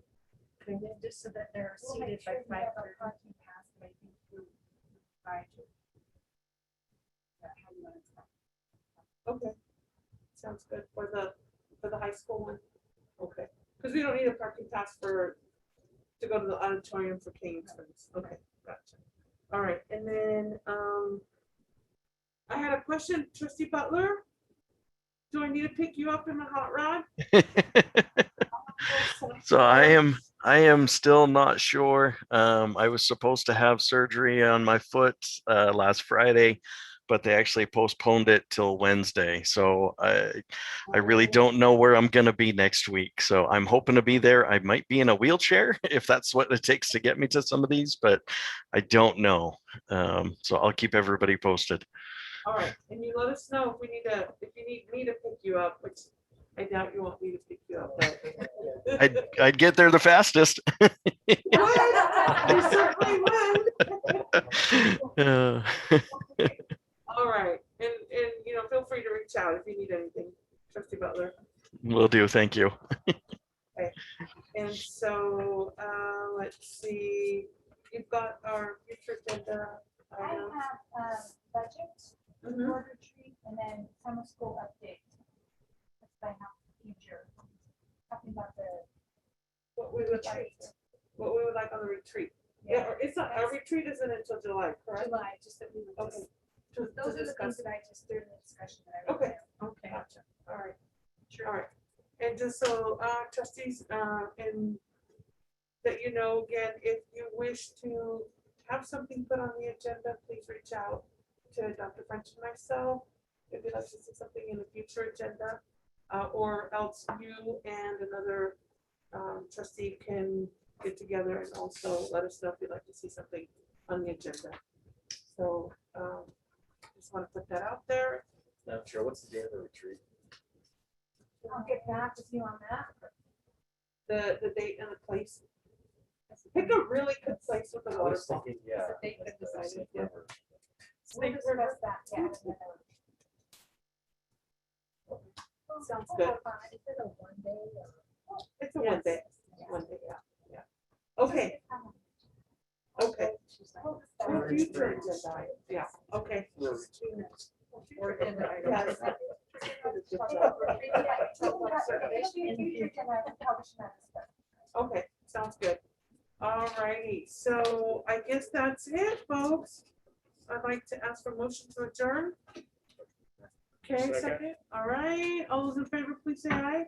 And then just so that they're We'll make seated sure by we have a 5:30. parking pass, but I think we'll try to. How you want to Okay, sounds good for the high school one. Okay, because we don't need a parking pass to go to the auditorium for Cane Springs. Okay, gotcha. All right, and then I had a question, Trustee Butler. Do I need to pick you up in my hot rod? So I am still not sure. I was supposed to have surgery on my foot last Friday, but they actually postponed it till Wednesday. So I really don't know where I'm gonna be next week. So I'm hoping to be there. I might be in a wheelchair if that's what it takes to get me to some of these, but I don't know. So I'll keep everybody posted. All right, and you let us know if you need me to pick you up, which I doubt you want me to pick you up, but. I'd get there the fastest. You certainly would. All right, and feel free to reach out if you need anything, Trustee Butler. Will do. Thank you. And so, let's see, you've got our future agenda I items. have budget, Mhm. board retreat, and then summer school update. That's what I have future. Talking about the What we would like, what we would like on the retreat. Yeah, or it's not, our retreat isn't until July, correct? July, just that we would Okay. just, To those are the discuss. things that I just threw in the discussion that I. wrote Okay. down. Okay. Gotcha. All right. All right. And just so trustees, and that you know, again, if you wish to have something put on the agenda, please reach out to Dr. French and myself. If you'd like to see something in the future agenda, or else you and another trustee can get together and also let us know if you'd like to see something on the agenda. So just want to put that out there. Not sure, what's the day of the retreat? I'll get back with you on that. The date and the place. Pick a really good place with a I was waterfall. thinking, yeah. They could I was decide, thinking yeah. River. We'll discuss that, yeah. and then, Sounds good. Is it a one day or? It's a Yes. one day, yeah, yeah. Okay, okay. For Future agenda, yeah, okay. Or agenda items. Yes. Okay, sounds good. All righty, so I guess that's it, folks. I'd like to ask for motion to adjourn. Okay, Second. second, all right, all those in favor, please say aye.